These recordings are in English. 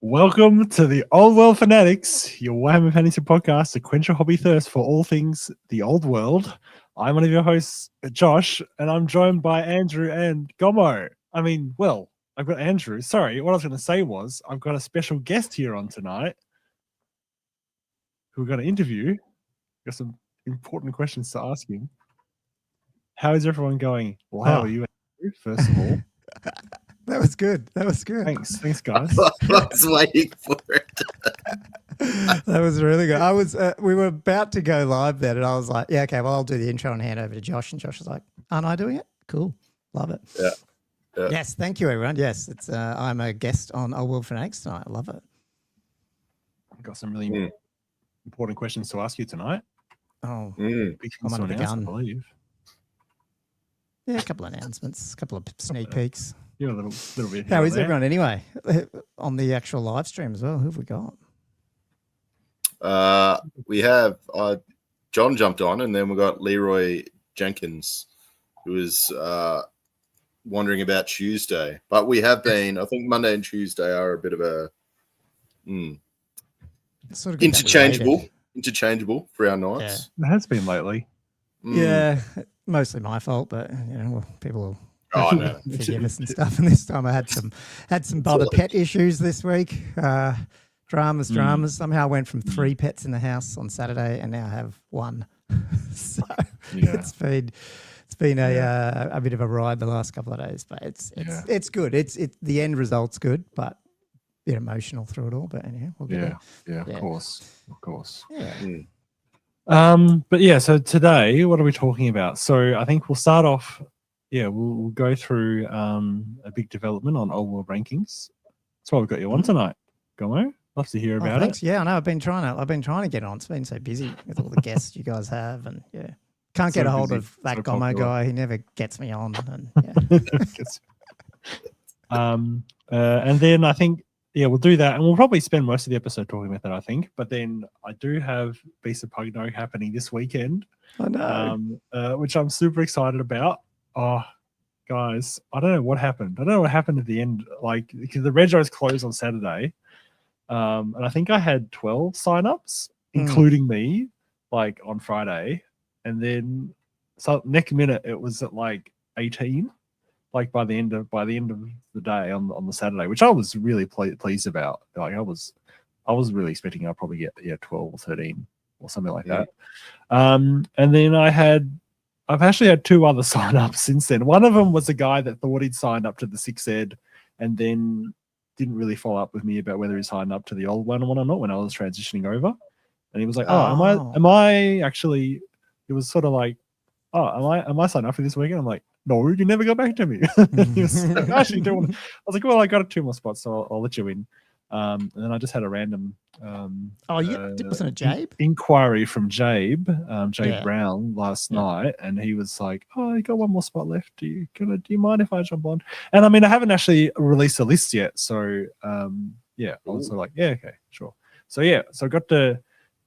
Welcome to the Old World Fanatics, your Warhammer Fantasy podcast to quench your hobby thirst for all things the old world. I'm one of your hosts, Josh, and I'm joined by Andrew and Gommo. I've got Andrew. Sorry, what I was going to say was I've got a special guest here on tonight who we're going to interview. Got some important questions to ask him. How is everyone going? Well, how are you, Andrew, first of all? That was good. Thanks, guys. I was waiting for it. That was really good. We were about to go live then, and I was like, yeah, okay, well, I'll do the intro and hand over to Josh. And Josh was like, aren't I doing it? Cool. Love it. Yeah. Yes, thank you, everyone. Yes, it's I'm a guest on Old World Fanatics tonight. I love it. I've got some really important questions to ask you tonight. Oh, I'm under the gun. I believe. Yeah, a couple of announcements, a couple of sneak peeks. Yeah, a little bit. How is everyone anyway? On the actual live stream as well, who have we got? We have John jumped on, and then we got Leroy Jenkins, who is wondering about Tuesday. But we have been, I think Monday and Tuesday are a bit of a sort of interchangeable for our nights. It has been lately. Yeah, mostly my fault, but people will no. forgive us and stuff. And this time I had some other pet issues this week. Dramas. Somehow I went from 3 pets in the house on Saturday, and now I have 1. So it's been a bit of a ride the last couple of days, but it's good. It's the end result's good, but a bit emotional through it all. But anyhow, we'll get it. Of course. Yeah. But yeah, so today, what are we talking about? So I think we'll start off. Yeah, we'll go through a big development on OldWorldRankings. That's why we've got you on tonight, Gommo. Love to hear about it. Yeah, I know. I've been trying to get on. It's been so busy with all the guests you guys have, and can't get a hold of that Gommo guy. He never gets me on. And then I think we'll do that, and we'll probably spend most of the episode talking about that, I think. But then I do have Beast of Pugno happening this weekend. I know. Which I'm super excited about. Oh, guys, I don't know what happened. I don't know what happened at the end. Like, because the Regos closed on Saturday, and I think I had 12 signups, including me, like on Friday, and then so next minute it was at like 18, like by the end of the day on the Saturday, which I was really pleased about. Like I was really expecting I'd probably get 12 or 13 or something like that. And then I've actually had 2 other sign-ups since then. One of them was a guy that thought he'd signed up to the 6th ed and then didn't really follow up with me about whether he signed up to the old one or not when I was transitioning over. And he was like, am I actually, it was sort of like, am I signed up for this weekend? I'm like, no, you never got back to me. He was like, I actually don't want to. I was like, well, I got 2 more spots, so I'll let you in. And then I just had a random wasn't it Jabe? Inquiry from Jabe Brown last night, and he was like, oh, you got 1 more spot left. Do you mind if I jump on? And I mean, I haven't actually released a list yet, so I was like, yeah, okay, sure. So I got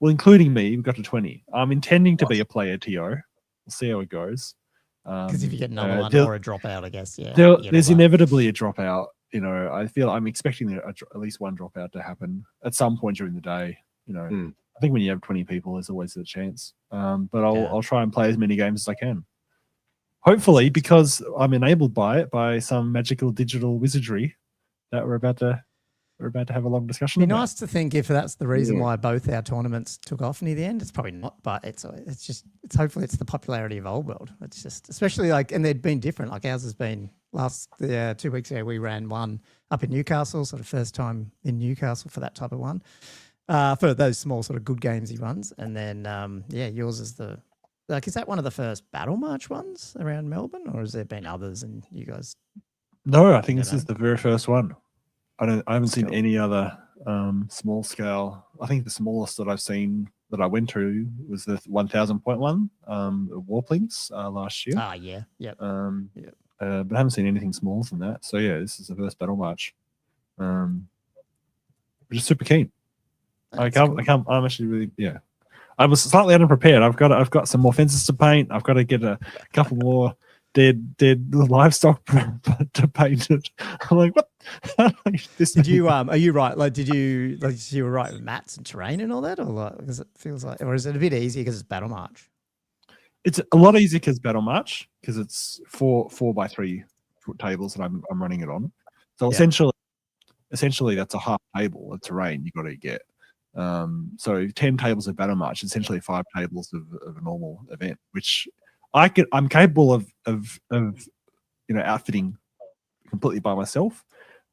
including me, we got to 20. I'm intending to be a player TO. We'll see how it goes. Because if you get another one or a dropout, I guess, there's inevitably a dropout. I feel I'm expecting at least 1 dropout to happen at some point during the day. I think when you have 20 people, there's always a chance. But I'll try and play as many games as I can. Hopefully, because I'm enabled by some magical digital wizardry that we're about to have a long discussion. It'd be nice to think if that's the reason why both our tournaments took off near the end. It's probably not, but it's hopefully it's the popularity of Old World. It's just especially and they'd been different. Like ours has been. 2 weeks ago, we ran one up in Newcastle, sort of first time in Newcastle for that type of one, for those small sort of good gamesy ones. And then, yours is is that one of the first Battle March ones around Melbourne, or has there been others and you guys? No, I think this is the very first one. I haven't seen any other small scale. I think the smallest that I've seen that I went to was the 1,000.1 Warplings last year. But I haven't seen anything smaller than that. So this is the first Battle March. Which is super keen. I'm actually really I was slightly unprepared. I've got some more fences to paint. I've got to get a couple more dead livestock to paint it. I'm like, what? Did you are you right? Like, you were right with mats and terrain and all that, or like, because it feels like, or is it a bit easier because it's Battle March? It's a lot easier because Battle March, because it's 4x3 foot tables that I'm running it on. So essentially that's a half table of terrain you got to get. So 10 tables of Battle March, essentially 5 tables of a normal event, which I'm capable of outfitting completely by myself.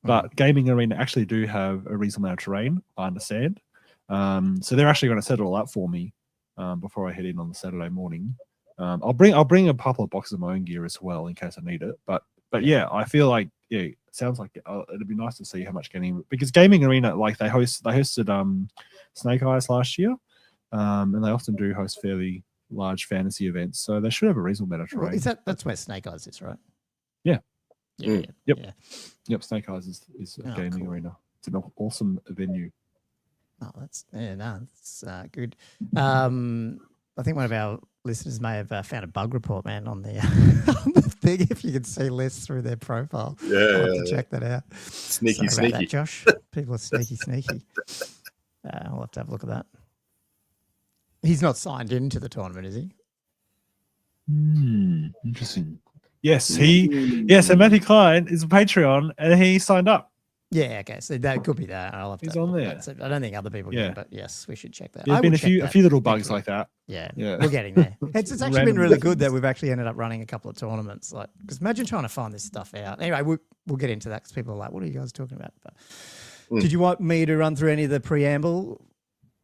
But Gaming Arena actually do have a reasonable amount of terrain, I understand. So they're actually going to set it all up for me before I head in on the Saturday morning. I'll bring a couple of boxes of my own gear as well in case I need it. But yeah, I feel like it sounds like it'd be nice to see how much because Gaming Arena, like they hosted Snake Eyes last year, and they often do host fairly large fantasy events, so they should have a reasonable amount of terrain. Is that's where Snake Eyes is, right? Yeah. Yep. Snake Eyes is a Gaming Arena. It's an awesome venue. Oh, that's good. I think one of our listeners may have found a bug report, man, on the on the thing. If you can see lists through their profile, I'll have to check that out. Sneaky. That, Josh. People are sneaky. I'll have to have a look at that. He's not signed into the tournament, is he? Interesting. Yes, so Matthew Klein is a Patreon and he signed up. Yeah, okay. So that could be that. I'll have He's to on there. I don't think other people can, but yes, we should check that. There's been a few little bugs like that. Yeah, we're getting there. It's actually been really good that we've actually ended up running a couple of tournaments. Like, because imagine trying to find this stuff out. Anyway, we'll get into that because people are like, "What are you guys talking about?" But did you want me to run through any of the preamble?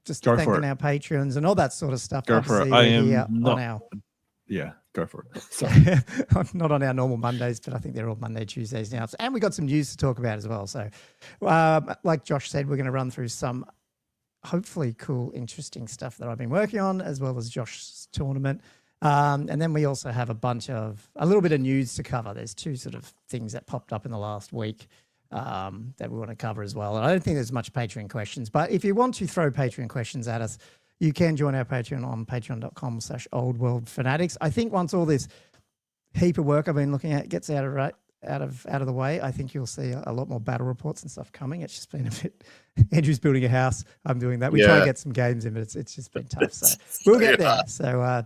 Just thanking our patrons and all that sort of stuff. Go for it. I am not. Yeah, go for it. Sorry. Not on our normal Mondays, but I think they're all Monday, Tuesdays now. And we got some news to talk about as well. So, like Josh said, we're going to run through some hopefully cool, interesting stuff that I've been working on, as well as Josh's tournament. And then we also have a little bit of news to cover. There's 2 sort of things that popped up in the last week that we want to cover as well. And I don't think there's much Patreon questions, but if you want to throw Patreon questions at us, you can join our Patreon on patreon.com/OldWorldFanatics. I think once all this heap of work I've been looking at gets out of the way, I think you'll see a lot more battle reports and stuff coming. It's just been a bit. Andrew's building a house. I'm doing that. We try to get some games in, but it's just been tough. So we'll get there. So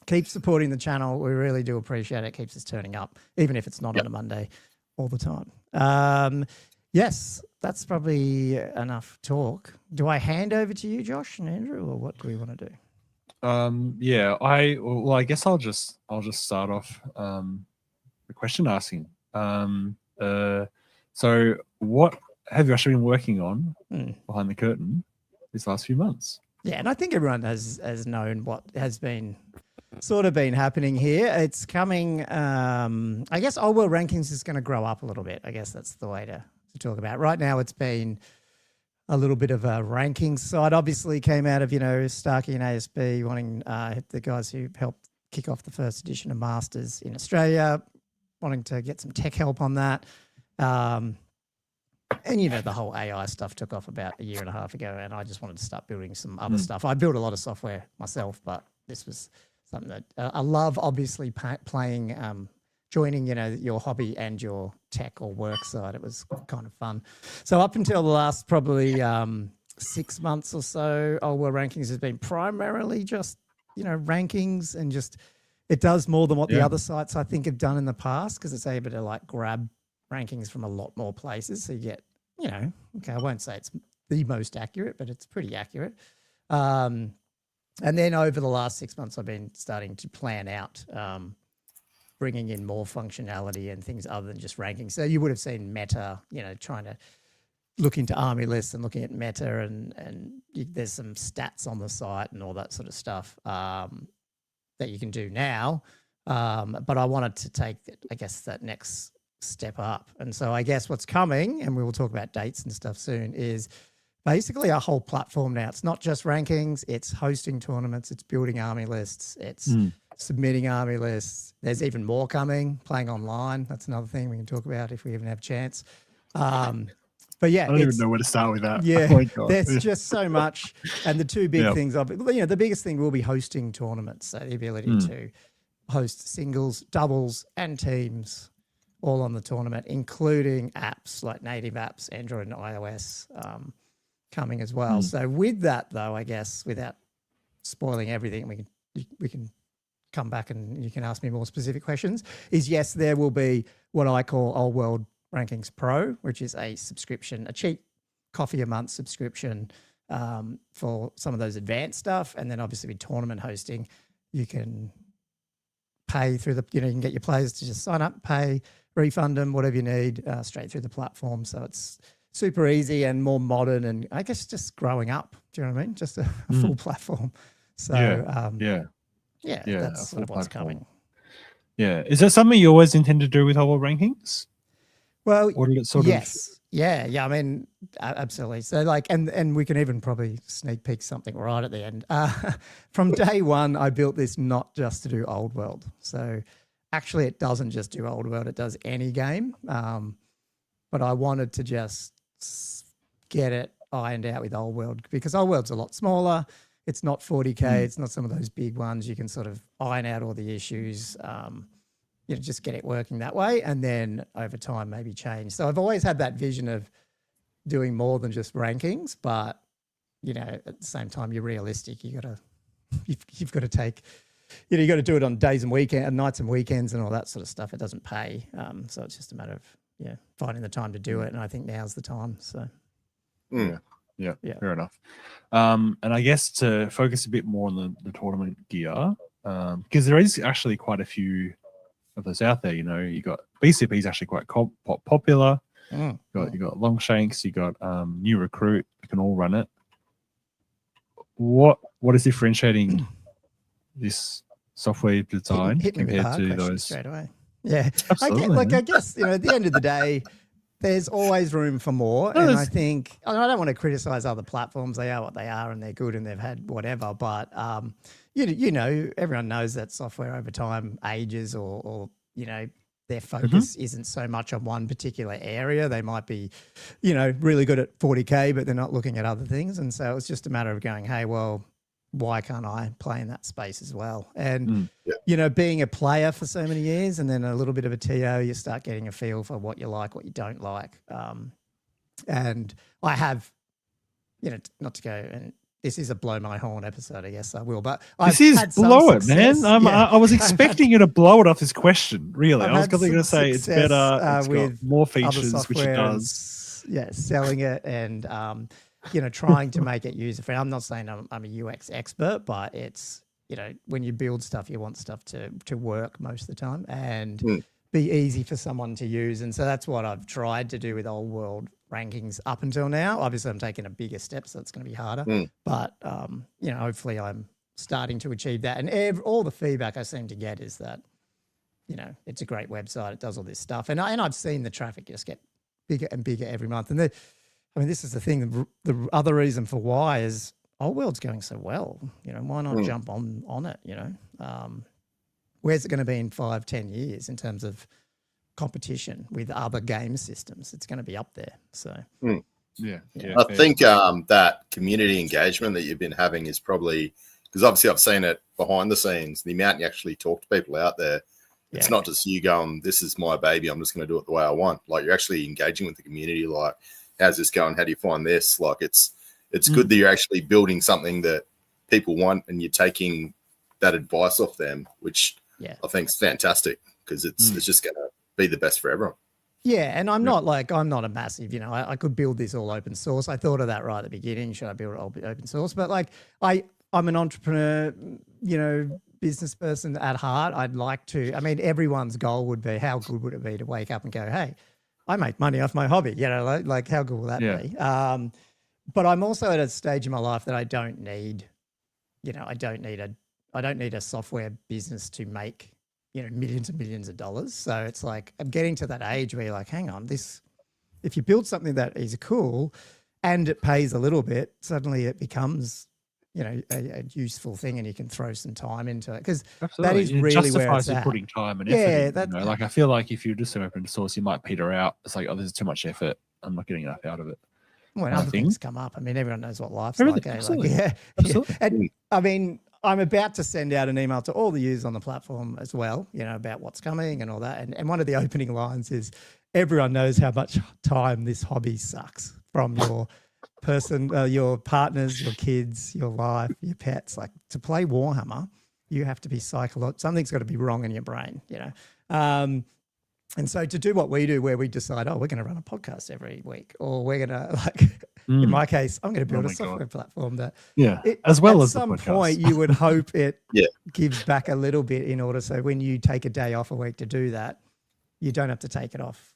keep supporting the channel. We really do appreciate it. It keeps us turning up, even if it's not on a Monday all the time. Yes, that's probably enough talk. Do I hand over to you, Josh and Andrew, or what do we want to do? I guess I'll just start off the question asking. So what have you actually been working on behind the curtain these last few months? Yeah, and I think everyone has known what has been sort of been happening here. It's coming. I guess OldWorldRankings is going to grow up a little bit. I guess that's the way to talk about. Right now, it's been a little bit of a rankings side. Obviously, came out of Starkey and ASB wanting the guys who helped kick off the first edition of Masters in Australia, wanting to get some tech help on that. And the whole AI stuff took off about a year and a half ago, and I just wanted to start building some other stuff. I built a lot of software myself, but this was something that I love. Obviously, playing. Joining, your hobby and your tech or work side. It was kind of fun. So up until the last probably 6 months or so, OldWorldRankings has been primarily just, rankings, and just it does more than what the other sites I think have done in the past, because it's able to grab rankings from a lot more places. So you get, okay, I won't say it's the most accurate, but it's pretty accurate. And then over the last 6 months, I've been starting to plan out bringing in more functionality and things other than just rankings. So you would have seen Meta, trying to look into army lists and looking at Meta, and there's some stats on the site and all that sort of stuff that you can do now. But I wanted to take, I guess, that next step up. And so I guess what's coming, and we will talk about dates and stuff soon, is basically our whole platform now. It's not just rankings, it's hosting tournaments, it's building army lists, it's submitting army lists. There's even more coming, playing online. That's another thing we can talk about if we even have a chance. But yeah, I don't even know where to start with that. Yeah, there's just so much. And the 2 big things of it, the biggest thing will be hosting tournaments. So the ability to host singles, doubles, and teams all on the tournament, including apps like native apps, Android and iOS coming as well. So with that, though, I guess without spoiling everything, we can come back and you can ask me more specific questions. Is yes, there will be what I call Old World Rankings Pro, which is a subscription, a cheap coffee a month subscription for some of those advanced stuff, and then obviously with tournament hosting, you can pay through the, you can get your players to just sign up, pay, refund them, whatever you need, straight through the platform. So it's super easy and more modern, and I guess just growing up. Do you know what I mean? Just a full platform. So that's sort of what's coming. Yeah, is that something you always intend to do with Old World Rankings? Well, or did it sort yes. Yeah. I mean, absolutely. So like, and we can even probably sneak peek something right at the end. From day one, I built this not just to do Old World. So actually it doesn't just do Old World, it does any game. But I wanted to just get it ironed out with Old World because Old World's a lot smaller. It's not 40K. It's not some of those big ones. You can sort of iron out all the issues, just get it working that way. And then over time, maybe change. So I've always had that vision of doing more than just rankings, but, at the same time, you're realistic. You've got to take, you got to do it on days and nights and weekends and all that sort of stuff. It doesn't pay. So it's just a matter of, finding the time to do it. And I think now's the time. So. Yeah, fair enough. And I guess to focus a bit more on the tournament gear, because there is actually quite a few of those out there. You got BCP is actually quite popular. You got Longshanks, you got New Recruit. You can all run it. What is differentiating this software design compared to those straight away? Yeah, absolutely. I guess at the end of the day, there's always room for more. And I think, I don't want to criticize other platforms. They are what they are and they're good and they've had whatever. But, everyone knows that software over time ages or their focus isn't so much on one particular area. They might be, really good at 40K, but they're not looking at other things. And so it's just a matter of going, hey, well, why can't I play in that space as well? And, being a player for so many years and then a little bit of a TO, you start getting a feel for what you like, what you don't like. And I have, not to go, and this is a blow my horn episode, I guess I will, but this is blow it, man. I was expecting you to blow it off this question, really. I was going to say it's better, it's got more features, which it does. Selling it and, trying to make it user-friendly. I'm not saying I'm a UX expert, but it's, when you build stuff, you want stuff to work most of the time and be easy for someone to use. And so that's what I've tried to do with Old World Rankings up until now. Obviously, I'm taking a bigger step, so it's going to be harder. But, hopefully I'm starting to achieve that. And all the feedback I seem to get is that, it's a great website. It does all this stuff. And I've seen the traffic just get bigger and bigger every month. And this is the thing. The other reason for why is Old World's going so well. Why not jump on it? Where's it going to be in 5-10 years in terms of competition with other game systems? It's going to be up there. So I think that community engagement that you've been having is probably because obviously I've seen it behind the scenes. The amount you actually talk to people out there. It's not just you going, "This is my baby. I'm just going to do it the way I want." Like you're actually engaging with the community. Like, how's this going? How do you find this? Like it's good that you're actually building something that people want and you're taking that advice off them, which I think is fantastic because it's just going to be the best for everyone. Yeah, and I'm not a massive, I could build this all open source. I thought of that right at the beginning. Should I build it all open source? But I'm an entrepreneur, business person at heart. I'd like to, everyone's goal would be, how good would it be to wake up and go, hey, I make money off my hobby, like how good will that be? But I'm also at a stage in my life that I don't need, I don't need a software business to make, millions and millions of dollars. So it's like, I'm getting to that age where you're like, hang on, if you build something that is cool and it pays a little bit, suddenly it becomes, a useful thing and you can throw some time into it. Because that is really where it's at. Putting time and effort in, I feel like if you're just open source, you might peter out. It's like, oh, this is too much effort. I'm not getting enough out of it. When other things come up, everyone knows what life's like. Absolutely. And I'm about to send out an email to all the users on the platform as well, about what's coming and all that. And one of the opening lines is, everyone knows how much time this hobby sucks, from your person, your partners, your kids, your life, your pets. Like, to play Warhammer, you have to be something's got to be wrong in your brain, and so to do what we do, where we decide, we're going to run a podcast every week, or we're going to in my case, I'm going to build a software platform that, as well as at some the podcast. point, you would hope it gives back a little bit in order. So when you take a day off a week to do that, you don't have to take it off,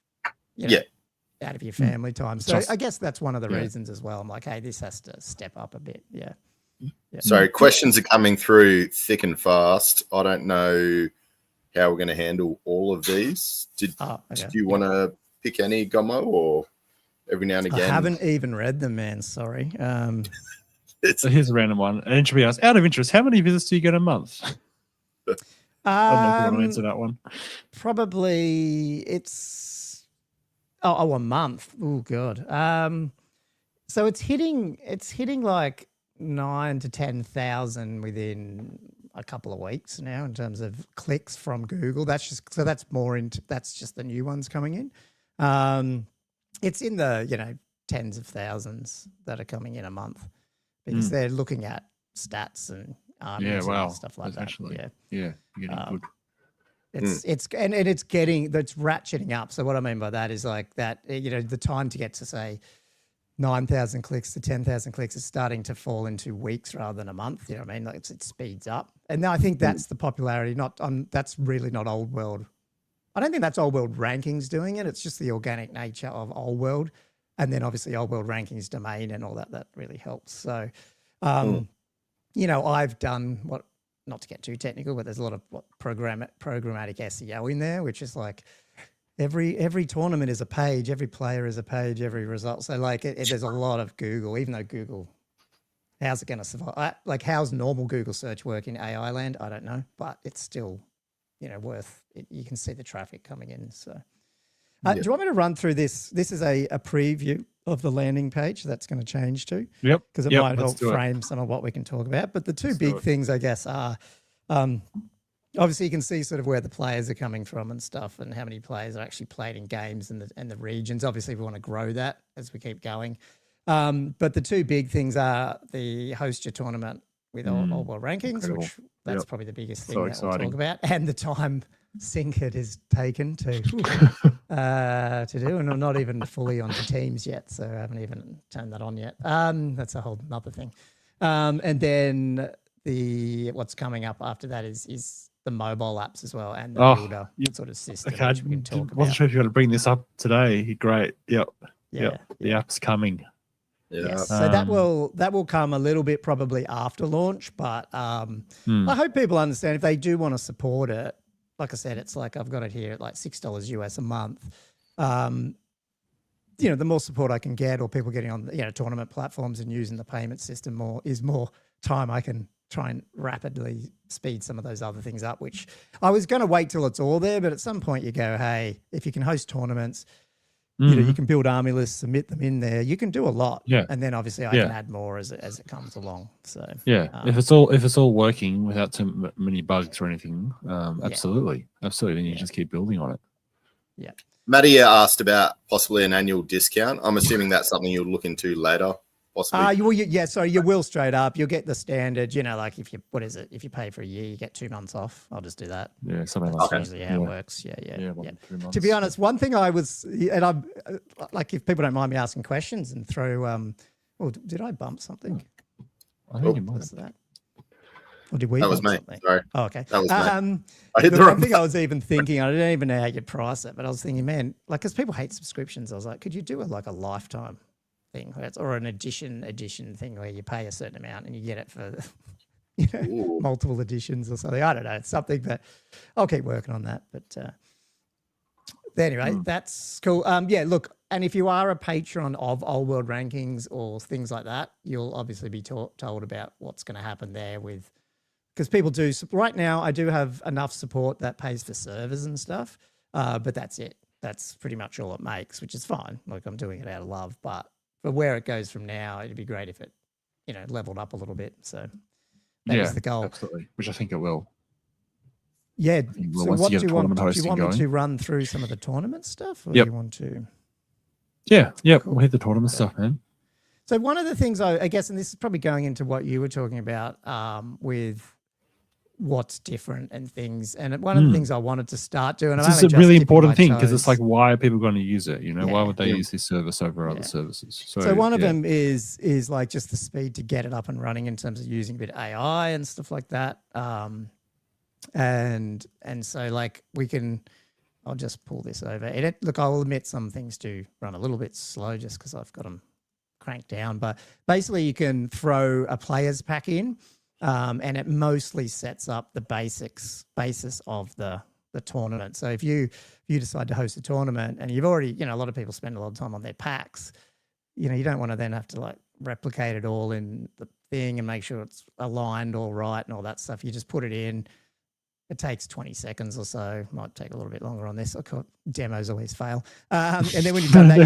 out of your family time. So I guess that's one of the reasons as well. I'm like, hey, this has to step up a bit. Yeah. So questions are coming through thick and fast. I don't know how we're going to handle all of these. Did you want to pick any, Gommo, or every now and again? I haven't even read them, man. Sorry. So here's a random one. And it should be asked, out of interest, how many visits do you get a month? I don't know if you want to answer that one. Probably it's a month. Oh god. So it's hitting like 9,000 to 10,000 within a couple of weeks now in terms of clicks from Google. That's just the new ones coming in. It's in the tens of thousands that are coming in a month, because they're looking at stats and and stuff like that. Actually, you're getting good. It's ratcheting up. So what I mean by that is like that, the time to get to say 9,000 clicks to 10,000 clicks is starting to fall into weeks rather than a month. You know what I mean? Like it speeds up. And I think that's the popularity. That's really not Old World. I don't think that's OldWorldRankings doing it. It's just the organic nature of Old World. And then obviously OldWorldRankings domain and all that really helps. So, I've done not to get too technical, but there's a lot of programmatic SEO in there, which is like every tournament is a page, every player is a page, every result. So like there's a lot of Google, even though Google, how's it going to survive? Like how's normal Google search work in AI land? I don't know, but it's still, worth it. You can see the traffic coming in. So do you want me to run through this? This is a preview of the landing page that's going to change to. Yep. Because it might help frame some of what we can talk about. But the two big things, I guess, are obviously you can see sort of where the players are coming from and stuff, and how many players are actually played in games and the regions. Obviously, we want to grow that as we keep going. But the two big things are the host your tournament with OldWorldRankings, which that's probably the biggest thing that we'll talk about, and the time sink it is taken to do, and I'm not even fully onto Teams yet, so I haven't even turned that on yet. That's a whole other thing. And then what's coming up after that is the mobile apps as well, and the builder sort of system. Okay, which we can talk wasn't about. sure if you got to bring this up today. Great. Yep. Yeah. The app's coming. Yeah. Yes. So that will come a little bit probably after launch, but I hope people understand if they do want to support it. Like I said, it's like I've got it here at like $6 US a month. The more support I can get, or people getting on tournament platforms and using the payment system more time I can try and rapidly speed some of those other things up, which I was going to wait till it's all there. But at some point you go, hey, if you can host tournaments, you can build army lists, submit them in there. You can do a lot. Yeah. And then obviously I can add more as it comes along. So if it's all working without too many bugs or anything, absolutely. Then you just keep building on it. Yeah. Matty asked about possibly an annual discount. I'm assuming that's something you'll look into later. Possibly. So you will straight up. You'll get the standard, like if you pay for a year, you get 2 months off. I'll just do that. Yeah, something like that. Usually how it works. Yeah. 3 months. To be honest, one thing I was, and I'm like, if people don't mind me asking questions and throw, did I bump something? I think you might. What was that? Or did we? That was me. Something? Sorry. Oh, okay. That was me. I hit the wrong thing I was even thinking, I didn't even know how you'd price it, but I was thinking, man, like, because people hate subscriptions, I was like, could you do a lifetime thing, or an edition thing where you pay a certain amount and you get it for multiple editions or something? I don't know. It's something, but I'll keep working on that. But anyway, that's cool. Look, and if you are a patron of OldWorldRankings or things like that, you'll obviously be told about what's going to happen there because people do. Right now, I do have enough support that pays for servers and stuff, but that's it. That's pretty much all it makes, which is fine. Like, I'm doing it out of love, but for where it goes from now, it'd be great if it, leveled up a little bit. So That is the goal. Absolutely, which I think it will. Yeah. Well, So once what you do get you want? tournament Do you hosting want me going. to run through some of the tournament stuff, or Yep. do you want to? Yeah, Cool. we'll hit the tournament stuff, man. So one of the things I guess, and this is probably going into what you were talking about with what's different and things, and one of the things I wanted to start doing. This is a really important thing because it's like, why are people going to use it? You know, why would they use this service over other services? So one of them is like just the speed to get it up and running in terms of using a bit of AI and stuff like that. And so like we can, I'll just pull this over. Look, I'll admit some things do run a little bit slow just because I've got them cranked down. But basically, you can throw a players pack in, and it mostly sets up the basis of the tournament. So if you decide to host a tournament and you've already, a lot of people spend a lot of time on their packs, you don't want to then have to like replicate it all in the thing and make sure it's aligned all right and all that stuff. You just put it in. It takes 20 seconds or so. Might take a little bit longer on this. Demos always fail. And then when you've done that,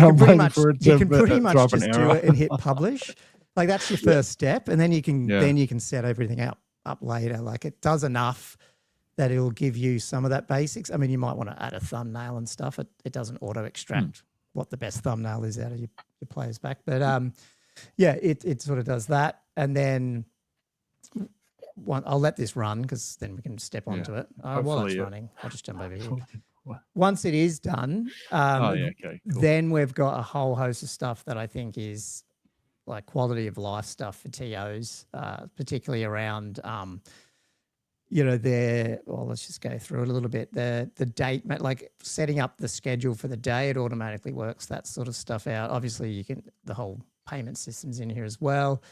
you can pretty much just do it and hit publish. Like that's your first step, and then you can set everything up later. Like it does enough that it'll give you some of that basics. I mean, you might want to add a thumbnail and stuff. It doesn't auto extract what the best thumbnail is out of your players back, but it sort of does that, and then. I'll let this run because then we can step onto it. While it's running, I'll just jump over here. Once it is done, cool. Then we've got a whole host of stuff that I think is like quality of life stuff for TOs, particularly around, let's just go through it a little bit. The date, like setting up the schedule for the day, it automatically works that sort of stuff out. Obviously, the whole payment system's in here as well.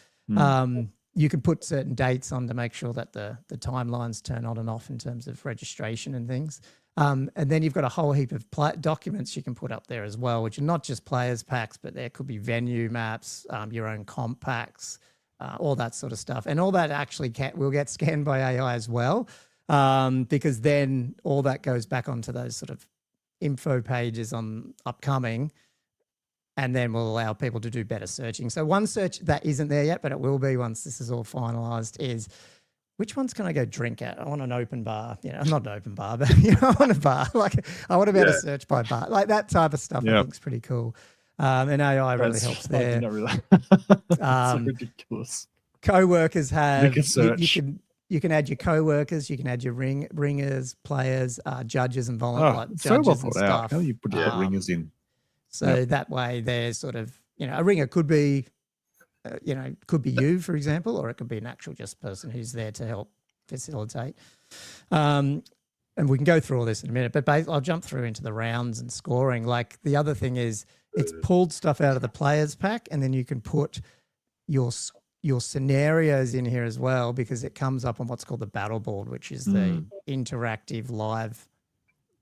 You can put certain dates on to make sure that the timelines turn on and off in terms of registration and things. And then you've got a whole heap of documents you can put up there as well, which are not just players packs, but there could be venue maps, your own comp packs, all that sort of stuff. And all that actually will get scanned by AI as well, because then all that goes back onto those sort of info pages on upcoming, and then we'll allow people to do better searching. So one search that isn't there yet, but it will be once this is all finalized, is which ones can I go drink at? I want an open bar. Not an open bar, but I want a bar. Like I want to be able to search by bar. Like that type of stuff I think is pretty cool. And AI really helps there. It's ridiculous. Co-workers have, you can add your co-workers, you can add your ringers, players, judges and volunteers. So well thought out. How do you put the ringers in? So that way they're sort of, a ringer could be, could be you, for example, or it could be an actual just person who's there to help facilitate. And we can go through all this in a minute, but I'll jump through into the rounds and scoring. Like the other thing is it's pulled stuff out of the players pack, and then you can put your scenarios in here as well, because it comes up on what's called the battle board, which is the interactive live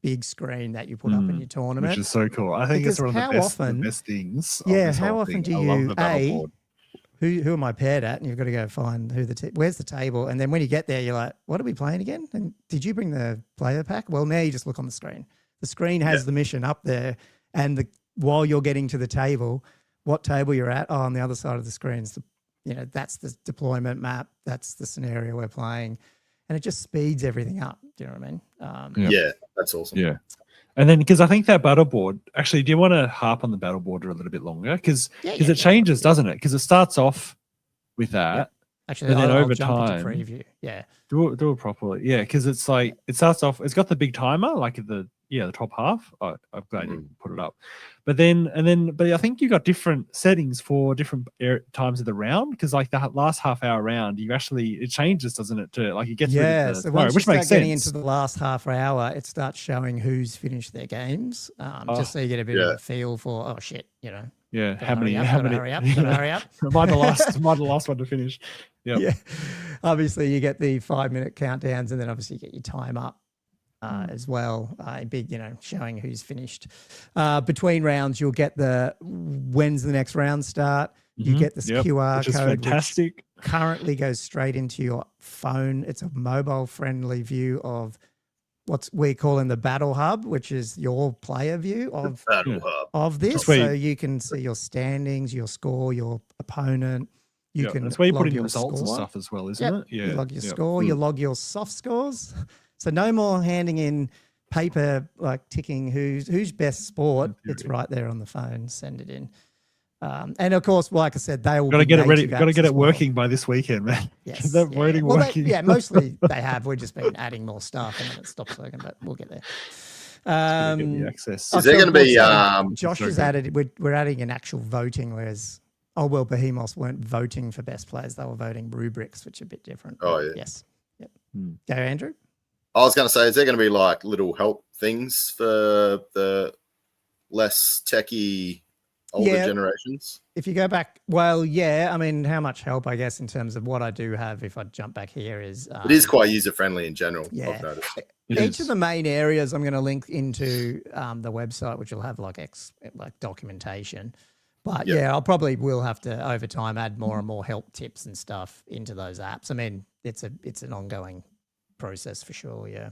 big screen that you put up in your tournament, which is so cool. I think it's one of the best things. Yeah, how often do you who am I paired at? And you've got to go find where's the table, and then when you get there, you're like, what are we playing again? And did you bring the player pack? Well, now you just look on the screen. The screen has the mission up there, and while you're getting to the table, what table you're at? Oh, on the other side of the screen is that's the deployment map. That's the scenario we're playing. And it just speeds everything up. Do you know what I mean? Yeah, that's awesome. Yeah. And then, because I think that battle board, actually, do you want to harp on the battle board a little bit longer? Because it changes, doesn't it? Because it starts off with that. Yeah. Actually, and then I'll over jump time, into preview. Yeah. Do it properly. Yeah, because it's like, it starts off, it's got the big timer, like the top half. Oh, I'm glad you put it up. But I think you got different settings for different times of the round, because like the last half hour round, it changes, doesn't it? To like it gets rid of the once you start getting into the last half hour, it starts showing who's finished their games, just so you get a bit of a feel for Yeah, how many? Hurry up! Am I the last one to finish? Yep. Yeah. Obviously, you get the 5-minute countdowns, and then obviously you get your time up. As well, big, showing who's finished. Between rounds, you'll get when's the next round start. You get this QR which is code, fantastic. which currently goes straight into your phone. It's a mobile-friendly view of what we're calling the Battle Hub, which is your player view of this. So you can see your standings, your score, your opponent. You can that's where you put log in your results and score. stuff as well, isn't it? Yeah. You log your score, you log your soft scores. So no more handing in paper, like ticking who's best sport. It's right there on the phone. Send it in. And of course, like I said, they will got to get it ready. native Got to apps get as it well. working by this weekend, man. Yes. Get that voting working. Mostly they have. We've just been adding more stuff and then it stops working, but we'll get there. Get the access. Is there going to be? Josh has added. We're adding an actual voting, whereas OldWorld Behemoths weren't voting for best players; they were voting rubrics, which are a bit different. Oh yeah. Yes. Yep. Go, Andrew. I was going to say, is there going to be like little help things for the less techie older generations? If you go back, well, yeah, I mean, how much help, I guess, in terms of what I do have, if I jump back here, is it is quite user friendly in general. Yeah. I've noticed. Each of the main areas I'm going to link into the website, which will have like documentation. But yeah, I'll probably will have to over time add more and more help tips and stuff into those apps. I mean, it's an ongoing process for sure. Yeah.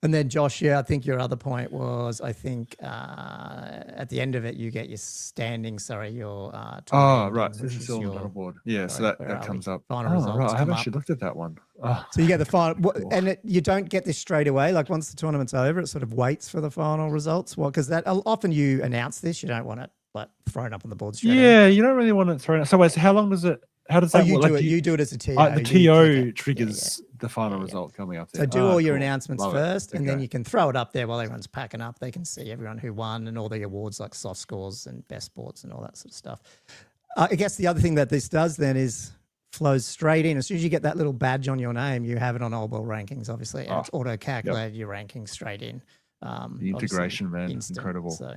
And then Josh, I think your other point was, at the end of it, you get your standing. Your right. This is still on the medal board. Yeah, so that comes up. Final results. Right. I haven't actually looked at that one. Oh. So you get the final, and you don't get this straight away. Like once the tournament's over, it sort of waits for the final results. Well, because that often you announce this, you don't want it like thrown up on the board straight away. You don't really want it thrown. So wait, so how long does it? How does that work? You do it as a TO. The TO triggers the final result coming up there. So do all your announcements first, and then you can throw it up there while everyone's packing up. They can see everyone who won and all the awards like soft scores and best sports and all that sort of stuff. I guess the other thing that this does then is flows straight in. As soon as you get that little badge on your name, you have it on OldWorldRankings, obviously, and it's auto-calculated your rankings straight in. The integration, man, instant, incredible. So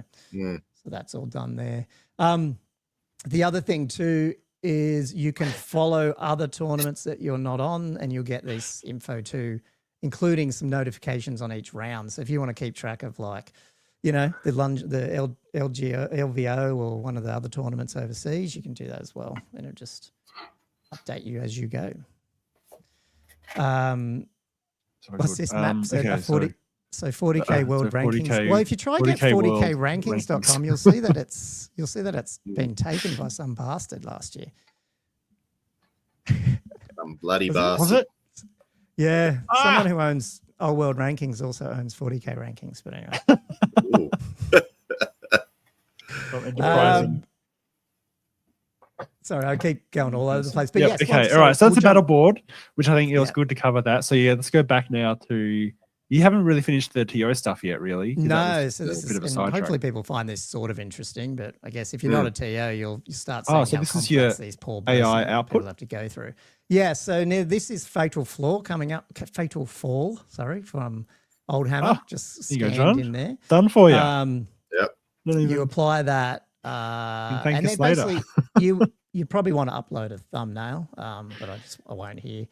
that's all done there. The other thing too is you can follow other tournaments that you're not on, and you'll get this info too, including some notifications on each round. So if you want to keep track of like, the LVO or one of the other tournaments overseas, you can do that as well, and it'll just update you as you go. What's this map? So 40K world rankings. Well, if you try and get 40krankings.com, you'll see that it's been taken by some bastard last year. Some bloody bastard. Was it? Yeah. Someone who owns OldWorldRankings also owns 40K rankings, but anyway. Sorry, I keep going all over the place. But yes. Okay. All right. So that's the battle board, which I think it was good to cover that. So yeah, let's go back now to. You haven't really finished the TO stuff yet, really. No, so this is, and hopefully people find this sort of interesting. But I guess if you're not a TO, you'll start seeing so how this is your these poor AI output people have to go through. Yeah, so now this is Fatal Fall coming up. Fatal Fall, sorry, from Old Hammer. Just scanned in there. Done for you. Yep. You apply that, and then basically you probably want to upload a thumbnail, but I won't here.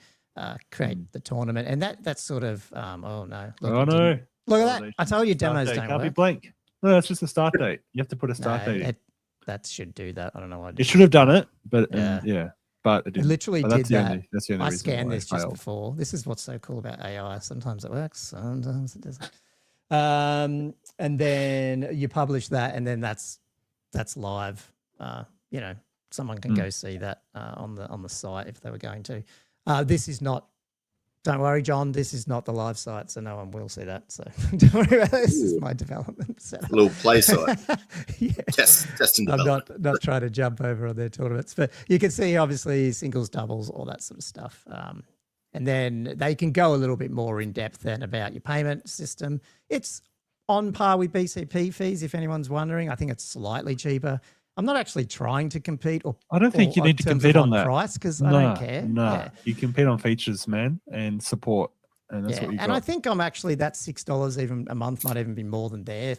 Create the tournament, and that's sort of look at that. I told you demos don't can't work. Be blank. No, that's just a start date. You have to put a start date. That should do that. I don't know why. It should have done it, but but it didn't. Literally did that. That's the only I reason scanned this just before. This is what's so cool about AI. Sometimes it works, sometimes it doesn't. And then you publish that, and then that's live. Someone can go see that on the site if they were going to. This is not, don't worry, John, this is not the live site, so no one will see that. So don't worry about this. This is my development setup. Little play site. Test and develop. I'm not trying to jump over on their tournaments, but you can see obviously singles, doubles, all that sort of stuff. And then they can go a little bit more in depth then about your payment system. It's on par with BCP fees, if anyone's wondering. I think it's slightly cheaper. I'm not actually trying to compete, I don't think you need to compete on that price because I don't care. No, you compete on features, man, and support, and that's what you got. And I think I'm actually that $6 even a month might even be more than their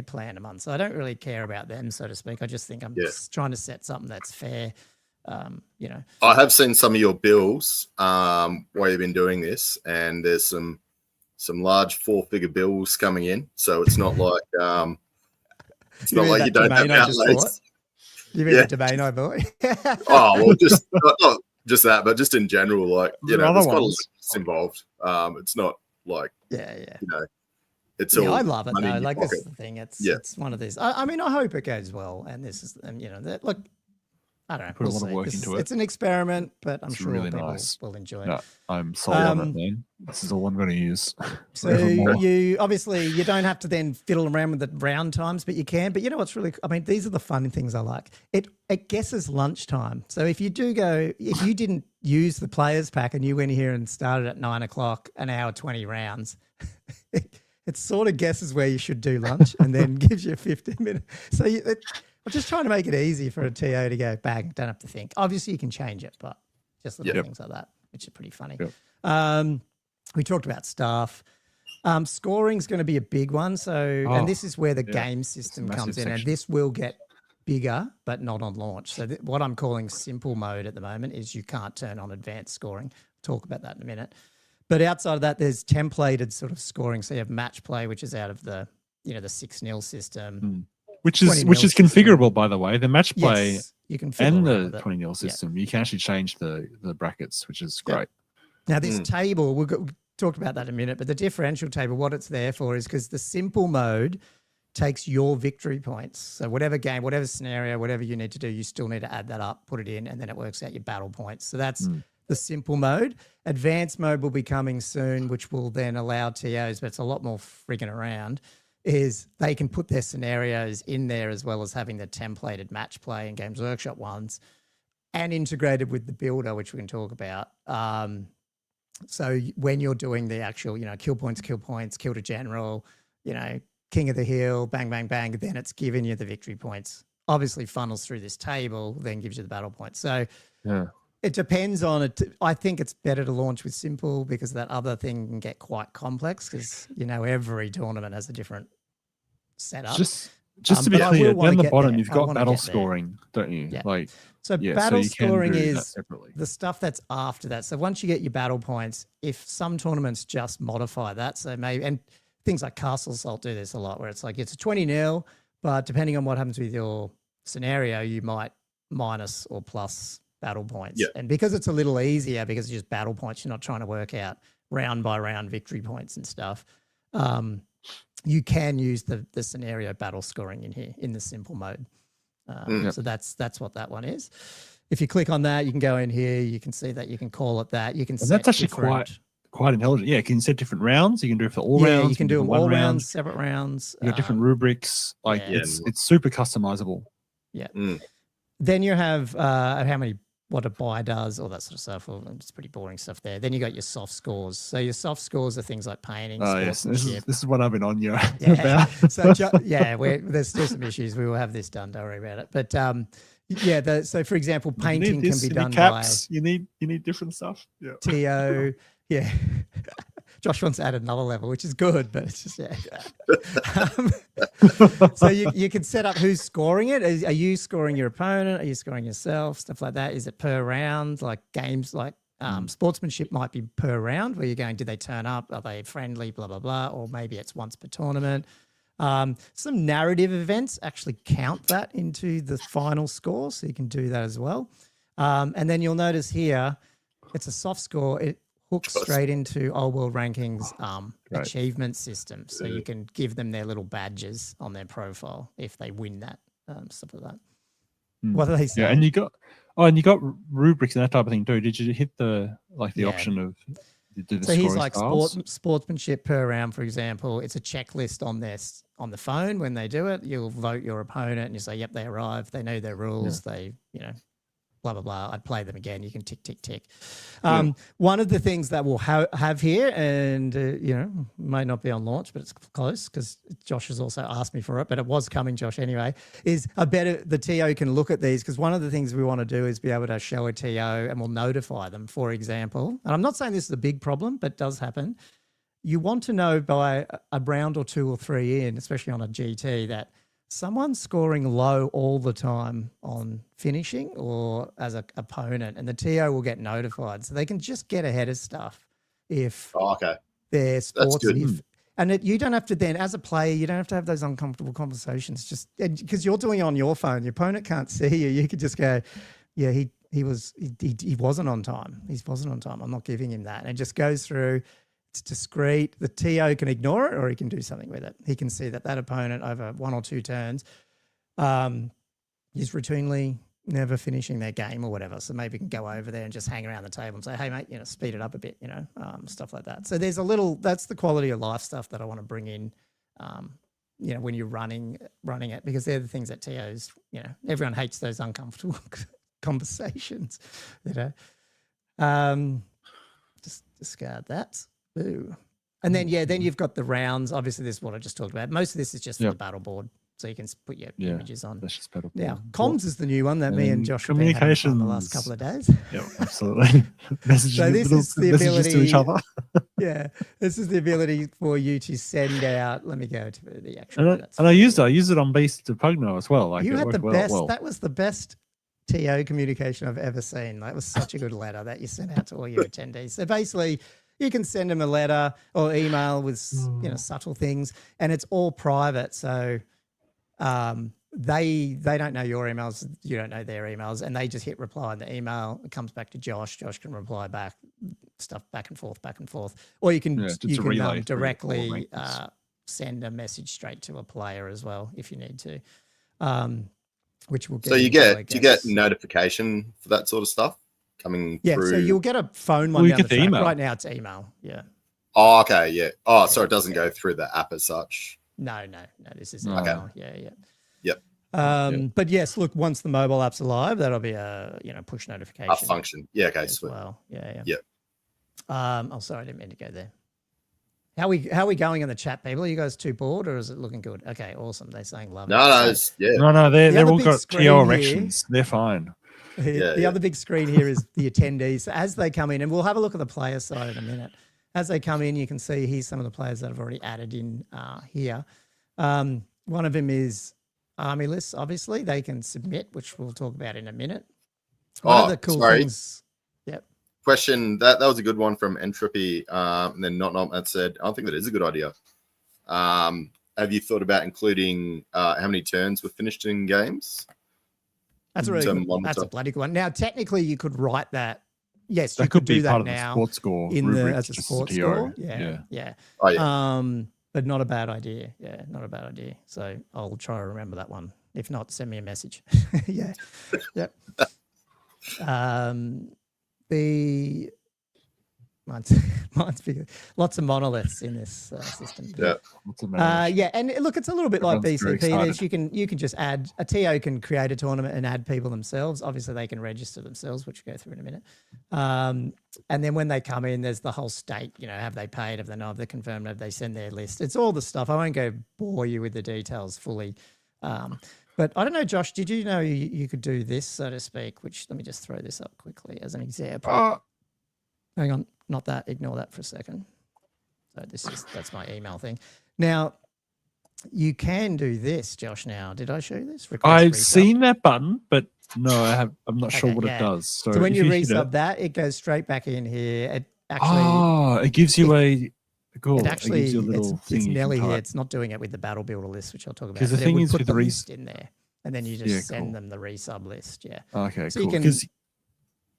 plan a month. So I don't really care about them, so to speak. I just think I'm just trying to set something that's fair. I have seen some of your bills while you've been doing this, and there's some large 4-figure bills coming in. So it's not like it's not like you don't have outlays. You mean the domain I bought? Just not just that, but just in general, like there's quite a lot involved. It's not like it's all. I love it though. Like this is the thing. It's one of these. I mean, I hope it goes well, and this is look. I don't know. Put a lot of see. work into it. It's an experiment, but I'm It's sure really people nice. will enjoy it. No, I'm sold on it, man. This is all I'm going to use. So forevermore. you obviously you don't have to then fiddle around with the round times, but you can. But you know what's really? I mean, these are the fun things I like. It guesses lunchtime. So if you didn't use the players pack and you went here and started at 9 o'clock, an hour 20 rounds, it sort of guesses where you should do lunch and then gives you 15 minutes. So I'm just trying to make it easy for a TO to go bang. Don't have to think. Obviously, you can change it, but just little things like that, which are pretty funny. Yep. We talked about staff. Scoring is going to be a big one. So, and this is where the game system comes in, and this will get bigger, but not on launch. So what I'm calling simple mode at the moment is you can't turn on advanced scoring. Talk about that in a minute. But outside of that, there's templated sort of scoring. So you have match play, which is out of the the 6-0 system. Which is configurable, by the way. The match play you can and the 20-0 system, you can actually change the brackets, which is great. Now, this table, we'll talk about that in a minute, but the differential table, what it's there for is because the simple mode takes your victory points. So whatever game, whatever scenario, whatever you need to do, you still need to add that up, put it in, and then it works out your battle points. So that's the simple mode. Advanced mode will be coming soon, which will then allow TOs, but it's a lot more frigging around, is they can put their scenarios in there as well as having the templated match play and Games Workshop ones and integrated with the builder, which we can talk about. So when you're doing the actual, kill points, kill to general, king of the hill, bang, bang, bang, then it's giving you the victory points. Obviously funnels through this table, then gives you the battle points. So it depends on it. I think it's better to launch with simple because that other thing can get quite complex because, every tournament has a different setup. Just to be clear, down the bottom, you've got battle scoring, don't you? Yeah. So battle scoring is the stuff that's after that. So once you get your battle points, if some tournaments just modify that, so maybe, and things like Castle Assault do this a lot, where it's like it's a 20-0, but depending on what happens with your scenario, you might minus or plus battle points. And because it's a little easier, because it's just battle points, you're not trying to work out round by round victory points and stuff. You can use the scenario battle scoring in here in the simple mode. So that's what that one is. If you click on that, you can go in here. You can see that you can call it that. You can set that's actually quite intelligent. Yeah, you can set different rounds. You can do it for all rounds. You can do them all rounds, separate rounds. You got different rubrics. Like it's super customizable. Yeah. Then you have what a buy does, all that sort of stuff. Well, it's pretty boring stuff there. Then you got your soft scores. So your soft scores are things like painting, sportsmanship. This is what I've been on you about. So there's still some issues. We will have this done. Don't worry about it. But so for example, painting can be done caps. You need different stuff. Yeah. TO. Yeah. Josh wants to add another level, which is good, but it's just so you can set up who's scoring it. Are you scoring your opponent? Are you scoring yourself? Stuff like that. Is it per round? Like games like sportsmanship might be per round, where you're going, did they turn up? Are they friendly? Blah blah blah. Or maybe it's once per tournament. Some narrative events actually count that into the final score, so you can do that as well. And then you'll notice here, it's a soft score. It hooks straight into OldWorldRankings achievement system. So you can give them their little badges on their profile if they win that, stuff like that. What do they say? Yeah, and you got rubrics and that type of thing too. Did you hit the option of do the he's like sportsmanship per round, for example. It's a checklist on the phone when they do it. You'll vote your opponent and you say, yep, they arrived. They know their rules. They, blah, blah, blah. I'd play them again. You can tick, tick, tick. One of the things that we'll have here, and, might not be on launch, but it's close because Josh has also asked me for it, but it was coming, Josh, anyway, is the TO can look at these because one of the things we want to do is be able to show a TO and we'll notify them, for example. And I'm not saying this is a big problem, but it does happen. You want to know by a round or 2 or 3 in, especially on a GT, that someone's scoring low all the time on finishing or as an opponent, and the TO will get notified. So they can just get ahead of stuff if they're sports. You don't have to then, as a player, you don't have to have those uncomfortable conversations just because you're doing it on your phone. Your opponent can't see you. You could just go, yeah, he wasn't on time. He wasn't on time. I'm not giving him that. And it just goes through. It's discreet. The TO can ignore it or he can do something with it. He can see that opponent over 1 or 2 turns is routinely, never finishing their game or whatever. So maybe you can go over there and just hang around the table and say, hey, mate, speed it up a bit, stuff like that. So there's that's the quality of life stuff that I want to bring in, when you're running it, because they're the things that TOs, everyone hates those uncomfortable conversations, Just discard that. Ooh. And then, then you've got the rounds. Obviously, this is what I just talked about. Most of this is just for the battle board. So you can put your images on. That's just battle Now, comms is the new one that me and Josh have been having fun the last couple of days. Yeah, absolutely. Messages, so this is the messages ability to each other. Yeah, this is the ability for you to send out. Let me go to the actual. And I used it on Beast of Pugno as well. Like you had the best. Well. That was the best TO communication I've ever seen. That was such a good letter that you sent out to all your attendees. So basically, you can send them a letter or email with subtle things, and it's all private. So they don't know your emails, you don't know their emails, and they just hit reply in the email. It comes back to Josh. Josh can reply back, stuff back and forth. Or you can directly send a message straight to a player as well if you need to. Which will get. So you get notification for that sort of stuff coming through. So you'll get a phone one. Well, down you get the email. Right now it's email. Yeah. Oh, okay. Yeah. Oh, so it doesn't go through the app as such. No. This is okay. email. Yeah. Yep. But yes, look, once the mobile app's alive, that'll be a push notification. A function. Yeah. Okay. Sweet. Well. Yeah. Yep. Sorry, I didn't mean to go there. How are we going in the chat, people? Are you guys too bored, or is it looking good? Okay, awesome. They're saying love. No, they've all got TO erections. They're fine. The other big screen here is the attendees. So as they come in, and we'll have a look at the player side in a minute. As they come in, you can see here's some of the players that I've already added in here. One of them is Army lists, obviously. They can submit, which we'll talk about in a minute. One of the cool things. Yep. Question, that was a good one from Entropy. And then Not that said, I don't think that is a good idea. Have you thought about including how many turns were finished in games? That's a really good, that's a bloody good one. Now, technically, you could write that. Yes, that you could do be that part now of the sports score in rubric, as a sports score. Yeah. Oh, yeah. But not a bad idea. Yeah, not a bad idea. So I'll try to remember that one. If not, send me a message. Yeah. Yep. Mine's bigger. Lots of monoliths in this system. Yeah. And look, it's a little bit like BCP. There's, you can just add a TO can create a tournament and add people themselves. Obviously, they can register themselves, which we'll go through in a minute. And then when they come in, there's the whole state. Have they paid? Have they not? Have they confirmed? Have they sent their list? It's all the stuff. I won't go bore you with the details fully. But I don't know, Josh. Did you know you could do this, so to speak? Which let me just throw this up quickly as an example. Hang on. Not that. Ignore that for a second. So that's my email thing. Now, you can do this, Josh. Now, did I show you this? I've seen that button, but no, I have. I'm not sure what it does. So when you resub that, it goes straight back in here. It actually. It gives you a. Cool. It actually, gives you a little it's Nelly here. It's not doing it with the battle builder list, which I'll talk about. Because the thing is with the list in there, and then you just send them the resub list. Yeah. Okay. So cool.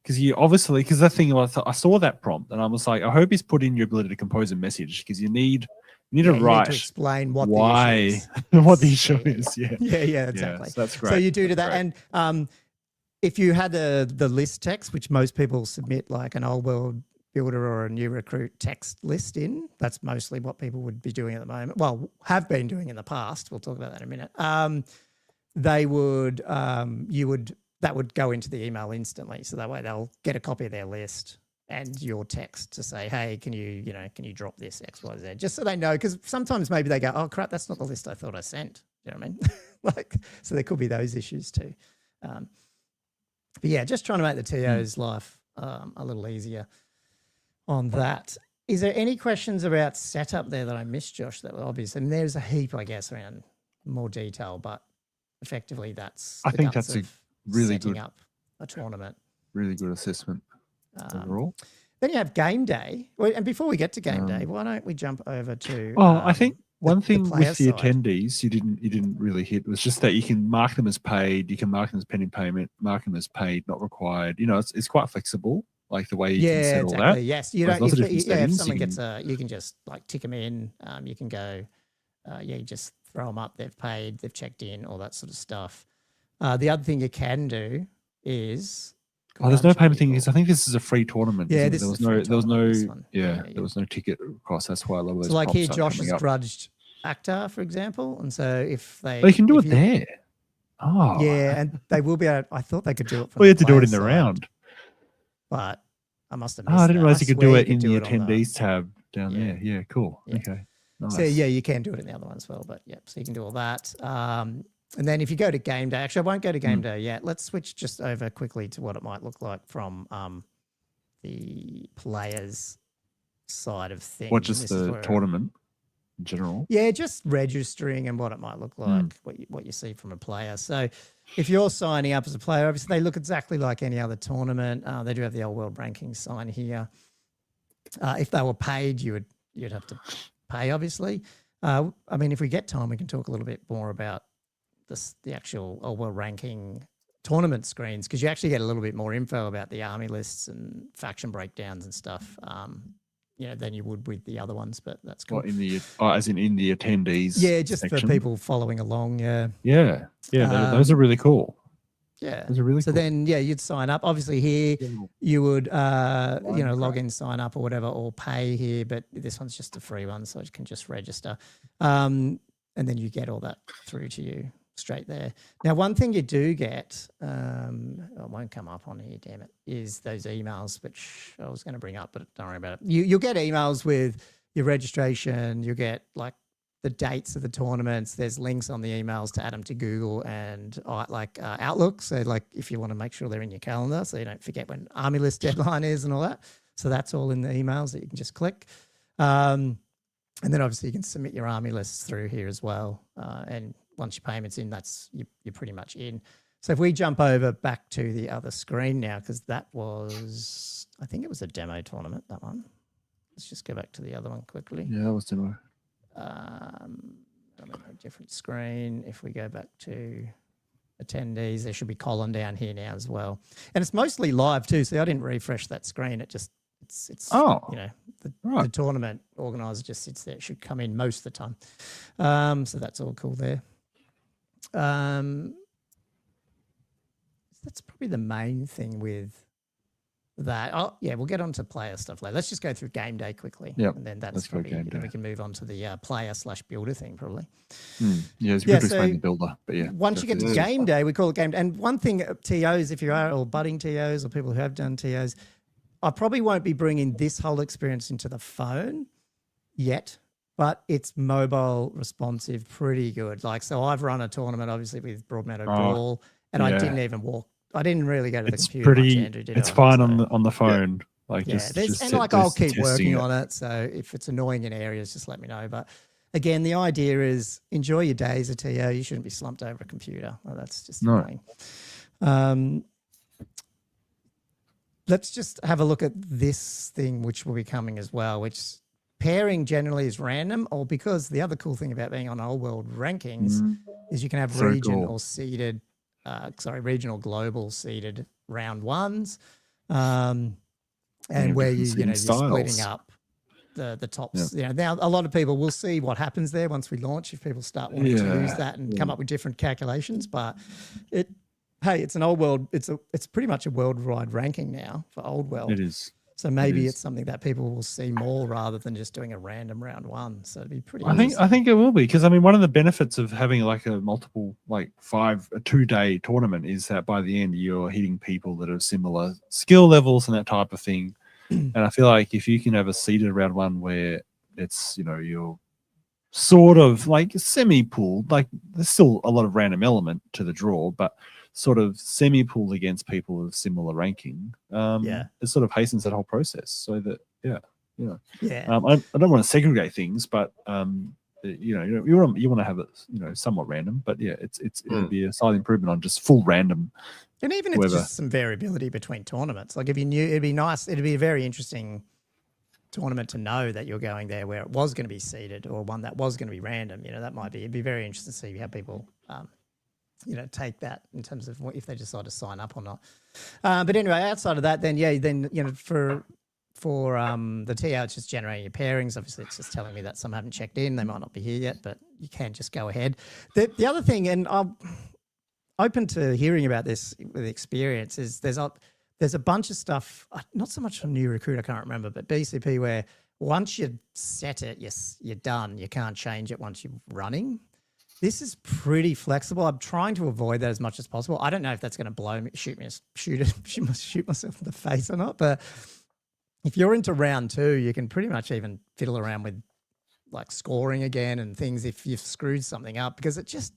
Because you obviously, because that thing, I saw that prompt and I was like, I hope he's put in your ability to compose a message because you need to write to explain what why the issue is. what the issue is. Yeah. Yeah, exactly. So that's great. So you do that, and if you had the list text, which most people submit, like an old world builder or a new recruit text list in, that's mostly what people would be doing at the moment. Well, have been doing in the past. We'll talk about that in a minute. They would, that would go into the email instantly. So that way they'll get a copy of their list and your text to say, hey, can you drop this X, Y, Z? Just so they know, because sometimes maybe they go, oh crap, that's not the list I thought I sent. Do you know what I mean? So there could be those issues too. But yeah, just trying to make the TO's life a little easier on that. Is there any questions about setup there that I missed, Josh, that were obvious? And there's a heap, I guess, around more detail, but effectively that's I think that's a really setting good up a tournament. Really good assessment overall. Then you have game day. Well, and before we get to game day, why don't we jump over to I think one thing with the side. attendees you didn't really hit was just that you can mark them as paid, you can mark them as pending payment, mark them as paid, not required. It's quite flexible, like the way you can set all that. Yes, you don't. If someone gets you can just like tick them in. You can go, you just throw them up. They've paid, they've checked in, all that sort of stuff. The other thing you can do is. Oh, there's no payment thing because I think this is a free tournament. Yeah, there was no there was no ticket cost. That's why a lot of those. So like props here, aren't Josh coming has up. grudged Acta, for example, and so if they, Oh, you can do it there. Oh, yeah, and they will be able. I thought they could do it. From well, you have to do it player in the side, round. but I must have Oh, missed I didn't that. realize you could do swear it in the on attendees tab down Yeah. there. Yeah, cool. Yeah. Okay, nice. So yeah, you can do it in the other one as well. But yeah, so you can do all that. And then if you go to game day, actually, I won't go to game day yet. Let's switch just over quickly to what it might look like from the players' side of things. What, just the tournament in general? Yeah, just registering and what it might look like, what you see from a player. So if you're signing up as a player, obviously they look exactly like any other tournament. They do have the Old World Rankings sign here. If they were paid, you'd have to pay, obviously. I mean, if we get time, we can talk a little bit more about the actual Old World Ranking tournament screens, because you actually get a little bit more info about the army lists and faction breakdowns and stuff, than you would with the other ones. But that's cool. As in the attendees. Yeah, just section. for people following along. Yeah. Yeah. Those are really cool. Yeah. Those are really cool. So then, you'd sign up. Obviously here you would, log in, sign up or whatever, or pay here, but this one's just a free one, so you can just register. And then you get all that through to you straight there. Now, one thing you do get, it won't come up on here, damn it, is those emails, which I was going to bring up, but don't worry about it. You'll get emails with your registration. You'll get like the dates of the tournaments. There's links on the emails to add them to Google and Outlook. So like if you want to make sure they're in your calendar so you don't forget when army list deadline is and all that. So that's all in the emails that you can just click. And then obviously you can submit your army lists through here as well. And once your payment's in, you're pretty much in. So if we jump over back to the other screen now, because that was, I think it was a demo tournament, that one. Let's just go back to the other one quickly. Yeah, that was demo. I'm on a different screen. If we go back to attendees, there should be Colin down here now as well. And it's mostly live too, so I didn't refresh that screen. It's the tournament organizer just sits there. It should come in most of the time. So that's all cool there. That's probably the main thing with that. Oh, yeah, we'll get on to player stuff later. Let's just go through game day quickly. Yep. And then that's probably, then we can move on to the player/builder thing probably. Yeah, it's good to explain the builder, but yeah. Once you get to game day, we call it game day. And one thing, TOs, if you are, or budding TOs or people who have done TOs, I probably won't be bringing this whole experience into the phone yet, but it's mobile responsive, pretty good. Like, so I've run a tournament, obviously, with Broadmeadow Brawl, and I didn't even walk. I didn't really go to the computer much, Andrew, did it's I? fine on the phone. Yeah. Like, I'll keep working on it. So if it's annoying in areas, just let me know. But again, the idea is enjoy your days at TO. You shouldn't be slumped over a computer. Well, that's just annoying. Let's just have a look at this thing, which will be coming as well, which pairing generally is random, or because the other cool thing about being on Old World Rankings is you can have regional global seeded round ones, and where you're splitting up the tops. Yeah. Now a lot of people will see what happens there once we launch if people start wanting to use that and come up with different calculations. But it's an old world. It's pretty much a worldwide ranking now for Old World. It is. So maybe it's something that people will see more rather than just doing a random round one. So it'd be pretty. I think it will be, because I mean, one of the benefits of having like a 2-day tournament is that by the end you're hitting people that are similar skill levels and that type of thing. And I feel like if you can have a seeded round one where it's you're sort of like semi-pooled, like there's still a lot of random element to the draw, but sort of semi-pooled against people of similar ranking, it sort of hastens that whole process. So that I don't want to segregate things, but you want to have it somewhat random, but it'll be a slight improvement on just full random. And even if it's just some variability between tournaments, like if you knew, it'd be nice. It'd be a very interesting tournament to know that you're going there where it was going to be seeded, or one that was going to be random. It'd be very interesting to see how people take that in terms of if they decide to sign up or not. But anyway, outside of that, then for the TO, it's just generating your pairings. Obviously, it's just telling me that some haven't checked in. They might not be here yet, but you can just go ahead. The other thing, and I open to hearing about this with experience. Is there's a bunch of stuff, not so much from New Recruit, I can't remember, but BCP where once you set it, yes, you're done. You can't change it once you're running. This is pretty flexible. I'm trying to avoid that as much as possible. I don't know if that's going to shoot myself in the face or not. But if you're into round 2, you can pretty much even fiddle around with like scoring again and things if you've screwed something up, because it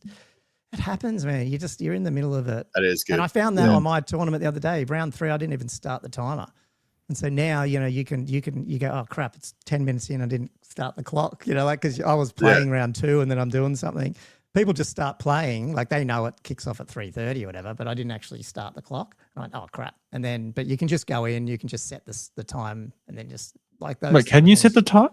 happens, man. You're in the middle of it. That is good. And I found that on my tournament the other day, round 3, I didn't even start the timer. And so now, you go, oh crap, it's 10 minutes in, I didn't start the clock, like, because I was playing round 2 and then I'm doing something. People just start playing, like they know it kicks off at 3:30 or whatever, but I didn't actually start the clock. I went, oh crap. And then, but you can just go in, you can just set the time and then just like those. Wait, can you set the time?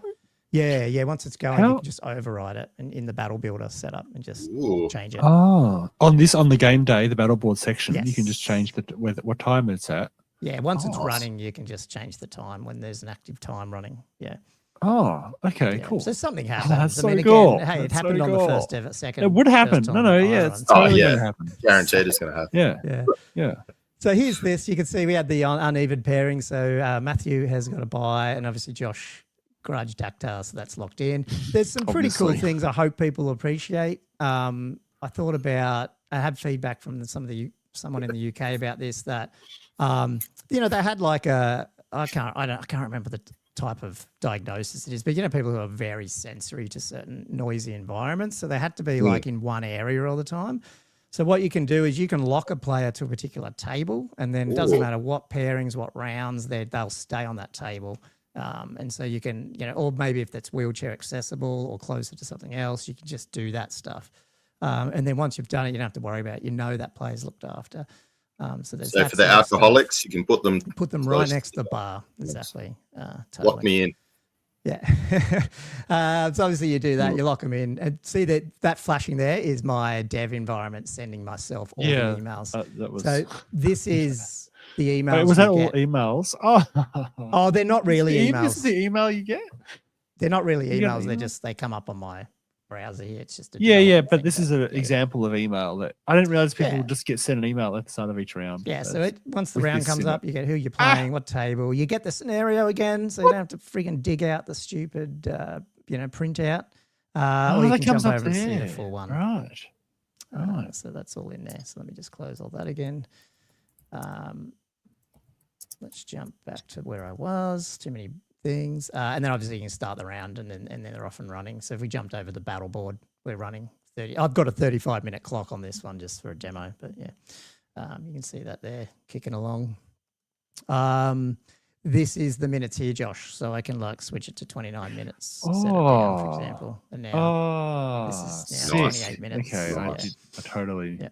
Yeah. Once it's going, you can just override it and in the battle builder setup and just change it. Oh, on the game day, the battle board section, Yes. you can just change what time it's at. Yeah, once it's running, you can just change the time when there's an active time running. Yeah. Oh, okay, Yeah. cool. So something happens. That's so again, cool. hey, it That's happened so on cool. the first ever, second. It would happen. first time No, on yeah, my it's run. totally yeah. going to happen. Guaranteed it's going to happen. Yeah. Yeah. So here's this. You can see we had the uneven pairing. So Matthew has got a buy, and obviously Josh grudged Dactar, so that's locked in. There's some pretty cool Obviously. things I hope people appreciate. I had feedback from someone in the UK about this that, they had like I can't remember the type of diagnosis it is, but people who are very sensory to certain noisy environments. So they had to be like in one area all the time. So what you can do is you can lock a player to a particular table, and then it doesn't matter what pairings, what rounds, they'll stay on that table. And so you can, or maybe if that's wheelchair accessible or closer to something else, you can just do that stuff. And then once you've done it, you don't have to worry about it. That player's looked after. So for the alcoholics, you can put them right next to the bar. Exactly. Totally. Lock me in. Yeah. So obviously you do that, you lock them in, and see that flashing there is my dev environment sending myself all the emails. That was... So this is the emails. Wait, was that all emails? Oh, they're not really emails. This is the email you get? They're not really You get emails. They come up on my browser here. It's just but this is an example of email that I didn't realize people just get sent an email at the start of each round. Yeah, so once the round comes up, you get who you're playing, what table. You get the scenario again, so you don't have to freaking dig out the stupid, printout. Or you that can comes jump up over and see there. the full one. Right. So that's all in there. So let me just close all that again. Let's jump back to where I was. Too many things. And then obviously you can start the round and then they're off and running. So if we jumped over the battle board, we're running 30. I've got a 35-minute clock on this one just for a demo, but you can see that there kicking along. This is the minutes here, Josh. So I can switch it to 29 minutes, set it down, for example. And now this is now 28 minutes. Okay, So, I totally... Yeah.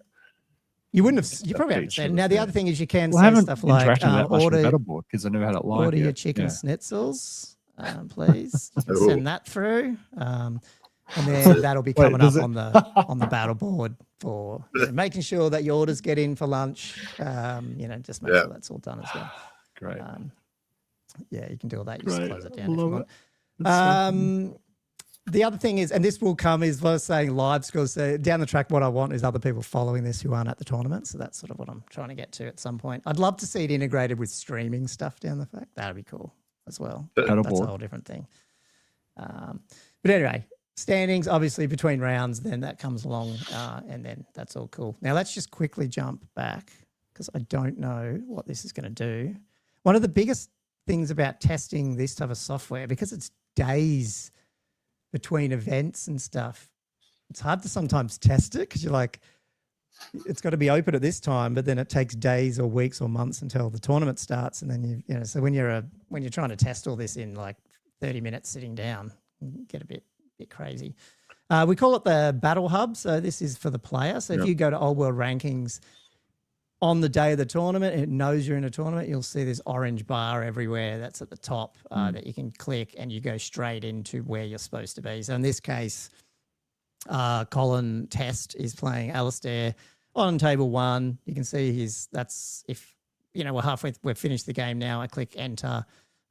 You probably haven't said. Now the other thing is you can I say haven't stuff like interacted that much with order Battleboard because I never had it live. Order your yet. chicken Yeah. schnitzels, please. You can send that through, and then that'll be coming up on the battle board for making sure that your orders get in for lunch. Just make sure that's all done as well. Great. You can do all that. You just close it down Love if you want. The other thing is, and this will come, is what I was saying live scores. So down the track, what I want is other people following this who aren't at the tournament. So that's sort of what I'm trying to get to at some point. I'd love to see it integrated with streaming stuff down the track. That'd be cool as well. That's a whole different thing. But anyway, standings, obviously between rounds, then that comes along and then that's all cool. Now let's just quickly jump back because I don't know what this is going to do. One of the biggest things about testing this type of software, because it's days between events and stuff, it's hard to sometimes test it because you're like, it's got to be open at this time, but then it takes days or weeks or months until the tournament starts. And then so when you're trying to test all this in like 30 minutes sitting down, you get a bit crazy. We call it the Battle Hub. So this is for the player. So if you go to OldWorldRankings on the day of the tournament, it knows you're in a tournament. You'll see this orange bar everywhere that's at the top that you can click and you go straight into where you're supposed to be. So in this case, Colin Test is playing Alistair on table 1. You can see we're finished the game now. I click enter, I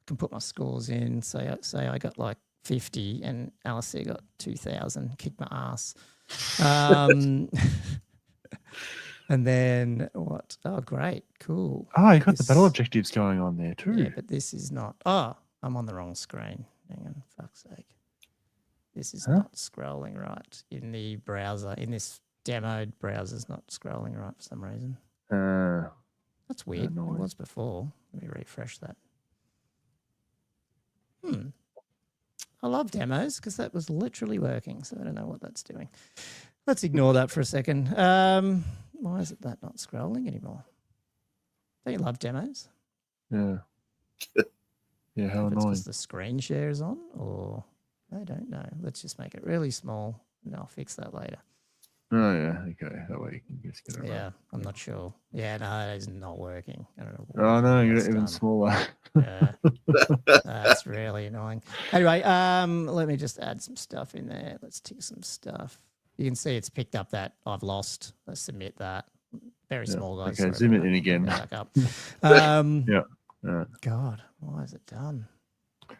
can put my scores in. So say I got like 50 and Alistair got 2,000, kick my ass. And then what? Oh, great. Cool. Oh, you got the This- battle objectives going on there too. Yeah, but this is not. Oh, I'm on the wrong screen. Hang on, fuck's sake. This is Huh? not scrolling right in the browser. In this demoed browser's not scrolling right for some reason. That's weird. It annoying. was before. Let me refresh that. I love demos because that was literally working. So I don't know what that's doing. Let's ignore that for a second. Why is it that not scrolling anymore? Don't you love demos? Yeah. Yeah, how If it's annoying. because the screen share is on, or I don't know. Let's just make it really small, and I'll fix that later. Oh yeah, okay. That way you can just get it Yeah, right. I'm not sure. Yeah, no, it is not working. I don't know. Oh no, you what's got it even done. smaller. Yeah, that's really annoying. Anyway, let me just add some stuff in there. Let's tick some stuff. You can see it's picked up that I've lost. Let's submit that. Very Yeah, small, guys. okay, Sorry zoom about it in that. again. Go back up. Yeah. Yeah. God, why is it done?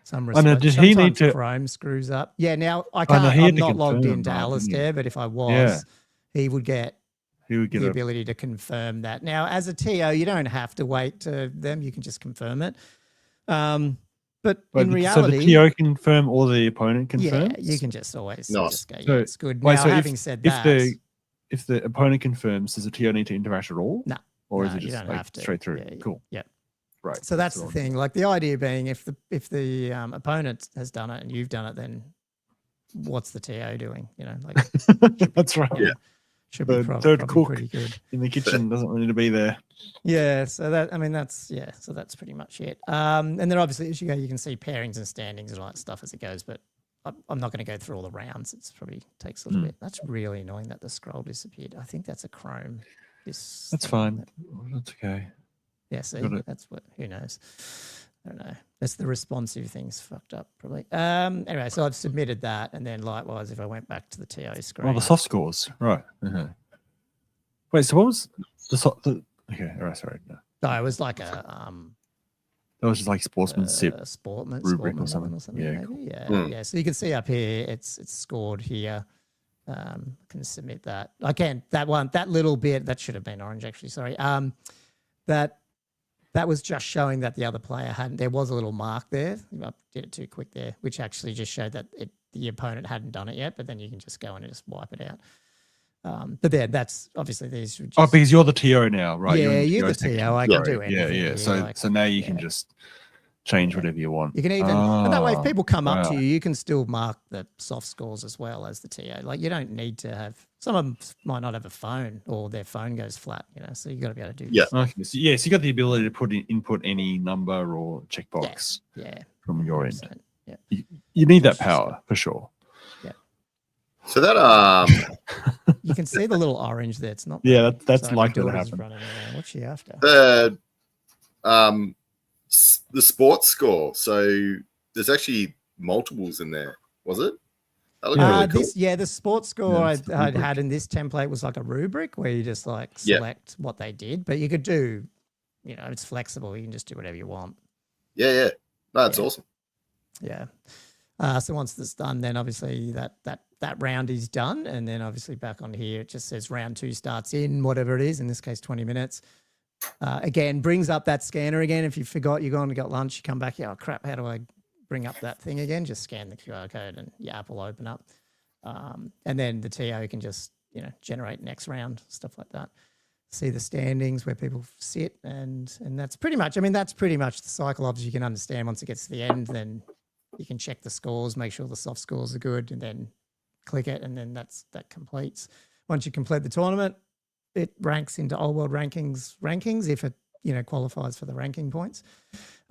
Some Oh, no, did he need sometimes to- Chrome screws up. Yeah, now I Oh, can't. no, he had I'm to not logged confirm, into right, didn't he? Alistair, but if I was, Yeah. he would get He would get the a ability to confirm that. Now, as a TO, you don't have to wait to them. You can just confirm it. But in reality, so the TO confirm or the opponent confirms? yeah, you can just always Nice. just go, yeah, So- it's good. wait, Now, so if- having said if that, if the opponent confirms, does the TO need to interact at all? No. Or is no, it you just don't like have to. straight through? Yeah, Cool. Yeah. Right. So that's the what thing. Like the idea being, if the opponent has done it and you've done it, then what's the TO doing? You know, like That's right. Yeah. should The be third probably cook. pretty good. In the kitchen doesn't need to be there. Yeah. So that, I mean, that's So that's pretty much it. And then obviously as you go, you can see pairings and standings and all that stuff as it goes. But I'm not going to go through all the rounds. It's probably takes a little bit. That's really annoying that the scroll disappeared. I think that's a Chrome. That's thing fine. that- That's okay. Yeah, see, Got it. that's what, who knows? I don't know. That's the responsive thing's fucked up, probably. Anyway, so I've submitted that. And then likewise, if I went back to the TO screen. Oh, the soft scores. Right. Wait, so what was okay, all right, sorry. No. No, it was like a That was just like sportsmanship. sportman rubric or sportman something. Yeah, maybe. cool. Yeah, Mm. yeah. So you can see up here, it's scored here. Can submit that. I can. That little bit, that should have been orange actually, sorry. That was just showing that the other player hadn't. There was a little mark there. I did it too quick there, which actually just showed that the opponent hadn't done it yet. But then you can just go in and just wipe it out. But then that's obviously these. Just, Oh, because you're the TO now, right? yeah, in you're the section. TO. I can Yeah, do Yeah, anything. yeah. here, So like- so now you can yeah. just change whatever you want. You can even, and that way, if Ah, people come up to wow. you, you can still mark the soft scores as well as the TO. Like you don't need to have. Some of them might not have a phone, or their phone goes flat. You know, so you got to be able to do. Yeah. Okay. So, yeah, so you got the ability to input any number or checkbox Yeah. from your end. 100%. Yeah. You need that power for sure. So that You can see the little orange there. It's not. Yeah, that's Sorry, my likely to daughter's happen. running around. What's she after? the sports score. So there's actually multiples in there. Was it? That looked really cool. The sports score it's the I rubric. had in this template was like a rubric where you just like Yeah. select what they did, but you could do, it's flexible. You can just do whatever you want. Yeah. No, that's Yeah. awesome. Yeah. So once that's done, then obviously that round is done. And then obviously back on here, it just says round 2 starts in whatever it is, in this case, 20 minutes. Again, brings up that scanner again. If you forgot you're going to got lunch, you come back, oh crap, how do I bring up that thing again? Just scan the QR code and your app will open up. And then the TO can just, generate next round, stuff like that. See the standings where people sit and that's pretty much, the cycle. Obviously you can understand once it gets to the end, then you can check the scores, make sure the soft scores are good, and then click it, and then that completes. Once you complete the tournament, it ranks into OldWorldRankings if it qualifies for the ranking points,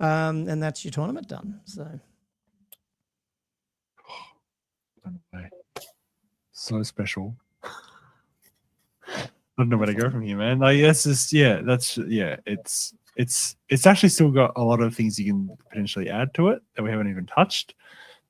and that's your tournament done. So So special. I don't know where to go from here, man. Like it's actually still got a lot of things you can potentially add to it that we haven't even touched.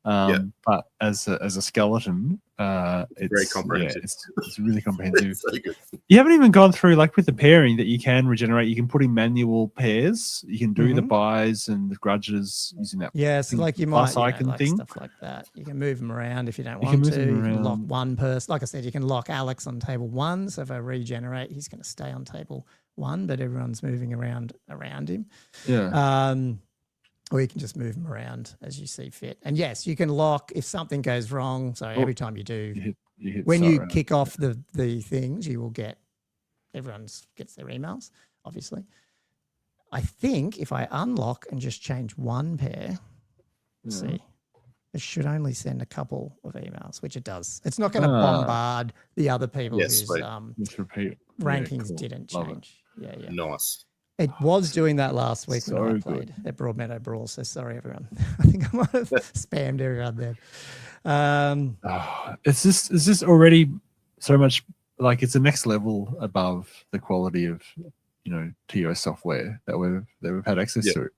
But as a skeleton, it's very comprehensive. It's really comprehensive. So good. You haven't even gone through like with the pairing that you can regenerate. You can put in manual pairs. You can do the buys and the grudges using that. Yeah, so like you might icon like thing. stuff like that. You can move them around if you don't want to. You can lock one person. Like I said, you can lock Alex on table 1. So if I regenerate, he's going to stay on table 1, but everyone's moving around him. Yeah. Or you can just move them around as you see fit. And yes, you can lock if something goes wrong. So every time you do, you hit when you kick off the things, you will get everyone gets their emails, obviously. I think if I unlock and just change one pair, see, it should only send a couple of emails, which it does. It's not going to bombard the other people whose rankings didn't change. Yeah. Nice. It was doing that last week when I played at Broadmeadow Brawl. So sorry, everyone. I think I might have spammed everyone there. It's just already so much like it's a next level above the quality of TO software that we've had access to.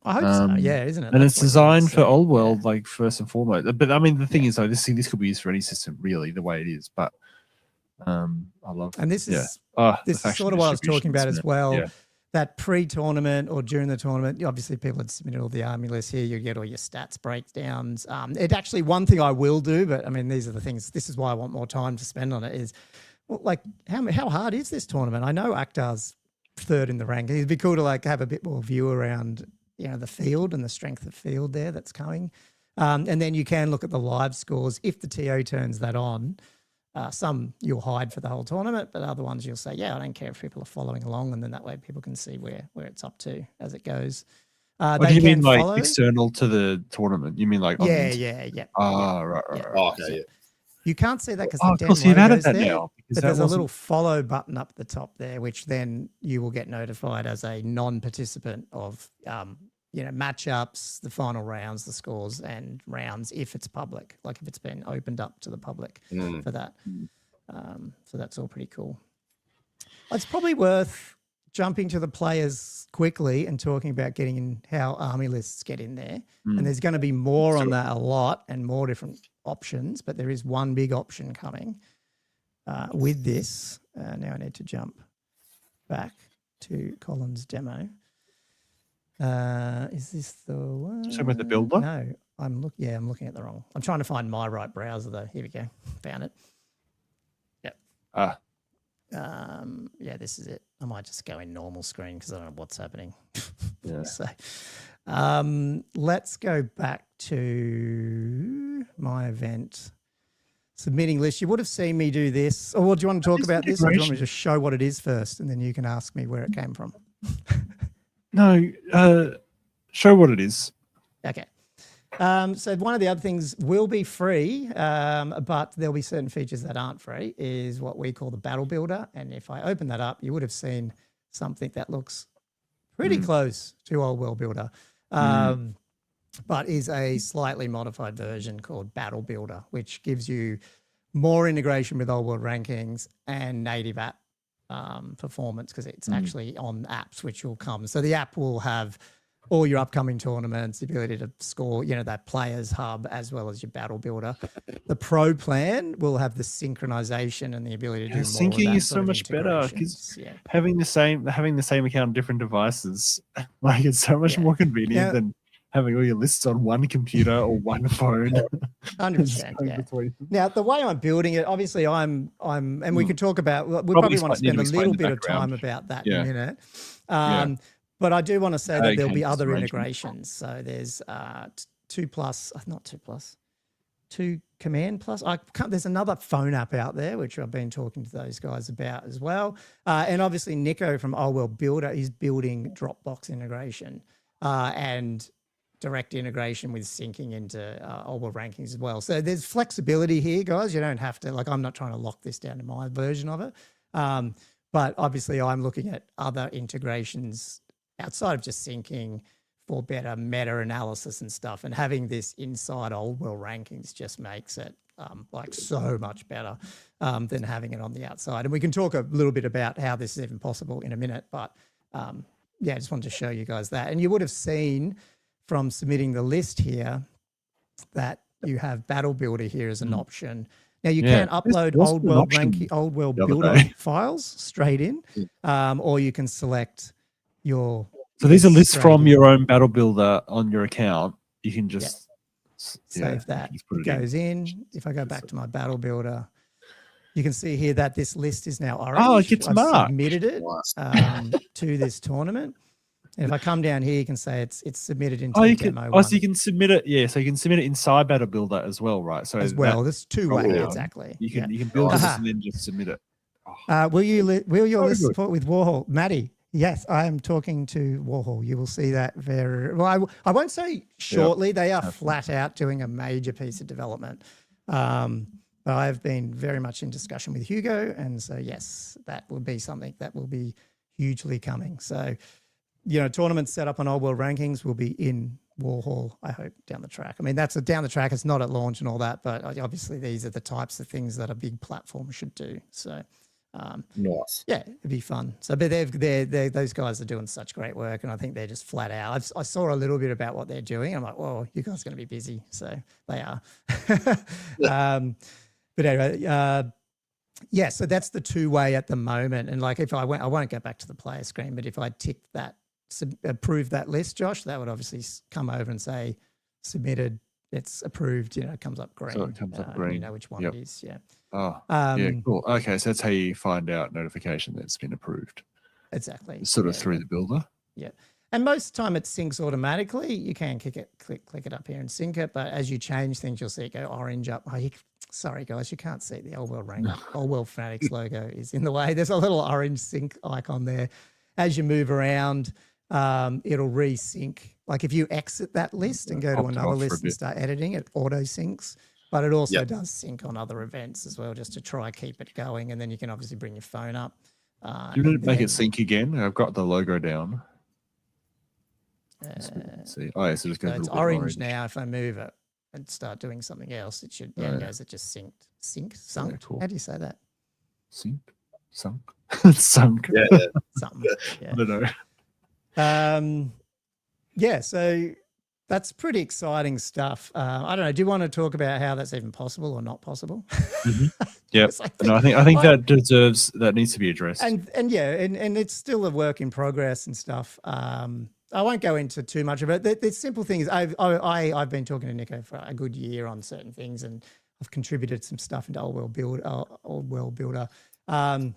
I hope so. Yeah, isn't it? And it's designed for old world, like first and foremost. But I mean, the thing is, though, this could be used for any system, really, the way it is. But I love. And this is this is sort of what I was talking about as well. Yeah. That pre-tournament or during the tournament, obviously people had submitted all the army lists here. You get all your stats breakdowns. It actually, one thing I will do, but I mean, these are the things. This is why I want more time to spend on it. Is like how hard is this tournament? I know Akhtar's third in the ranking. It'd be cool to like have a bit more view around the field and the strength of field there that's coming, and then you can look at the live scores if the TO turns that on. Some you'll hide for the whole tournament, but other ones you'll say, I don't care if people are following along, and then that way people can see where it's up to as it goes. What do you mean like external to the tournament? You mean like yeah. Right. Oh, okay, yeah. You can't see that because of course you've added that there, now. But there's a little follow button up at the top there, which then you will get notified as a non-participant of matchups, the final rounds, the scores and rounds if it's public, like if it's been opened up to the public for that. So that's all pretty cool. It's probably worth jumping to the players quickly and talking about getting in how army lists get in there. And there's going to be more on that a lot and more different options, but there is one big option coming with this. Now I need to jump back to Colin's demo. Is this the one? So with the builder? No, I'm looking at the wrong. I'm trying to find my right browser though. Here we go. Found it. Yep. This is it. I might just go in normal screen because I don't know what's happening. Yeah. So, let's go back to my event submitting list. You would have seen me do this. Or do you want to talk about this? Or do you want me to just show what it is first, and then you can ask me where it came from? No, show what it is. Okay. So one of the other things will be free, but there'll be certain features that aren't free, is what we call the battle builder. And if I open that up, you would have seen something that looks pretty close to Old World Builder, but is a slightly modified version called Battle Builder, which gives you more integration with Old World Rankings and native app performance, because it's actually on apps, which will come. So the app will have all your upcoming tournaments, the ability to score, that players hub, as well as your battle builder. The pro plan will have the synchronization and the ability to do more syncing is so much better because having the same account on different devices, like it's so much more convenient than having all your lists on one computer or one phone. 100%. Now, the way I'm building it, obviously, and we could talk about. We probably want to spend a little bit of time about that in a minute. But I do want to say that there'll be other integrations. So there's 2 Command Plus. There's another phone app out there, which I've been talking to those guys about as well. And obviously Nico from Old World Builder is building Dropbox integration and direct integration with syncing into Old World Rankings as well. So there's flexibility here, guys. You don't have to, I'm not trying to lock this down to my version of it. But obviously I'm looking at other integrations outside of just syncing for better meta-analysis and stuff. And having this inside Old World Rankings just makes it so much better than having it on the outside. And we can talk a little bit about how this is even possible in a minute. But I just wanted to show you guys that. And you would have seen from submitting the list here that you have Battle Builder here as an option. Now you Yeah. can upload There's old an world option ranking, old world the other builder day. files straight in, or you can select your. So these are lists lists straight from in. your own Battle Builder on your account. You can just Save that. just put It it goes in. If I go back to my Battle Builder, you can see here that this list is now orange. Oh, it gets I've marked. submitted it Nice. to this tournament. And if I come down here, you can say it's submitted into Oh, the you can. demo Oh, one so you can submit it. Yeah, so you can submit it inside Battle Builder as well, right? So as well. There's two ways, yeah. exactly. You can build Aha. this and then just submit it. Oh, Will your So list good. support with Warhol, Maddie? Yes, I am talking to Warhol. You will see that very well. I won't say shortly. They are flat out doing a major piece of development. But I've been very much in discussion with Hugo, and so yes, that will be something that will be hugely coming. So, tournaments set up on Old World Rankings will be in Warhol, I hope, down the track. I mean, that's down the track. It's not at launch and all that, but obviously these are the types of things that a big platform should do. So, Nice. yeah, it'd be fun. So, but those guys are doing such great work, and I think they're just flat out. I saw a little bit about what they're doing. I'm like, whoa, you guys are going to be busy. So they are. But anyway, so that's the two-way at the moment. And like, if I won't go back to the player screen, but if I tick that, approve that list, Josh, that would obviously come over and say submitted. It's approved. It comes up green. So it comes up green. You know which one it is. Yeah. Oh, yeah, cool. Okay, so that's how you find out notification that it's been approved. Exactly. Sort of through the builder. Yeah. And most of the time it syncs automatically. You can click it up here and sync it. But as you change things, you'll see it go orange up. Sorry, guys, you can't see the Old World Old World Fanatics logo is in the way. There's a little orange sync icon there. As you move around, it'll resync. Like if you exit that list and go to another list and start editing, it auto syncs. But it also does sync on other events as well, just to try keep it going. And then you can obviously bring your phone up. Do you want to make it sync again? I've got the logo down. Let's see. Oh, yeah, so just goes so it's orange now. If I move it and start doing something else, it should. There it goes. It just sunk. Cool. How do you say that? Sunk. Sunk. Yeah. Something. Yeah. I don't know. Yeah. So that's pretty exciting stuff. I don't know. Do you want to talk about how that's even possible or not possible? Yeah. No, I think that needs to be addressed. And it's still a work in progress and stuff. I won't go into too much of it. The simple thing is I've been talking to Nico for a good year on certain things, and I've contributed some stuff into Old World Builder. And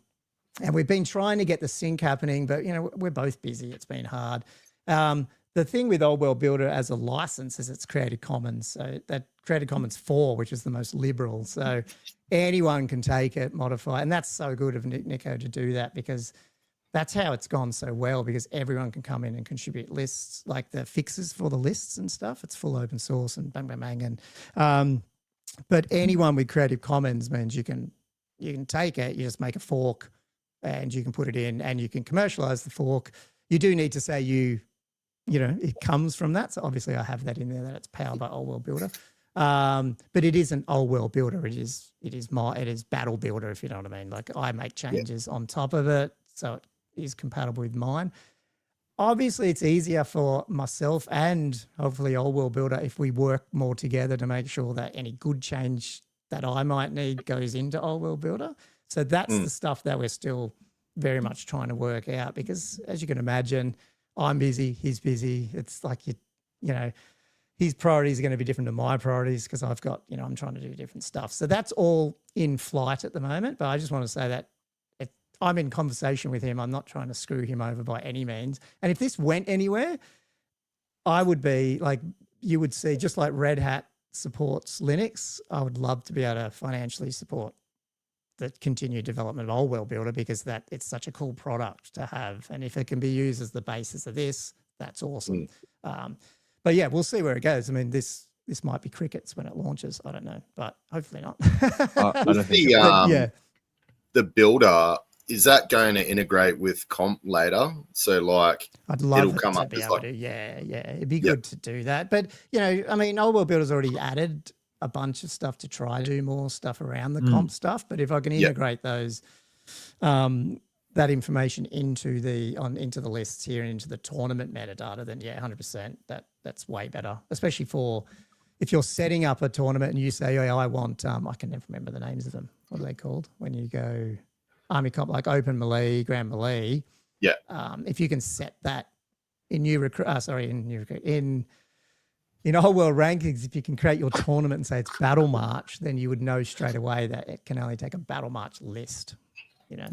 we've been trying to get the sync happening, but we're both busy. It's been hard. The thing with Old World Builder as a license is it's Creative Commons. So that Creative Commons 4, which is the most liberal. So anyone can take it, modify. And that's so good of Nico to do that, because that's how it's gone so well, because everyone can come in and contribute lists, like the fixes for the lists and stuff. It's full open source and bang, bang, bang. And, but anyone with Creative Commons means you can take it, you just make a fork and you can put it in and you can commercialize the fork. You do need to say it comes from that. So obviously I have that in there, that it's powered by Old World Builder. But it isn't Old World Builder. It is Battle Builder, if you know what I mean. Like I make changes on top of it, so it is compatible with mine. Obviously, it's easier for myself and hopefully Old World Builder if we work more together to make sure that any good change that I might need goes into Old World Builder. So that's the stuff that we're still very much trying to work out, because as you can imagine, I'm busy, he's busy. It's like, his priorities are going to be different to my priorities, because I've got, I'm trying to do different stuff. So that's all in flight at the moment. But I just want to say that I'm in conversation with him. I'm not trying to screw him over by any means. And if this went anywhere, I would be like, you would see, just like Red Hat supports Linux, I would love to be able to financially support the continued development of Old World Builder, because it's such a cool product to have. And if it can be used as the basis of this, that's awesome. But yeah, we'll see where it goes. I mean, this might be crickets when it launches. I don't know, but hopefully not. I don't think the builder, is that going to integrate with comp later? So like, I'd love it'll come to up be as able like, to. Yeah, it'd be good to do that. But I mean, Old World Builder's already added a bunch of stuff to try to do more stuff around the comp stuff. But if I can integrate those, that information into the lists here and into the tournament metadata, then 100%, that's way better. Especially for if you're setting up a tournament and you say, oh, I want, I can never remember the names of them. What are they called? When you go Army Comp, like Open Melee, Grand Melee. Yeah. If you can set that in Old World Rankings, if you can create your tournament and say it's Battle March, then you would know straight away that it can only take a Battle March list. Yeah.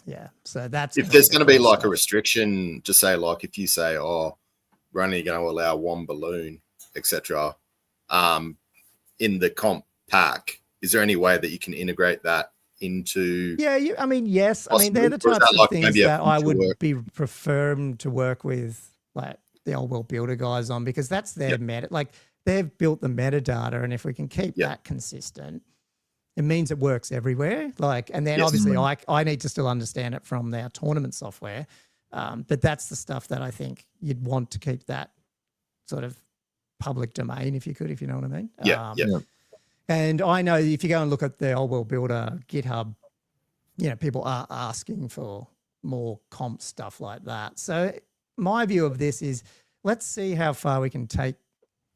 Yeah. So that's if there's going to be like a restriction, just say like if you say, oh, we're only going to allow one balloon, etc. In the comp pack, is there any way that you can integrate that into? Yeah, yes. Possibly? They're the types of like things that I would be preferring to work with, like the Old World Builder guys on, because that's their meta. Like they've built the metadata, and if we can keep that consistent, it means it works everywhere. Like, and then obviously I need to still understand it from their tournament software, but that's the stuff that I think you'd want to keep that sort of public domain, if you know what I mean. Yeah. And I know if you go and look at the Old World Builder GitHub, people are asking for more comp stuff like that. So my view of this is, let's see how far we can take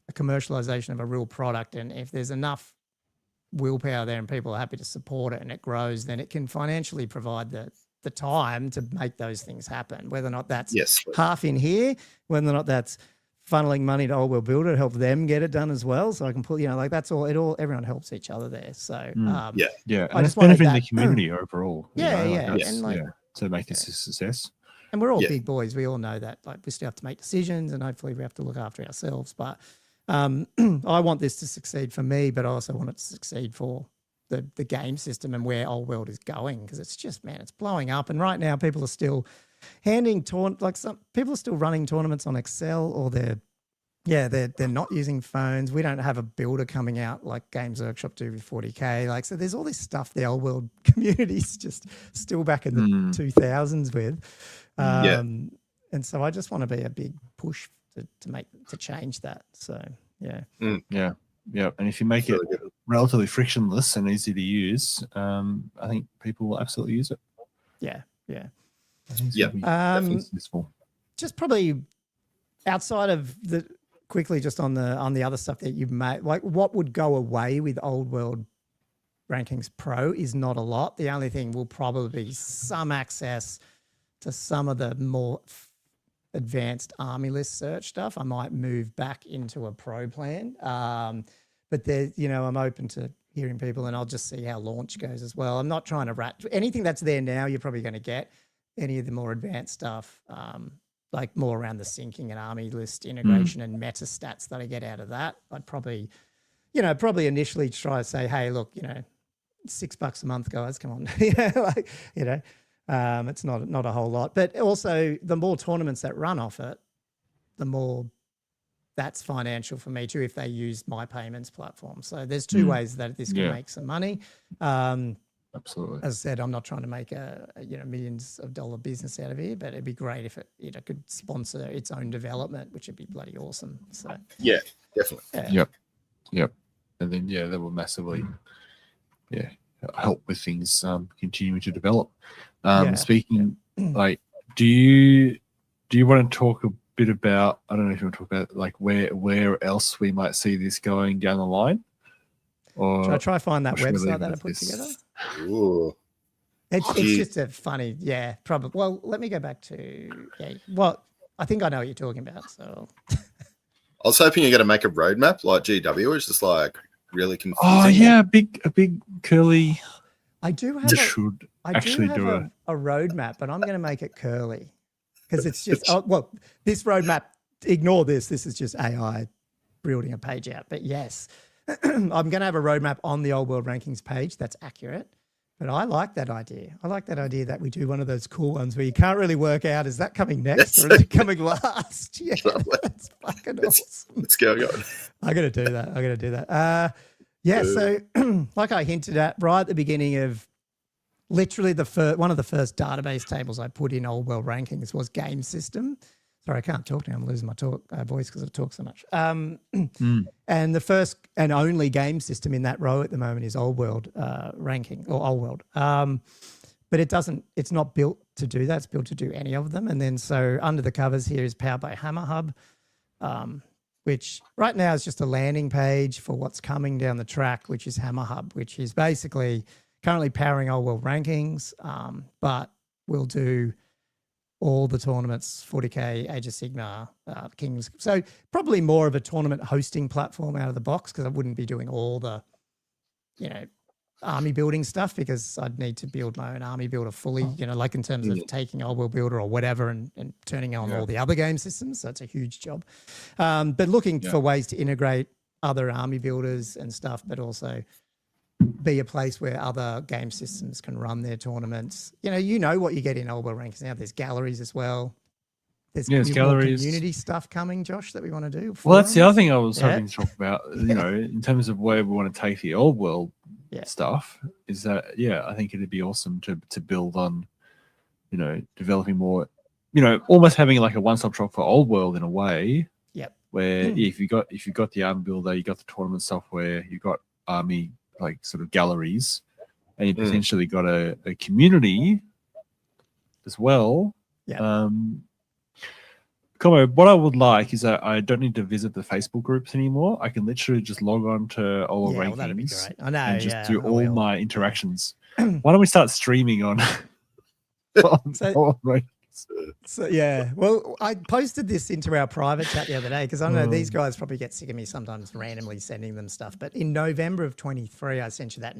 a commercialization of a real product, and if there's enough willpower there and people are happy to support it and it grows, then it can financially provide the time to make those things happen, whether or not that's half in here, whether or not that's funneling money to Old World Builder to help them get it done as well. So I can put, like that's all, everyone helps each other there. So, and it's benefiting the community overall. To make this a success. And we're all big boys. We all know that. Like we still have to make decisions, and hopefully we have to look after ourselves. But I want this to succeed for me, but I also want it to succeed for the game system and where Old World is going, because it's just, it's blowing up. And right now people are still some people are still running tournaments on Excel, or they're not using phones. We don't have a builder coming out like Games Workshop do with 40K. Like, so there's all this stuff the Old World community's just still back in the 2000s with. And so I just want to be a big push to change that. So, yeah. And if you make it relatively frictionless and easy to use, I think people will absolutely use it. Yeah. Just probably outside of quickly just on the other stuff that you've made, like what would go away with Old World Rankings Pro is not a lot. The only thing will probably be some access to some of the more advanced army list search stuff. I might move back into a pro plan. But there, I'm open to hearing people, and I'll just see how launch goes as well. I'm not trying to anything that's there now, you're probably going to get. Any of the more advanced stuff, like more around the syncing and army list integration and meta stats that I get out of that, I'd probably initially try to say, hey, look, $6 a month, guys, come on. It's not a whole lot. But also the more tournaments that run off it, the more that's financial for me too, if they use my payments platform. So there's two ways that this can make some money. Absolutely. As I said, I'm not trying to make a millions of dollar business out of here, but it'd be great if it could sponsor its own development, which would be bloody awesome. So yeah, definitely. Yep. And then that will massively help with things continuing to develop. Speaking like, do you want to talk a bit about, I don't know if you want to talk about like where else we might see this going down the line? Or should I try find that website that I put together? Ooh. It's just a funny, probably. Well, let me go back to, I think I know what you're talking about. So I was hoping you're going to make a roadmap like GW. It's just like really confusing. Oh yeah, a big curly. I do have a roadmap, but I'm going to make it curly because it's just this roadmap. Ignore this. This is just AI building a page out. But yes, I'm going to have a roadmap on the Old World Rankings page that's accurate. But I like that idea. I like that idea that we do one of those cool ones where you can't really work out, is that coming next or is it coming last? Yeah, that's fucking awesome. Let's go, going. I got to do that. So like I hinted at right at the beginning of literally one of the first database tables I put in Old World Rankings was game system. Sorry, I can't talk now. I'm losing my voice because I talk so much. And the first and only game system in that row at the moment is Old World Ranking or Old World. But it's not built to do that. It's built to do any of them. And then so under the covers here is powered by Hammer Hub. which right now is just a landing page for what's coming down the track, which is Hammer Hub, which is basically currently powering Old World Rankings, but we'll do all the tournaments, 40K, Age of Sigmar, Kings. So probably more of a tournament hosting platform out of the box, because I wouldn't be doing all the, army building stuff, because I'd need to build my own army builder fully, like in terms of taking Old World Builder or whatever and turning on all the other game systems. So it's a huge job. But looking for ways to integrate other army builders and stuff, but also be a place where other game systems can run their tournaments. You know what you get in Old World Rankings now. There's galleries as well. There's galleries, community stuff coming, Josh, that we want to do. Well, that's the other thing I was hoping to talk about. In terms of where we want to take the Old World stuff, is that I think it'd be awesome to build on, developing more, almost having like a one-stop shop for Old World in a way. Yep. Where if you got the army builder, you got the tournament software, you got army like sort of galleries, and you potentially got a community as well. Yeah. Gommo, what I would like is that I don't need to visit the Facebook groups anymore. I can literally just log on to Old World Rankings, that'd be great. I know, and just do all my interactions. Why don't we start streaming on Old Rankings? So well, I posted this into our private chat the other day, because I know these guys probably get sick of me sometimes randomly sending them stuff. But in November of 23, I sent you that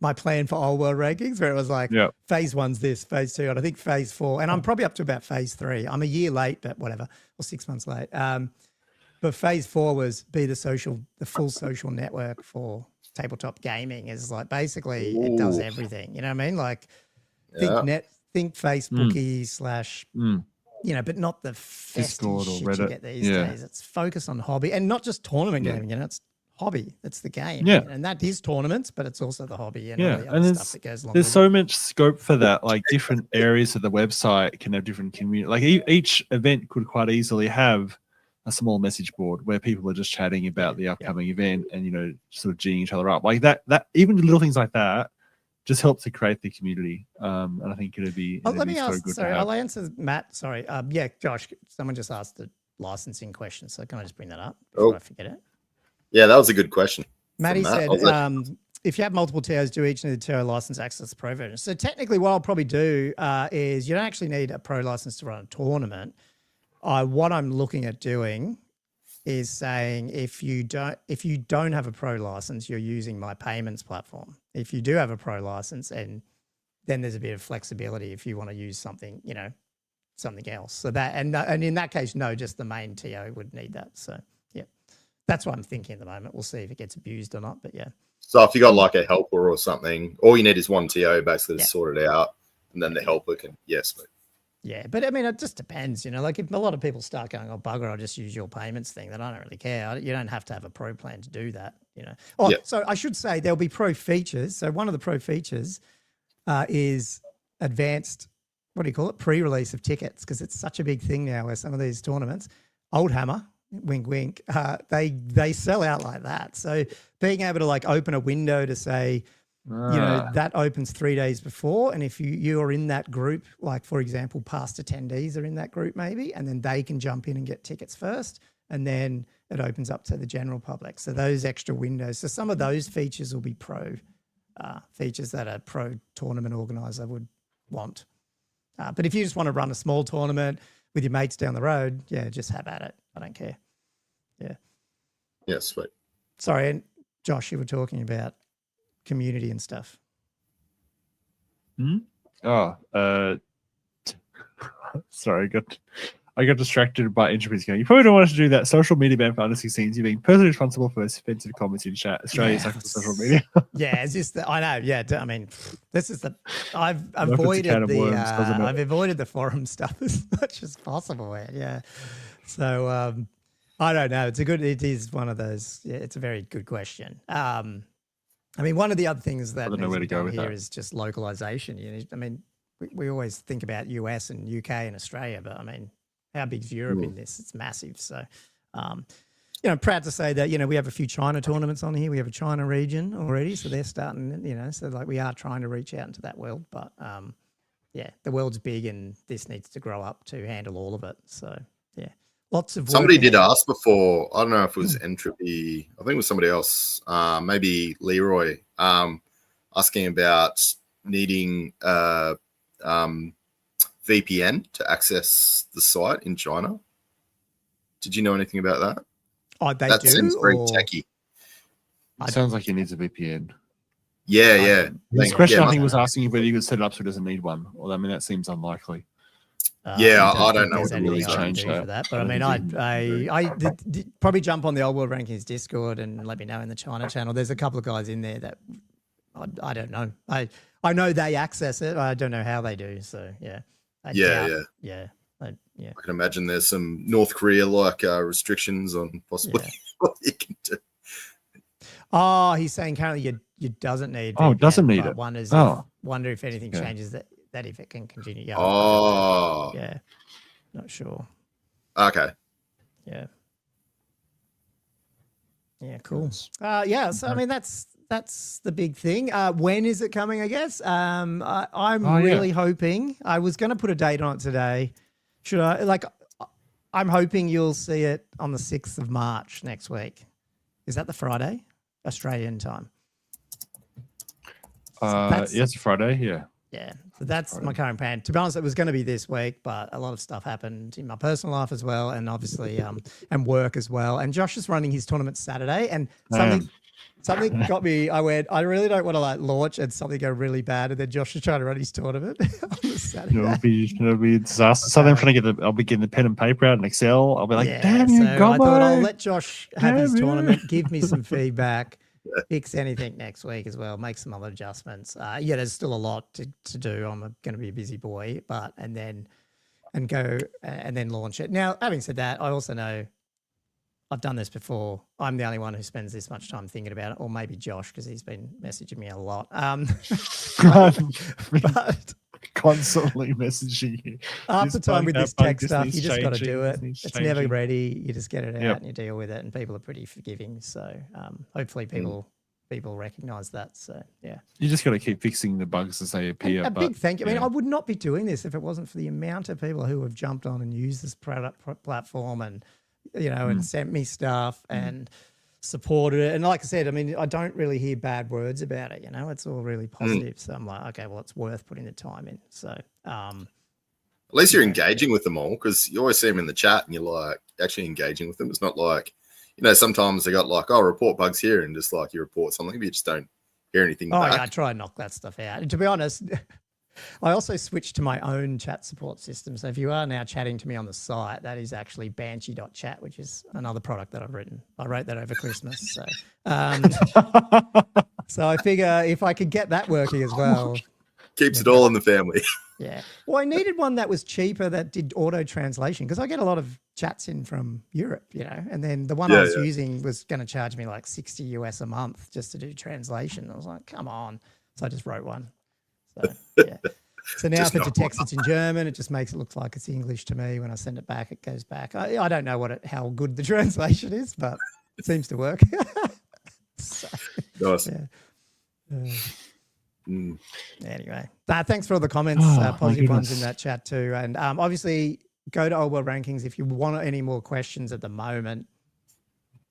my plan for Old World Rankings, where it was like phase 1's this, phase 2, and I think phase 4, and I'm probably up to about phase 3. I'm a year late, but whatever, or 6 months late. But phase 4 was be the full social network for tabletop gaming. Is like basically it does everything. You know what I mean? Like think Facebooky / but not the festive shit you get these days. It's focused on hobby, and not just tournament gaming. It's hobby. It's the game. And that is tournaments, but it's also the hobby and all the other stuff that goes along. There's so much scope for that. Like different areas of the website can have different community. Like each event could quite easily have a small message board where people are just chatting about the upcoming event and sort of geeing each other up. Like that even little things like that just helps to create the community. And I think it'd be let me ask, so good. Sorry, I'll answer Matt. Sorry. Josh, someone just asked the licensing question, so can I just bring that up before I forget it? Yeah, that was a good question. Matty said, if you have multiple TOs, do each need a TO license access pro version. So technically what I'll probably do is you don't actually need a pro license to run a tournament. What I'm looking at doing is saying if you don't have a pro license, you're using my payments platform. If you do have a pro license, and then there's a bit of flexibility if you want to use something, something else. So that and in that case, no, just the main TO would need that. So that's what I'm thinking at the moment. We'll see if it gets abused or not, but So if you got like a helper or something, all you need is one TO basically to sort it out, and then the helper can but I mean, it just depends, like if a lot of people start going, oh bugger, I'll just use your payments thing, then I don't really care. You don't have to have a pro plan to do that, So I should say there'll be pro features. So one of the pro features is advanced, what do you call it? Pre-release of tickets, because it's such a big thing now where some of these tournaments, Old Hammer, wink, wink, they sell out like that. So being able to like open a window to say, that opens 3 days before. And if you're in that group, like for example, past attendees are in that group maybe, and then they can jump in and get tickets first. And then it opens up to the general public. So those extra windows. So some of those features will be pro features that a pro tournament organizer would want. But if you just want to run a small tournament with your mates down the road, just have at it. I don't care. Yeah, sweet. Sorry, and Josh, you were talking about community and stuff. Sorry, I got distracted by entropy's going. You probably don't want us to do that. Social media ban for under 16s. You're being personally responsible for offensive comments in chat. Australia's like social media. It's just I know. Yeah, I mean, this is I've avoided the forum stuff as much as possible. Yeah. So I don't know. It is one of those. Yeah, it's a very good question. I mean, one of the other things that needs to be done here is just localization. I mean, we always think about US and UK and Australia, but I mean, how big's Europe in this? It's massive. So, proud to say that, we have a few China tournaments on here. We have a China region already. So they're starting, so like we are trying to reach out into that world. But the world's big and this needs to grow up to handle all of it. So, lots of Somebody work did ahead. ask before. I don't know if it was Entropy. I think it was somebody else. Maybe Leroy. Asking about needing VPN to access the site in China. Did you know anything about that? Oh, they That do. seems very or- techy. It sounds like he needs a VPN. Yeah. His question, I think, must- was asking if whether you could set it up so it doesn't need one. Well, I mean, that seems unlikely. Yeah, I I don't think know there's what to anything really I can change do that. for that. But I I mean, don't think I did probably jump on the Old World Rankings Discord and let me know in the China channel. There's a couple of guys in there that I don't know. I know they access it. I don't know how they do. So yeah. I Yeah. I can imagine there's some North Korea-like restrictions on possibly what you can do. Oh, he's saying currently you doesn't need. Oh, it doesn't VPN, need but it. Wonder if anything Okay. changes that if it can continue. Yeah. Oh. Yeah. Not sure. Okay. Yeah. Yeah. Cool. Yeah. So I mean, that's the big thing. When is it coming? I guess. I'm really hoping. I was going to put a date on it today. Should I? I'm hoping you'll see it on the 6th of March next week. Is that the Friday, Australian time? Yeah, it's a Friday. Yeah. Yeah. So that's my current plan. To be honest, it was going to be this week, but a lot of stuff happened in my personal life as well, and obviously and work as well. And Josh is running his tournament Saturday, and something got me. I really don't want to launch and something go really bad, and then Josh is trying to run his tournament on the Saturday. It'll be a disaster. So then I'm trying to I'll be getting the pen and paper out in Excel. I'll be like, damn you, Gommo. I thought I'll let Josh have his tournament, give me some feedback, fix anything next week as well, make some other adjustments. There's still a lot to do. I'm going to be a busy boy, and then launch it. Now, having said that, I also know I've done this before. I'm the only one who spends this much time thinking about it, or maybe Josh, because he's been messaging me a lot. But constantly messaging you. Half the time with this tech stuff, you just got to do it. It's never ready. You just get it out and you deal with it, and people are pretty forgiving. So hopefully people recognize that. So yeah, you just got to keep fixing the bugs as they appear. And big thank you. I mean, I would not be doing this if it wasn't for the amount of people who have jumped on and used this platform and and sent me stuff and supported it. And like I said, I mean, I don't really hear bad words about it. It's all really positive. So I'm like, okay, well, it's worth putting the time in. So at least you're engaging with them all, because you always see them in the chat and you're like actually engaging with them. It's not like, sometimes they got report bugs here, and just you report something, but you just don't hear anything back. Yeah, I try and knock that stuff out. And to be honest, I also switched to my own chat support system. So if you are now chatting to me on the site, that is actually banshee.chat, which is another product that I've written. I wrote that over Christmas. So, so I figure if I could get that working as well. Keeps it all in the family. Yeah. Well, I needed one that was cheaper that did auto translation, because I get a lot of chats in from Europe, and then the one I was using was going to charge me like $60 US a month just to do translation. I was like, come on. So I just wrote one. So, yeah. So now if it's a text that's in German, it just makes it look like it's English to me. When I send it back, it goes back. I don't know how good the translation is, but it seems to work. So, nice. Anyway, thanks for all the comments, positive ones in that chat too. And obviously, go to Old World Rankings if you want any more questions at the moment.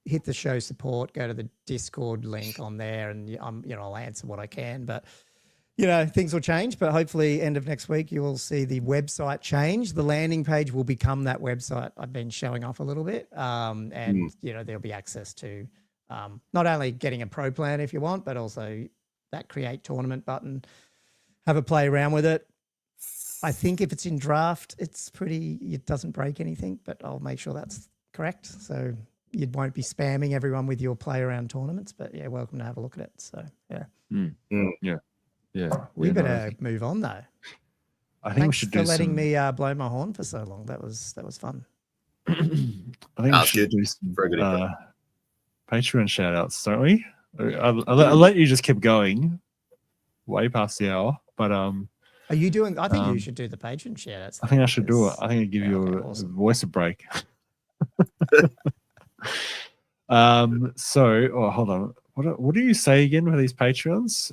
Hit the show support, go to the Discord link on there, and I'll answer what I can. But things will change, but hopefully end of next week, you will see the website change. The landing page will become that website I've been showing off a little bit. There'll be access to not only getting a pro plan if you want, but also that create tournament button. Have a play around with it. I think if it's in draft, it doesn't break anything, but I'll make sure that's correct. So you won't be spamming everyone with your play around tournaments, but yeah, welcome to have a look at it. So yeah. Yeah, we better move on though. I think we should do. Thanks for letting me blow my horn for so long. That was fun. I think we should do some Patreon shout outs, don't we? I'll let you just keep going way past the hour. But are you doing? I think you should do the Patreon shout outs. I think I should do it. I think I'll give you a voice a break. Hold on. What do you say again for these Patreons?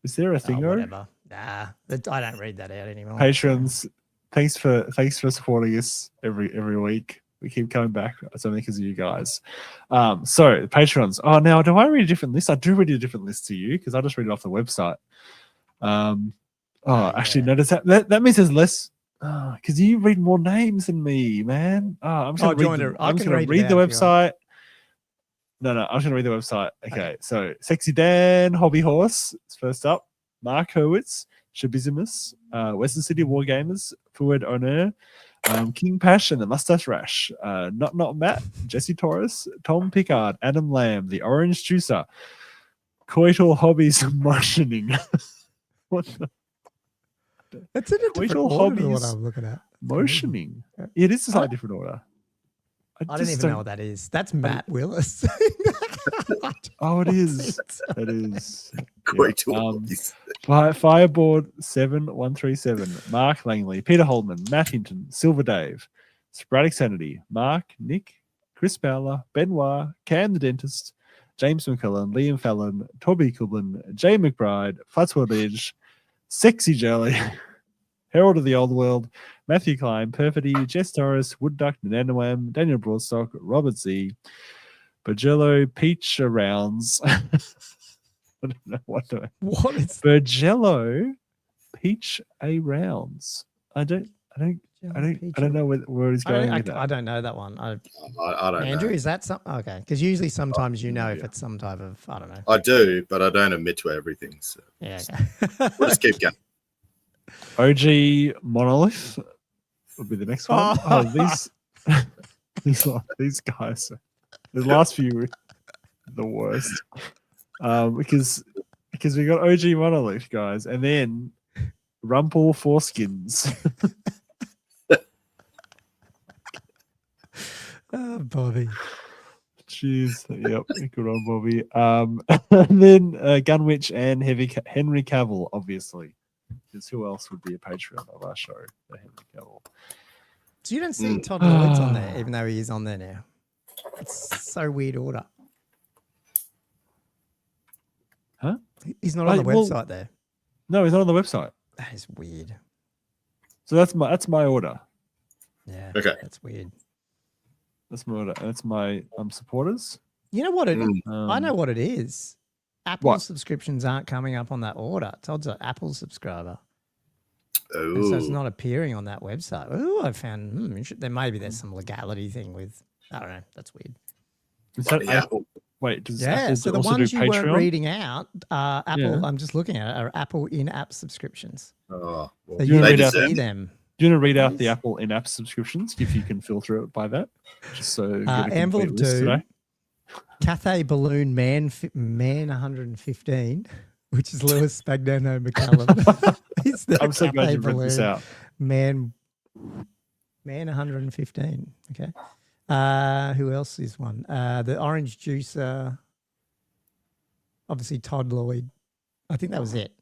Is there a thing? Whatever. Nah, I don't read that out anymore. Patrons, thanks for supporting us every week. We keep coming back. It's only because of you guys. So the Patreons. Oh, now do I read a different list? I do read a different list to you because I just read it off the website. Actually, notice that means there's less. Because you read more names than me, man. I'm just going to read the website. No, I'm just going to read the website. Okay, so Sexy Dan, Hobby Horse is first up. Mark Hurwitz, Shabizimus, Western City Wargamers, Fuad Honor, King Pash and the Mustache Rash, Not Matt, Jesse Torres, Tom Pickard, Adam Lamb, the Orange Juicer, Coital Hobbies Motioning. What the? It's in a different order than what I'm looking at. Motioning. It is a slightly different order. I don't even know what that is. That's Matt Willis. Oh, it is. It is. Yeah. Fireboard 7137. Mark Langley, Peter Holdman, Matt Hinton, Silver Dave, Sporadic Sanity, Mark, Nick, Chris Bowler, Benoit, Cam the Dentist, James McCullen, Liam Fallon, Toby Kublin, Jay McBride, Flatsworld Edge, Sexy Jelly, Herald of the Old World, Matthew Klein, Perfidy, Jess Torres, Wood Duck, Nananawam, Daniel Broadstock, Robert Z, Bergello, Peach Rounds. I don't know what is Bergello, Peach A Rounds. I don't know where he's going with that. I don't know that one. I don't Andrew, know. is that something? Okay, because usually sometimes if it's some type of, I don't know. I do, but I don't admit to everything. So Yeah. Okay. we'll just keep going. OG Monolith would be the next one. These guys, the last few were the worst. Because we got OG Monolith guys, and then Rumple Foreskins. Oh, Bobby. Jeez, yep, good on Bobby. And then Gunwitch and Henry Cavill, obviously. Because who else would be a Patreon of our show? Henry Cavill. So you don't see Todd Lloyd's on there, even though he is on there now. It's so weird order. Huh? He's not on the website there. No, he's not on the website. That is weird. So that's my order. Yeah. Okay. That's weird. That's my order. That's my supporters. You know what I know what it is. Apple subscriptions aren't coming up on that order. Todd's an Apple subscriber. Oh. So it's not appearing on that website. Oh, I found there's some legality thing with, I don't know. That's weird. Is that Apple? Wait, does Apple so the also ones do you Patreon? weren't reading out, Apple, Yeah. I'm just looking at it, are Apple in-app subscriptions. Oh, well, So you they can see deserve them. Do you want to read out the Apple in-app subscriptions if you can filter it by that? Just so you get a complete Anvil list do. today. Cathay Balloon Man 115, which is Lewis Spagnano McCallum. He's the I'm so glad Cathay you read this Balloon out. Man 115. Okay. Who else is one? The Orange Juicer. Obviously Todd Lloyd. I think that was it.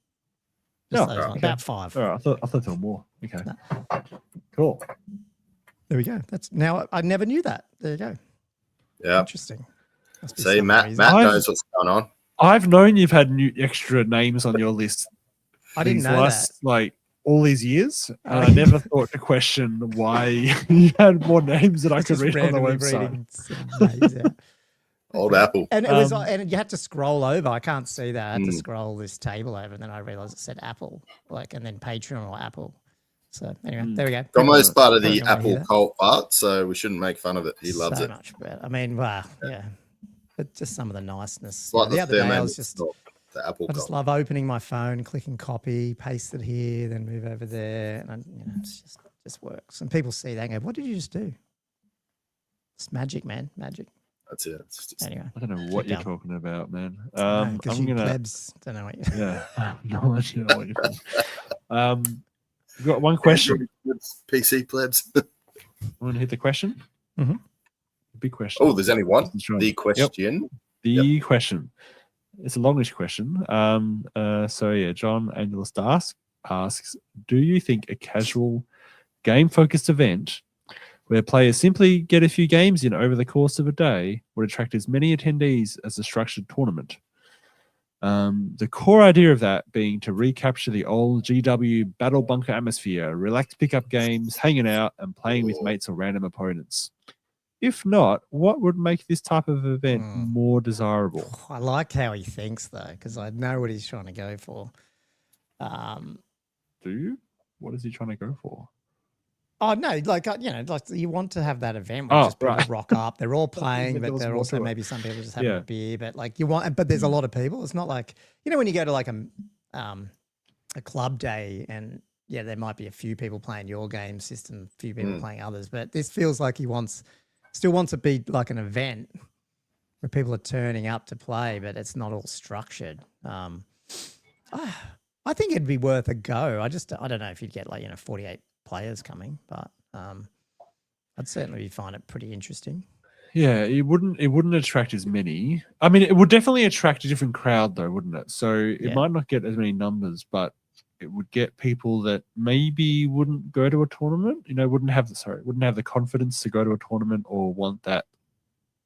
Just those ones. About 5. All right, I thought there were more. Okay. Cool. There we go. I never knew that. There you go. Yeah. Interesting. See, Matt knows what's going on. I've known you've had new extra names on your list. I didn't know that. All these years, and I never thought to question why you had more names that I could read on the website. Old Apple. And it was, and you had to scroll over. I can't see that. I had to scroll this table over, and then I realized it said Apple, and then Patreon or Apple. So anyway, there we go. Gommo's part of the Apple cult part, so we shouldn't make fun of it. He loves it. So much better. I mean, wow, yeah. But just some of the niceness. Like the other day, I was the Apple I just love opening my phone, clicking copy, paste it here, then move over there, and it's just works. And people see that and go, "What did you just do?" It's magic, man, magic. That's it. Anyway, I don't know what you're talking about, man. I'm gonna. Plebs, don't know what you. Yeah, no idea what you're talking. We've got one question. PC plebs. Want to hit the question? Mm-hmm. Big question. Oh, there's only one. The question. Yep. The question. It's a longish question. John Angelus asks, do you think a casual game-focused event where players simply get a few games in over the course of a day would attract as many attendees as a structured tournament? The core idea of that being to recapture the old GW battle bunker atmosphere, relaxed pickup games, hanging out, and playing with mates or random opponents. If not, what would make this type of event more desirable? I like how he thinks though, because I know what he's trying to go for. Do you? What is he trying to go for? Oh no, like you want to have that event where just people rock up. They're all playing, but they're also maybe some people just having a beer. But like but there's a lot of people. It's not like when you go to like a club day and there might be a few people playing your game system, a few people playing others. But this feels like he still wants to be like an event where people are turning up to play, but it's not all structured. I think it'd be worth a go. I don't know if you'd get 48 players coming, but I'd certainly find it pretty interesting. Yeah, it wouldn't attract as many. I mean, it would definitely attract a different crowd though, wouldn't it? So it might not get as many numbers, but it would get people that maybe wouldn't go to a tournament, wouldn't have the confidence to go to a tournament or want that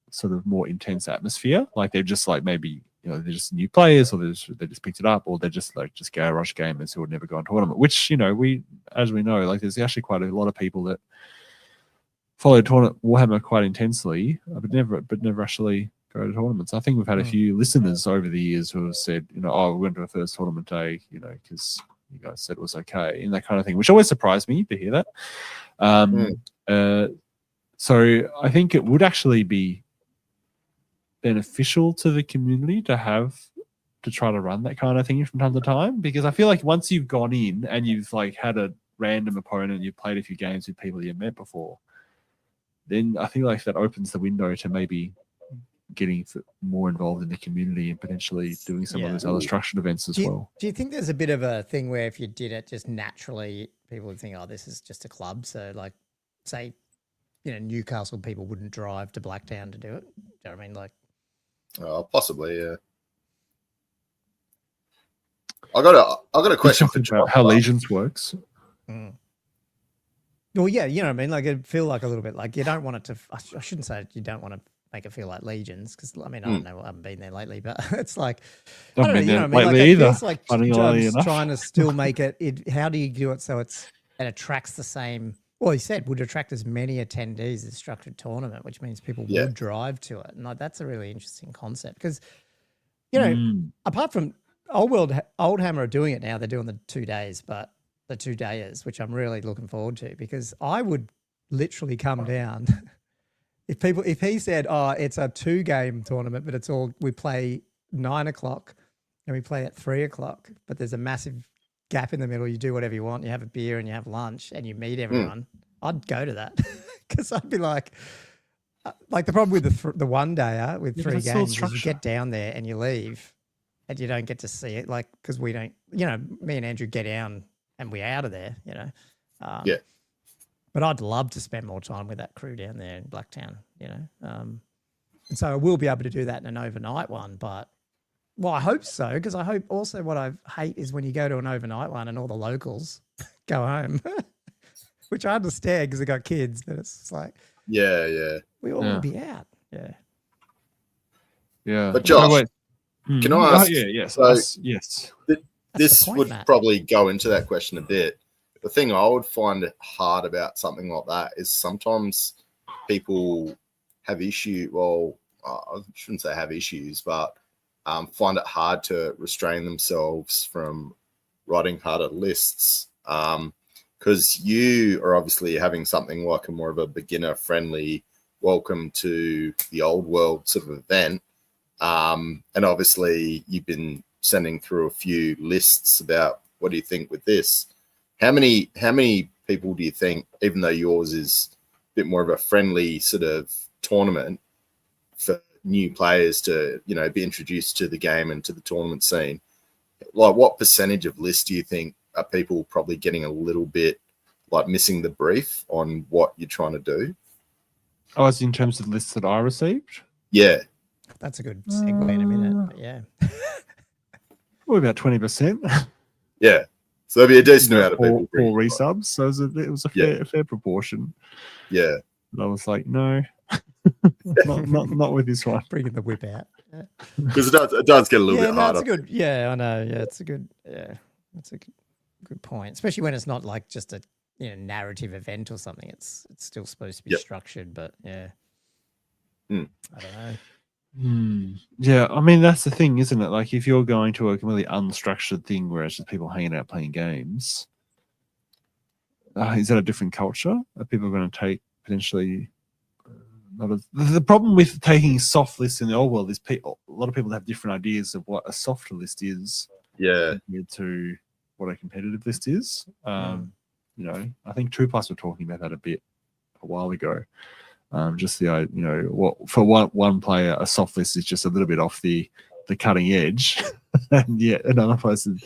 sort of more intense atmosphere. Like they're just like maybe they're just new players, or they just picked it up, or they're just garage gamers who would never go on tournament. Which as we know, like there's actually quite a lot of people that follow tournament Warhammer quite intensely, but never actually go to tournaments. I think we've had a few listeners over the years who have said, we went to a first tournament day, because you guys said it was okay, and that kind of thing, which always surprised me to hear that. So I think it would actually be beneficial to the community to try to run that kind of thing from time to time, because I feel like once you've gone in and you've had a random opponent, you've played a few games with people you've met before, then I feel like that opens the window to maybe getting more involved in the community and potentially doing some of those other structured events as well. Do you think there's a bit of a thing where if you did it just naturally, people would think, oh, this is just a club? So like, say, Newcastle people wouldn't drive to Blacktown to do it. Do you know what I mean? Possibly, yeah. I got a question for about how Legions works. Well, yeah, you know what I mean? Like it'd feel like a little bit like you don't want it to, I shouldn't say you don't want to make it feel like Legions, because I mean, I don't know, I haven't been there lately, but it's like, I don't know, you know what I mean? Like it feels like John's trying to still make it, how do you do it so it attracts the same, well, he said would attract as many attendees as structured tournament, which means people would drive to it. And like, that's a really interesting concept because, apart from Oldhammer are doing it now, they're doing the 2 days, but the 2 days, which I'm really looking forward to, because I would literally come down if he said, oh, it's a 2-game tournament, but we play 9 o'clock and we play at 3 o'clock, but there's a massive gap in the middle. You do whatever you want. You have a beer and you have lunch and you meet everyone. I'd go to that because I'd be like the problem with the 1 day with 3 games is you get down there and you leave and you don't get to see it, like, because we don't, me and Andrew get down and we're out of there, But I'd love to spend more time with that crew down there in Blacktown, And so I will be able to do that in an overnight one, but, well, I hope so, because I hope also what I hate is when you go to an overnight one and all the locals go home, which I understand because they got kids, but it's just like, yeah, we all want to be out, yeah. But Josh, can I ask? Yes. This would probably go into that question a bit. The thing I would find hard about something like that is sometimes people have issue. Well, I shouldn't say have issues, but find it hard to restrain themselves from writing harder lists. Because you are obviously having something like a more of a beginner-friendly welcome to the old world sort of event. And obviously you've been sending through a few lists about what do you think with this. How many people do you think, even though yours is a bit more of a friendly sort of tournament for new players to, be introduced to the game and to the tournament scene, like what percentage of lists do you think are people probably getting a little bit like missing the brief on what you're trying to do? Oh, as in terms of lists that I received? Yeah. That's a good segue in a minute, but yeah. Well, about 20%. Yeah. So there'll be a decent amount of people. 4 resubs. So it was a fair proportion. Yeah. And I was like, no, not with this one. Bringing the whip out. Because it does get a little bit harder. That's a good, I know. Yeah, it's a good, that's a good point. Especially when it's not like just a narrative event or something. It's still supposed to be structured, but yeah. I don't know. Yeah, I mean that's the thing, isn't it? Like if you're going to a completely unstructured thing where it's just people hanging out playing games, is that a different culture? Are people going to take potentially? The problem with taking soft lists in the old world is a lot of people have different ideas of what a soft list is. Yeah, compared to what a competitive list is. You know, I think 2+ were talking about that a while ago. Just the what for one player, a soft list is just a little bit off the cutting edge, and yet another person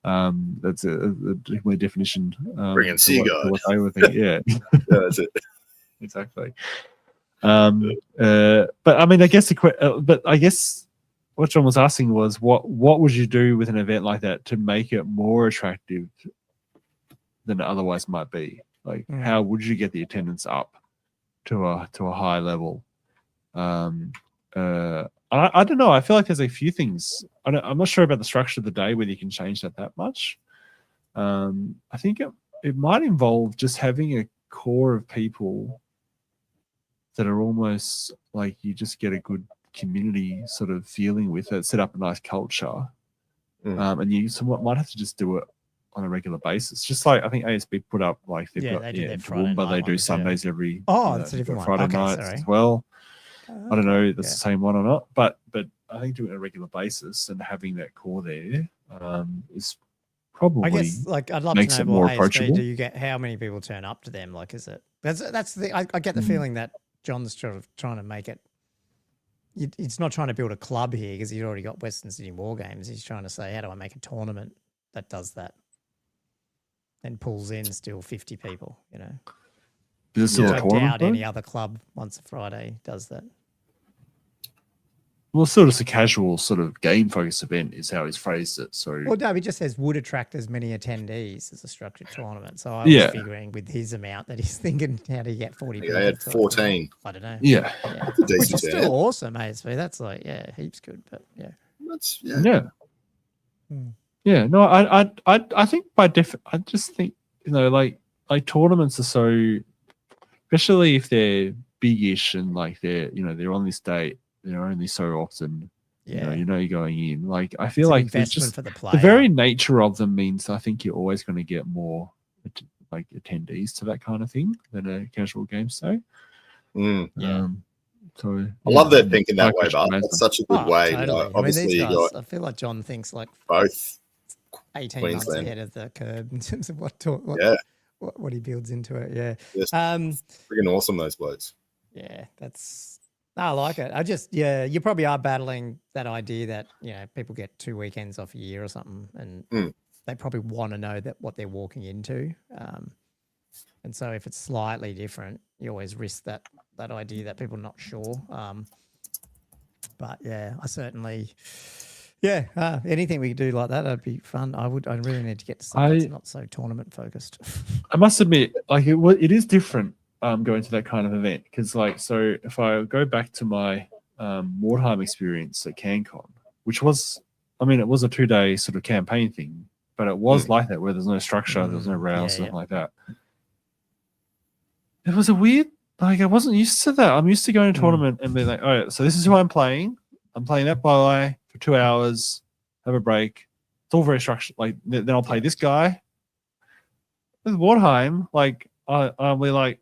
that's a different definition. bringing Seaguard. What they would think, yeah, that's it. Exactly. But I mean, I guess what John was asking was what would you do with an event like that to make it more attractive than it otherwise might be? Like, how would you get the attendance up to a high level? I don't know. I feel like there's a few things. I'm not sure about the structure of the day, whether you can change that much. I think it might involve just having a core of people that are almost like you just get a good community sort of feeling with it, set up a nice culture, and you somewhat might have to just do it on a regular basis. Just like I think ASB put up, like they've got but they do Sundays every that's a different Friday one. nights as well. I don't know if that's the same one or not, but I think doing it on a regular basis and having that core there is probably, I guess, like I'd love makes to it know more more approachable. Do you get how many people turn up to them? Like, is it that's the I get the feeling that John's sort of trying to make it. It's not trying to build a club here because he's already got Western Sydney War Games. He's trying to say, how do I make a tournament that does that and pulls in still 50 people? You know, is it still a I tournament? doubt any other club once a Friday does that. Well, sort of just a casual sort of game focused event is how he's phrased it. So, well, no, he just says would attract as many attendees as a structured tournament. So I was figuring with his amount that he's thinking, how do you get 40 people? I had 14. I don't know. Yeah. Which is still awesome, ASV. That's like, heaps good. But that's No, I think I just think, you know, like tournaments are so, especially if they're big-ish and like they're on this date. They're only so often, you know, you're going in. Like I feel like investment for the player. The very nature of them means I think you're always going to get more like attendees to that kind of thing than a casual game day. So I love that thinking that way, but that's such a good way. Totally. Like, obviously, I feel like John thinks like both 18 Queensland. months ahead of the curve in terms of what he builds into it. Yeah, freaking awesome, those blokes. Yeah, I like it. I just, you probably are battling that idea that, you know, people get 2 weekends off a year or something, and they probably want to know that what they're walking into. And so if it's slightly different, you always risk that idea that people are not sure. But yeah, I certainly, anything we could do like that, that'd be fun. I really need to get to something that's not so tournament focused. I must admit, like it is different. Going to that kind of event because so if I go back to my Mordheim experience at CanCon, which was, I mean, it was a 2-day sort of campaign thing, but it was like that where there's no structure, there was no rounds, something like that. It was a weird, like I wasn't used to that. I'm used to going to a tournament and being like, all right, so this is who I'm playing. I'm playing that guy for 2 hours, have a break. It's all very structured. Like then I'll play this guy. With Mordheim, like we're like,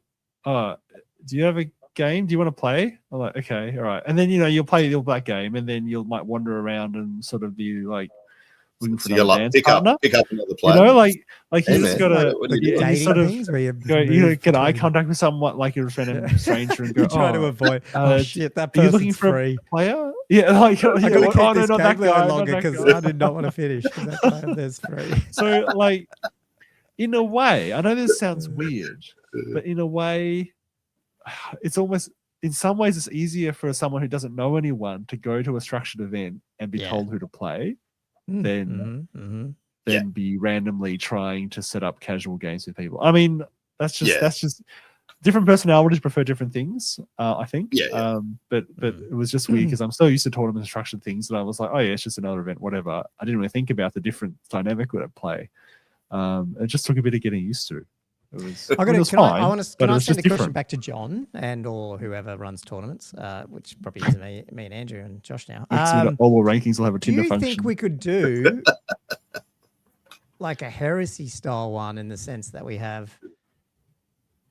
do you have a game? Do you want to play? I'm like, okay, all right. And then, you know, you'll play the All Black game and then you might wander around and sort of be like looking for another dance partner. Pick up another player. You know, like you just got to sort of you get eye contact with someone like you're a random stranger and go, you try to avoid, shit, that person's are you looking for free. A player? Yeah, like, I got to keep this not that game guy, longer because I did not want to finish because that player there's free. So, like, in a way, I know this sounds weird, but in a way, it's almost, in some ways, it's easier for someone who doesn't know anyone to go to a structured event and be told who to play than be randomly trying to set up casual games with people. I mean, that's just different personalities prefer different things, I think. But it was just weird because I'm so used to tournament and structured things that I was like, oh yeah, it's just another event, whatever. I didn't really think about the different dynamic at play. It just took a bit of getting used to. It was, I it was can I fine, want to but can it I was send just a question different. back to John and or whoever runs tournaments, which probably is me and Andrew and Josh now. All World Rankings will have a Do Tinder you function. think we could do like a heresy style one in the sense that we have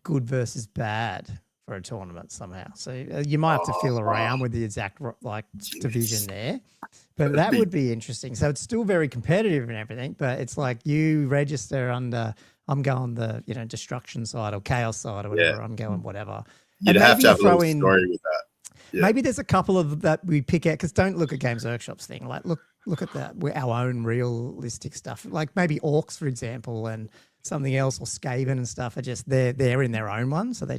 good versus bad for a tournament somehow? So you might have to feel around with the exact like division there, but that would be interesting. So it's still very competitive and everything, but it's like you register under. I'm going the destruction side or chaos side or whatever. I'm going whatever. You'd have to have a little story with that. Yeah. Maybe there's a couple of that we pick out because don't look at Games Workshop's thing. Like look at that our own realistic stuff. Like maybe Orcs, for example, and something else or Skaven and stuff are just they're in their own one, so they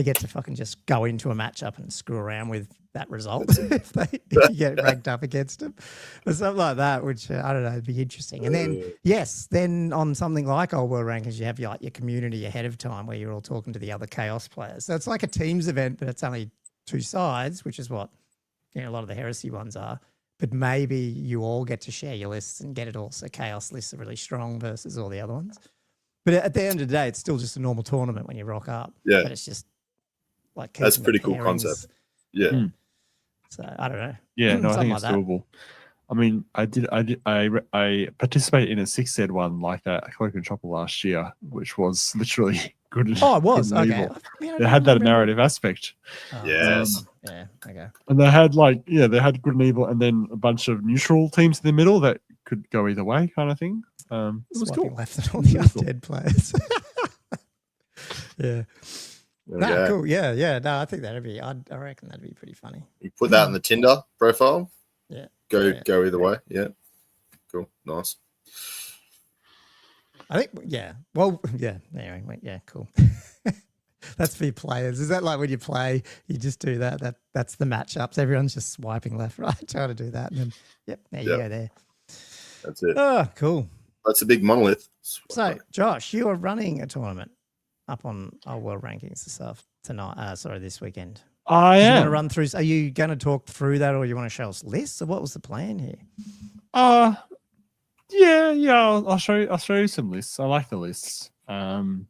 get to fucking just go into a matchup and screw around with that result if you get ranked up against them or something like that, which I don't know, it'd be interesting. And then, then on something like Old World Rankings, you have your community ahead of time where you're all talking to the other Chaos players. So it's like a teams event, but it's only two sides, which is what a lot of the heresy ones are. But maybe you all get to share your lists and get it all. So Chaos lists are really strong versus all the other ones. But at the end of the day, it's still just a normal tournament when you rock up. Yeah. But it's just like that's a pretty cool concept. Yeah. So I don't know. Yeah, no, I think like it's that. doable. I mean, I participated in a 6Z one like that, Cloak and Chopper last year, which was literally good. Oh, it was okay. Man, it had that narrative aspect. Yes. Yeah. Okay. And they had they had good and evil, and then a bunch of neutral teams in the middle that could go either way, kind of thing. It was Swiping cool. left at all the undead players. Yeah. No, cool. Yeah. No, I think that'd be. I reckon that'd be pretty funny. You put that in the Tinder profile. Yeah. Go either way. Yeah. Cool. Nice. I think. Yeah. Well. Yeah. Anyway. Yeah. Cool. That's for your players. Is that like when you play, you just do that? That's the matchups. Everyone's just swiping left, right, trying to do that, and then there you go. There. That's it. Oh, cool. That's a big monolith. So, Josh, you are running a tournament up on Old World Rankings this weekend. I am. You want to run through? Are you going to talk through that, or you want to show us lists? Or what was the plan here? Yeah. I'll show you some lists. I like the lists. I've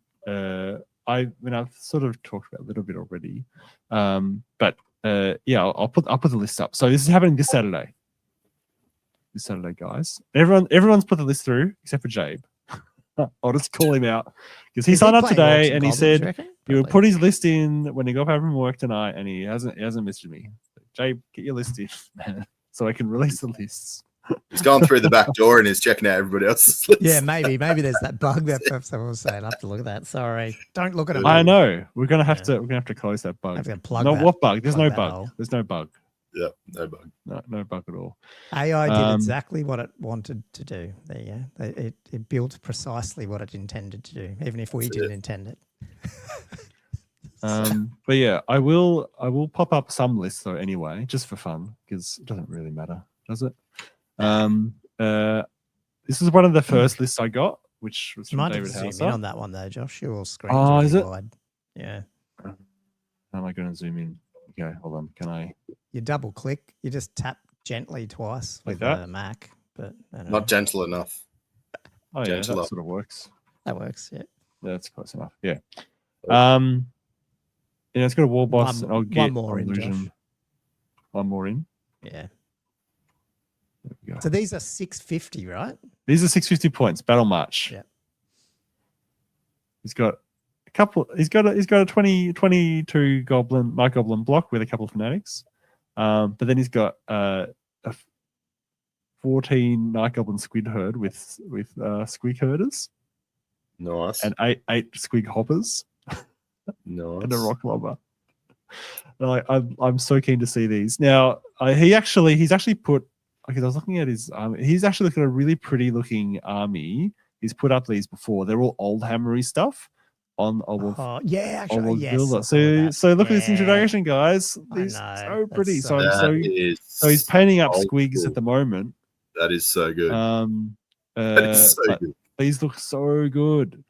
sort of talked about a little bit already. But I'll put the list up. So this is happening this Saturday. This Saturday, guys. Everyone's put the list through except for Jabe. I'll just call him out because he signed up today and he said he would put his list in when he got home from work tonight, and he hasn't messaged me. Jabe, get your list in, man, so I can release the lists. He's gone through the back door and he's checking out everybody else's list. Yeah, maybe there's that bug that someone was saying. I have to look at that. Sorry, don't look at it. I know we're gonna have to close that bug. What bug? There's no bug. Hole. There's no bug. Yeah, no bug. No bug at all. AI did exactly what it wanted to do. There you go. It built precisely what it intended to do, even if we didn't intend it. But yeah, I will pop up some lists though anyway, just for fun, because it doesn't really matter, does it? This is one of the first lists I got, which was from David Hauser. Zoom in on that one though, Josh. Your screen is really it? wide. Yeah. How am I going to zoom in? Okay, hold on. Can I? You double click. You just tap gently twice with the Mac, but not gentle enough. Oh yeah, that sort of works. That works. Yeah. That's close enough. Yeah. It's got a war boss. I'll get one more illusion. in. Josh. One more in. Yeah. So these are 650, right? These are 650 points. Battle March. Yeah. He's got a couple. He's got a 22 goblin, Night Goblin block with a couple of Fanatics. But then he's got a 14 Night Goblin Squid Herd with Squig Herders. Nice. And eight Squig Hoppers. Nice. And a Rock Lobber. I'm so keen to see these. Now he's actually put. Because I was looking at his he's actually looking at a really pretty looking army. He's put up these before. They're all old hammery stuff on Old World. Yeah, actually, yes. So look at this introduction, guys. These so pretty. So he's painting up squigs at the moment. That is so good. That is so good. These look so good.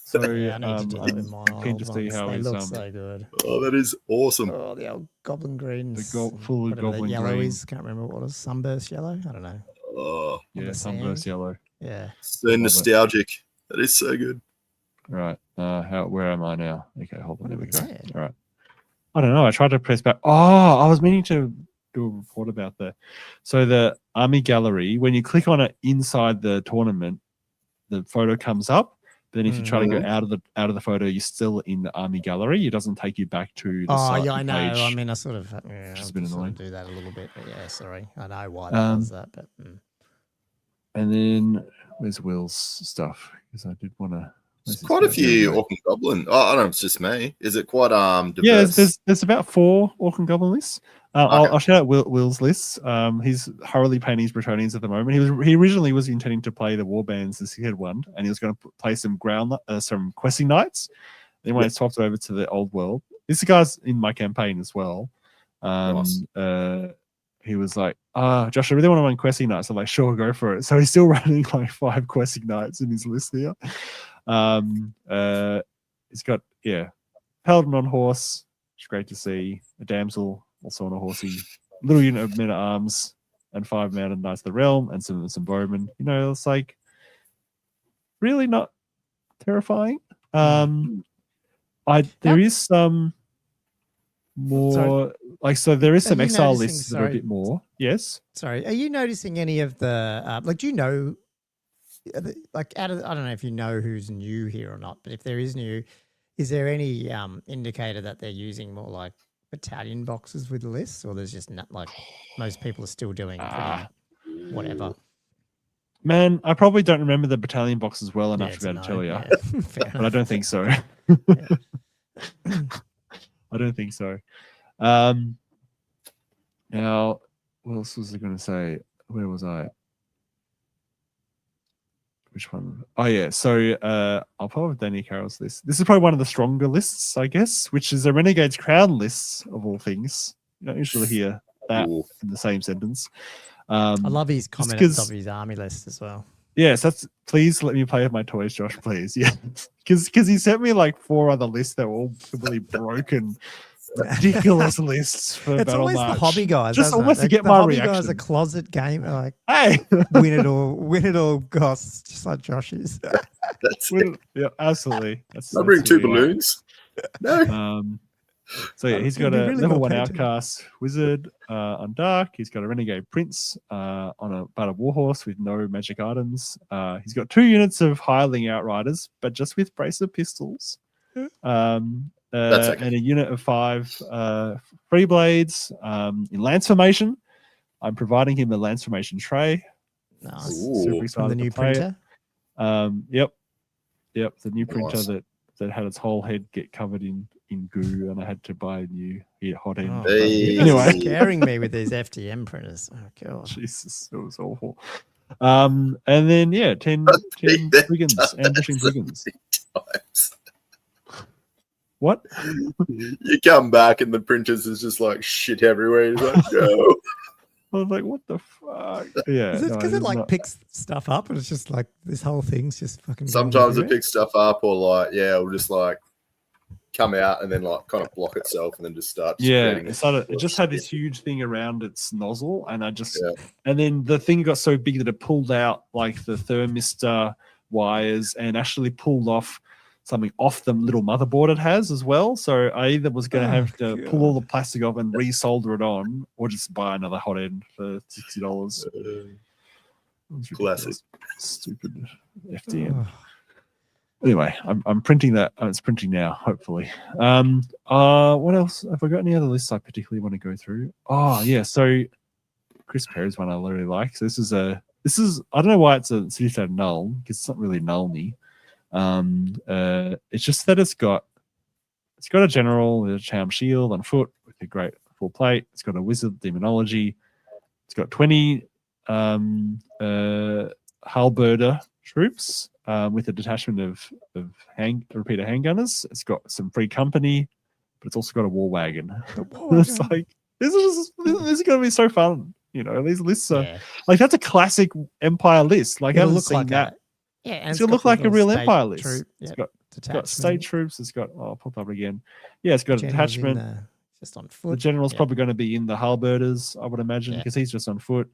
So I need to do that with mine. Keen to see how they he's look so good. Oh, that is awesome. Oh, the old goblin greens. Full of goblin yellowies. Can't remember what it was. Sunburst yellow. I don't know. Oh, yeah, sunburst yellow. Yeah. So nostalgic. That is so good. Right. Where am I now? Okay, hold on. There we go. Sad. All right. I don't know. I tried to press back. Oh, I was meaning to do a report about that. So the army gallery, when you click on it inside the tournament, the photo comes up. But then if you try to go out of the photo, you're still in the army gallery. It doesn't take you back to the Oh, yeah, I know. page. I mean, I sort of It's been annoying. do that a little bit, but yeah, sorry. I know why that does that, but And then where's Will's stuff? Because I did want to. There's quite a few Orc and Goblin. Oh, I don't know. It's just me. Is it quite diverse? Yeah, there's about 4 Orc and Goblin lists. I'll shout out Will's lists. He's thoroughly playing his Bretonians at the moment. He originally was intending to play the Warbands as he had one, and he was going to play some some questing knights. Then when he swapped over to the Old World, this guy's in my campaign as well. Nice. He was like, Josh, I really want to run questing knights. I'm like, sure, go for it. So he's still running like 5 questing knights in his list here. He's got Paladin on horse, which is great to see. A damsel also on a horsey, little unit of men at arms, and 5 mounted knights of the realm, and some bowmen. You know, it's like really not terrifying. There is some more there is some exile lists that are a bit more. Yes. Sorry, are you noticing any of the do you know? Like I don't know if you know who's new here or not, but if there is new, is there any indicator that they're using more like battalion boxes with lists, or there's just not like most people are still doing whatever? Man, I probably don't remember the battalion boxes well enough to be able to tell you, but I don't think so. I don't think so. Now, what else was I going to say? Where was I? Which one? Oh, yeah. So I'll pull up Danny Carroll's list. This is probably one of the stronger lists, I guess, which is a Renegade's Crown list of all things. You don't usually hear that in the same sentence. I love his comment at the top of his army list as well. Yes, please let me play with my toys, Josh, please. Yeah, because he sent me like 4 other lists that were all completely broken, ridiculous lists for it's Battle always March. The hobby guys, just almost to get the my hobby reaction. Guys, a closet gamer, like hey, win it all costs, just like Josh is. That's it. Yeah, absolutely. I bring 2 balloons. No. So yeah, he's got a level 1 outcast wizard on dark. He's got a renegade prince on a battle warhorse with no magic items. He's got 2 units of hireling outriders, but just with brace of pistols. And a unit of 5 free blades in lance formation. I'm providing him a lance formation tray. Nice. Super excited From the new to play printer. Yep. The new printer that had its whole head get covered in goo, and I had to buy a new hot end. Anyway, scaring me with these FDM printers. Oh god, Jesus, it was awful. And then 10 brigands, ambushing brigands. What? You come back and the printers is just like shit everywhere. He's like, no. I was like, what the fuck? Yeah. Is it because it like picks stuff up and it's just like this whole thing's just fucking. Sometimes it picks stuff up, or like, it'll just like come out and then like kind of block itself and then just start. It just had this huge thing around its nozzle, and and then the thing got so big that it pulled out like the thermistor wires and actually pulled off something off the little motherboard it has as well. So I either was going to have to pull all the plastic off and resolder it on, or just buy another hot end for $60. Classic. Stupid FDM. Anyway, I'm printing that. It's printing now, hopefully. What else? Have I got any other lists I particularly want to go through? Oh, yeah. So Chris Perry's one I really like. So this is I don't know why it's a city-state null, because it's not really null-ny. It's just that it's got a general with a charm shield on foot with a great full plate. It's got a wizard demonology. It's got 20 halberder troops with a detachment of repeater handgunners. It's got some free company, but it's also got a war wagon. It's like this is going to be so fun. You know, these lists are like, that's a classic Empire list. Like, I haven't seen that. Yeah, and it's going to look like a real Empire list. It's got state troops. It's got I'll pop up again. Yeah, it's got a detachment. Just on foot. The general's probably going to be in the halberders, I would imagine, because he's just on foot.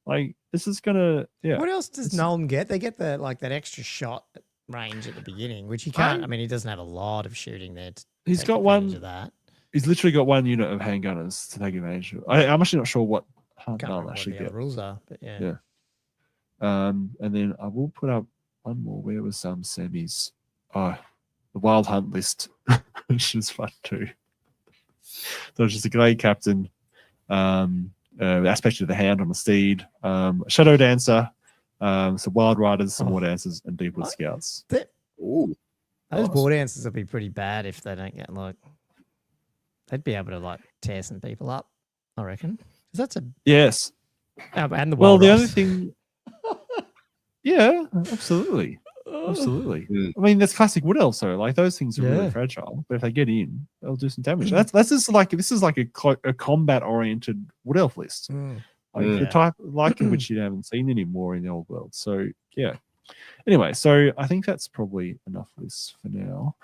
Like, this is gonna What else does Nolan get? They get that extra shot range at the beginning, which he can't. I mean, he doesn't have a lot of shooting there. He's got advantage one. of that. He's literally got one unit of handgunners to take advantage of. I'm actually not sure what Can't remember what actually the other rules are, but yeah. Yeah. And then I will put up one more. Where was some semis? Oh, the Wild Hunt list, which is fun too. So it's just a great captain, aspect of the hand on the steed, Shadow Dancer, some Wild Riders, some War Dancers, and Deepwood Scouts. Ooh, Those nice. War Dancers will be pretty bad if they don't get like. They'd be able to like tear some people up, I reckon. 'Cause that's a Yes. and the Well, Wild the Ross. only thing. Yeah, absolutely. Absolutely. I mean, that's classic Wood Elves, though. Like those things are really fragile, but if they get in, they'll do some damage. That's just like this is like a combat-oriented Wood Elf list, like the type like in which you haven't seen anymore in the old world. So yeah. Anyway, so I think that's probably enough lists for now.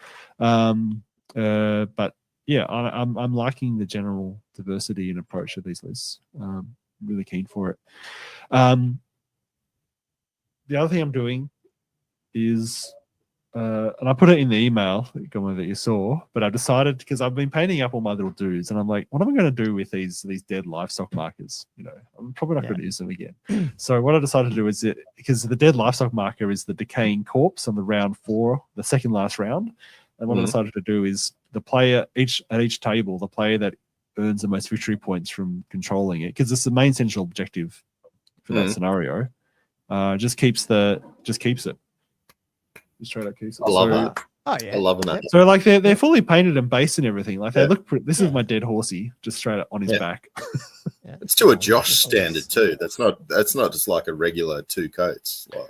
But yeah, I'm liking the general diversity and approach of these lists. Really keen for it. The other thing I'm doing is, and I put it in the email that you saw, but I decided because I've been painting up all my little dudes, and I'm like, what am I going to do with these dead livestock markers? You know, I'm probably not going to use them again. So what I decided to do is because the dead livestock marker is the decaying corpse on the round 4, the second last round, and what I decided to do is the player at each table, the player that earns the most victory points from controlling it, because it's the main central objective for that scenario. Just keeps it. Just straight up keeps it. I love that. Oh yeah, I love that. So like they're fully painted and based and everything. Like they look. This is my dead horsey, just straight up on his back. It's to a Josh standard too. That's not just like a regular 2 coats. Like,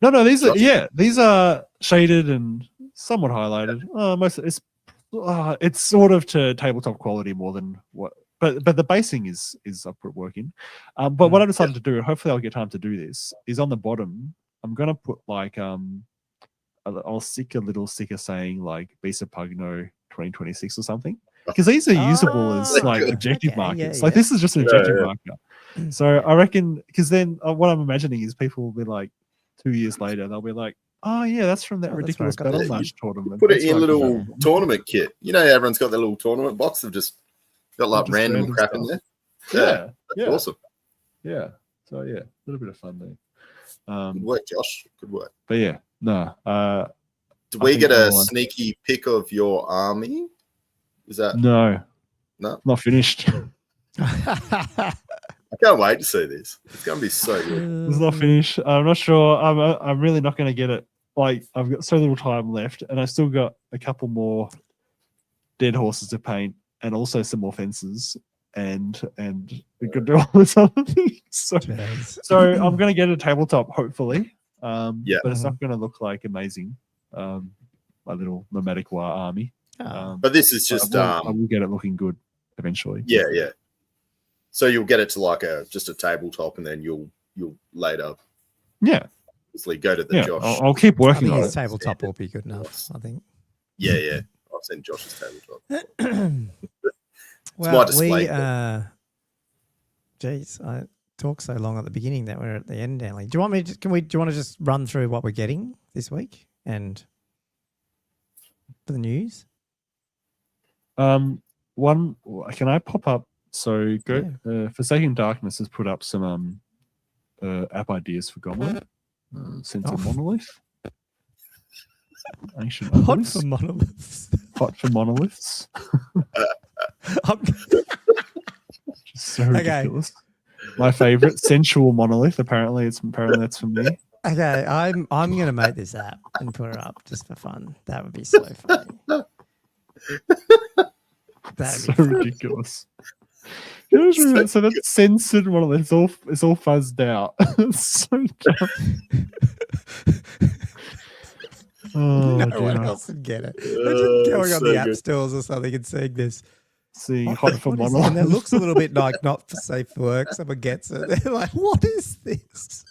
No, these are shaded and somewhat highlighted. Most it's sort of to tabletop quality more than what. But the basing is upward working. But what I decided to do, and hopefully I'll get time to do this, is on the bottom, I'm gonna put like I'll stick a little sticker saying like Beast of Pugno 2026 or something. Because these are usable as like objective markers. Like this is just an objective marker. So I reckon because then what I'm imagining is people will be like 2 years later, they'll be like, oh yeah, that's from that ridiculous Battle Match tournament. Put it in a little tournament kit. You know, everyone's got their little tournament box. They've just got like random crap in there. That's awesome. Yeah. So yeah, a little bit of fun there. Good work, Josh. Good work. But yeah, no. Did we get a sneaky pic of your army? Is that no? Not finished. I can't wait to see this. It's gonna be so good. It's not finished. I'm not sure. I'm really not going to get it. Like I've got so little time left, and I still got a couple more dead horses to paint, and also some more fences, and we could do all this other things. So I'm going to get a tabletop, hopefully. But it's not going to look like amazing. My little nomadic war army. But this is just I will get it looking good eventually. Yeah. So you'll get it to like just a tabletop, and then you'll later go to the Josh. I'll keep working on his it. tabletop will be good enough, I think. Yeah. I've seen Josh's tabletop. Well, I talked so long at the beginning that we're at the end, Danley. Do you want me to, do you want to just run through what we're getting this week and for the news? Can I pop up? So Forsaken Darkness has put up some app ideas for Gommo. Sensor Monolith. Ancient Hot for monoliths. Hot for monoliths. Just so ridiculous. My favorite, sensual monolith. Apparently that's for me. Okay, I'm gonna make this app and put it up just for fun. That would be so funny. That's so ridiculous. So that's censored monolith. It's all fuzzed out. It's so dumb. No one else would get it. Imagine going on the app stores or something and seeing this. Seeing Hot for monolith. And it looks a little bit like not for safe for work. Someone gets it. They're like, what is this?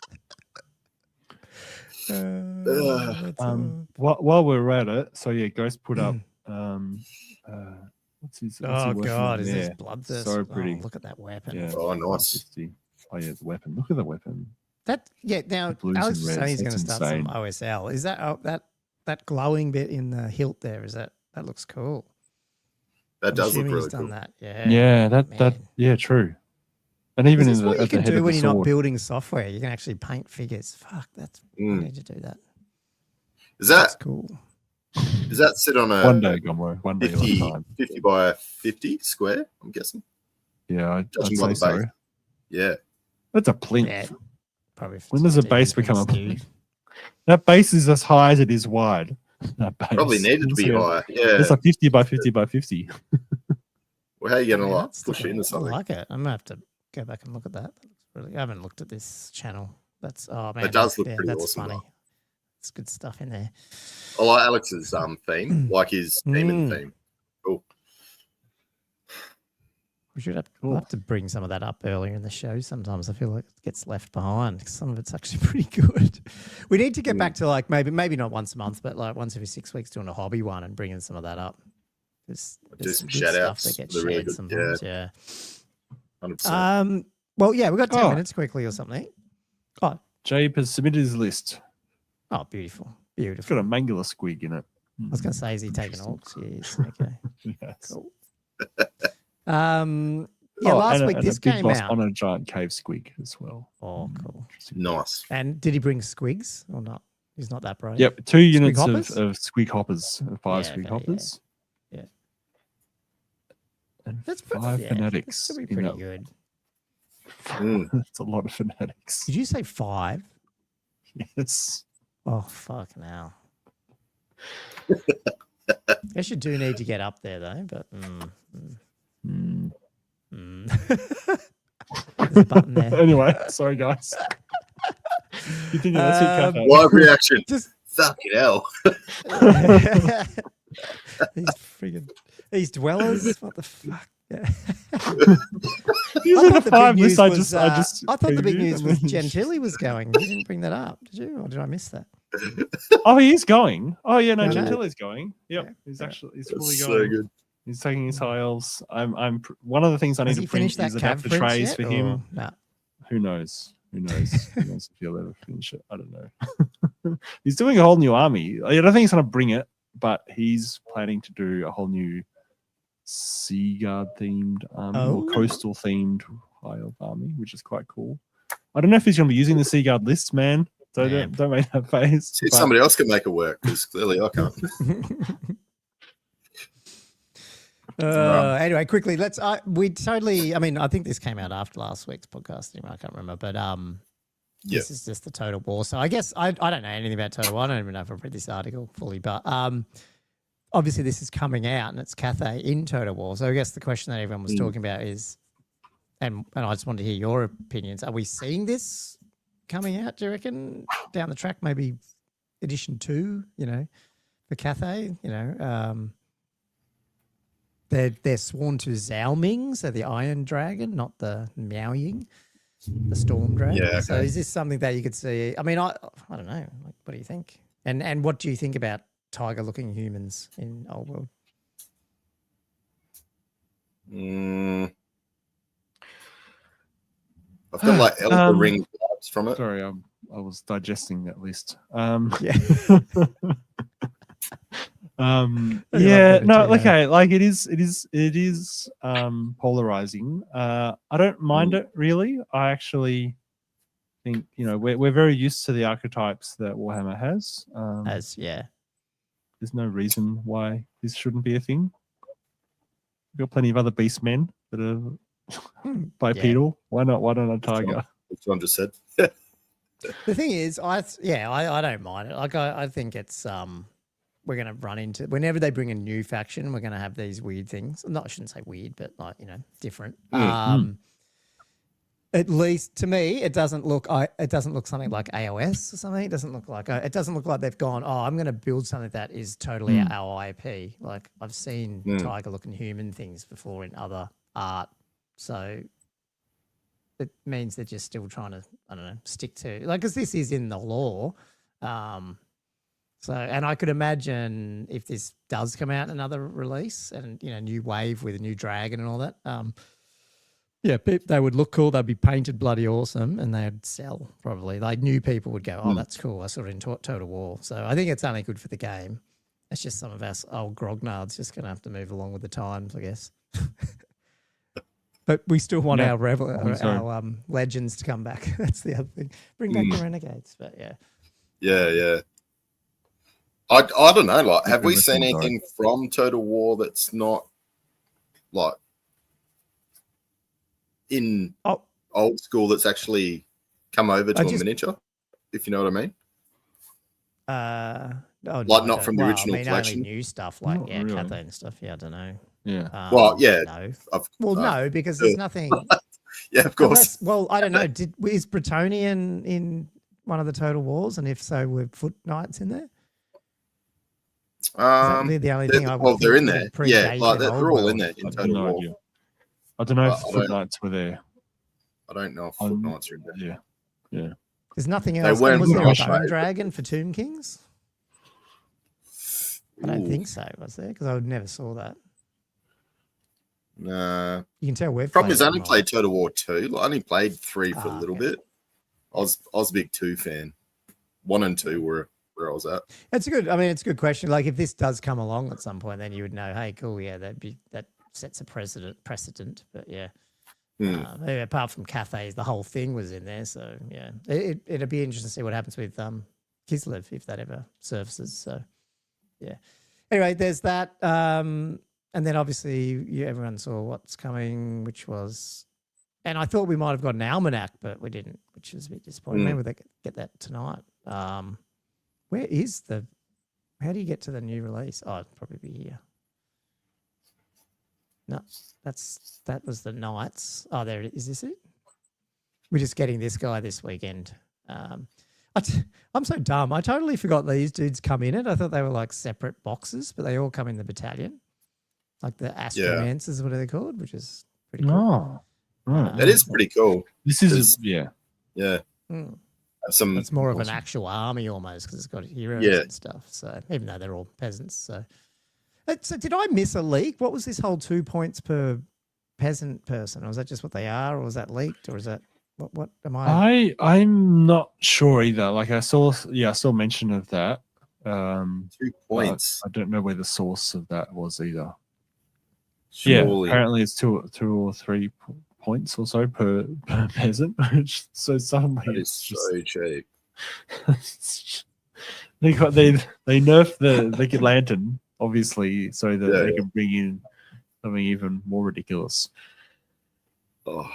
While we're at it, so yeah, Ghost put up what's his God, is this bloodthirst? So pretty. Look at that weapon. Yeah. Oh, nice. Oh yeah, the weapon. Look at the weapon. Now blues Alex and was saying reds, he's going to that's start some insane. OSL. Is that glowing bit in the hilt there? That looks cool? That I'm does look assuming really he's done cool. that. Yeah. Yeah, that true. And even Is in this what you at the can head do of the when you're not sword. building software? You can actually paint figures. Fuck, I Mm. need to do that. Is That's that cool. does that sit on a One day, Gommo. One day, 50, one time. 50 by 50 square? I'm guessing. Yeah, I'd Judging say by the so. base. Yeah. That's a plinth. Yeah, probably. When does a base become a plinth? That base is as high as it is wide. That base. Probably needed to be higher. Yeah. It's like 50 by 50 by 50. Well, how are you going to That's push it into I something? like it. I'm gonna have to go back and look at that. That looks really. I haven't looked at this channel. That's man. It does look pretty That's awesome, funny. It's good stuff in there. I like Alex's theme, like his demon theme. Cool. We should we'll have to bring some of that up earlier in the show. Sometimes I feel like it gets left behind because some of it's actually pretty good. We need to get back to like maybe not once a month, but like once every 6 weeks doing a hobby one and bringing some of that up. There's some good shout stuff outs. that gets They're shared really good. sometimes. Yeah. Yeah. 100%. Well, yeah, we've got 10 minutes quickly or something. Oh, Jabe has submitted his list. oh, beautiful. It's Beautiful. got a mangler squig in it. I was going to say, is he taking orcs? Yes. Okay. Yes. Cool. Last and week this a big came boss out. on a giant cave squig as well. Oh, cool. Nice. And did he bring squigs or not? He's not that brave. Yep, 2 units hoppers? of squig hoppers, 5 squig okay, hoppers. Yeah. And That's 5 fanatics. That'll be pretty good. That's a lot of fanatics. Did you say 5? Yes. Oh, fuck now. Guess you do need to get up there though, but there's a button there. Anyway, sorry guys. You think that's it, Cathay? Live reaction. Just Fucking hell. these dwellers. What the fuck? Yeah. These are the 5 lists I just I thought the big previewed. news was Gentili was going. You didn't bring that up, did you? Or did I miss that? Oh, he's going. Oh yeah, no, No, no. Gentili's going. Yep, he's fully That's going. so good. He's taking his high elves. One of the things I need Has to he bring finished that is Cav adapter Prince trays yet, for or- him. No. Who knows? Who knows? Who knows if he'll ever finish it? I don't know. He's doing a whole new army. I don't think he's going to bring it, but he's planning to do a whole new Sea Guard themed army or coastal themed high elf army, which is quite cool. I don't know if he's going to be using the Sea Guard lists, man. So Yeah. don't make that face. See if but- somebody else can make it work because clearly I can't. Anyway, quickly, let's. I mean, I think this came out after last week's podcast. Anyway, I can't remember, but this is just the Total War. So I guess I don't know anything about Total War. I don't even know if I've read this article fully, but obviously this is coming out and it's Cathay in Total War. So I guess the question that everyone was talking about is, and I just wanted to hear your opinions. Are we seeing this coming out? Do you reckon down the track, maybe edition 2? You know, for Cathay. You know. They're sworn to Zhaoming, so the Iron Dragon, not the Miaoying, the Storm Dragon. Yeah, okay. So is this something that you could see? I mean, I don't know. Like, what do you think? And what do you think about tiger-looking humans in Old World? I've got like Elder Ring vibes from it. Sorry, I was digesting that list. Yeah. Yeah, no, okay, like it is polarizing. I don't mind it really. I actually think, you know, we're very used to the archetypes that Warhammer has. There's no reason why this shouldn't be a thing. We've got plenty of other beast men that are bipedal. Why not a tiger? That's what I just said. The thing is, I don't mind it. Like I think it's we're going to run into, whenever they bring a new faction, we're going to have these weird things. I shouldn't say weird, but like, you know, different. At least to me, it doesn't look something like AOS or something. It doesn't look like they've gone, oh, I'm going to build something that is totally our IP. Like I've seen tiger looking human things before in other art. So it means they're just still trying to, I don't know, stick to, like, because this is in the lore. So, and I could imagine if this does come out in another release and, you know, new wave with a new dragon and all that, Yeah, they would look cool. They'd be painted bloody awesome, and they'd sell probably. Like new people would go, "Oh, that's cool. I saw it in Total War." So I think it's only good for the game. It's just some of us old grognards just going to have to move along with the times, I guess. But we still want our legends to come back. That's the other thing. Bring back the renegades. But yeah. Yeah. I don't know. Like, have we seen anything from Total War that's not like in old school that's actually come over to a miniature? If you know what I mean. Not from the original collection. Only new stuff like Cathay and stuff. Yeah, I don't know. Yeah. No, because there's nothing. Yeah, of course. I don't know. Is Bretonian in one of the Total Wars? And if so, were Foot Knights in there? The only thing they're in there. Yeah, like they're all in there in Total War. Idea. I don't know if Foot Knights were there. I don't know if Foot Knights are in there. Yeah. There's nothing else. Was there a Bone Dragon for Tomb Kings? I don't think so, was there? Because I never saw that. Nah. You can tell we've Problem is I only played Total War 2. I only played 3 for a little bit. I was a big 2 fan. 1 and 2 were where I was at. It's a good question. Like if this does come along at some point, then you would know, hey, cool, yeah, that sets a precedent. But yeah. Maybe apart from Cathay, the whole thing was in there. So yeah. It'd be interesting to see what happens with Kislev if that ever surfaces. So yeah. Anyway, there's that. And then obviously everyone saw what's coming, which was, and I thought we might have got an almanac, but we didn't, which was a bit disappointing. Maybe they get that tonight. How do you get to the new release? Oh, it'd probably be here. No, that was the Knights. Oh, there it is. Is this it? We're just getting this guy this weekend. I'm so dumb. I totally forgot these dudes come in it. I thought they were like separate boxes, but they all come in the battalion. Like the Astromancers, what are they called? Which is pretty cool. Oh, right. That is pretty cool. This is, yeah. It's more of an actual army almost because it's got heroes and stuff. So even though they're all peasants. So did I miss a leak? What was this whole 2 points per peasant person? Or was that just what they are? Or was that leaked? Or is that what am I? I'm not sure either. Like I saw mention of that. 2 points. I don't know where the source of that was either. Surely. Yeah, apparently it's two or 3 points or so per peasant. So suddenly that is so cheap. they nerfed the lantern obviously so that they can bring in something even more ridiculous. Oh,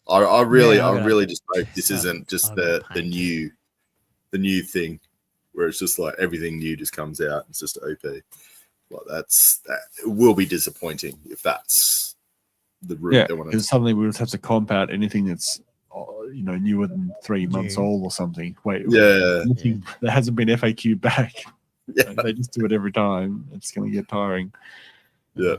I really just hope this isn't just the new thing where it's just like everything new just comes out. It's just OP. Like that it will be disappointing if that's the route they want to. Because suddenly we would have to comp out anything that's newer than 3 months old or something. There hasn't been FAQ back. Yeah. They just do it every time. It's going to get tiring. Yeah.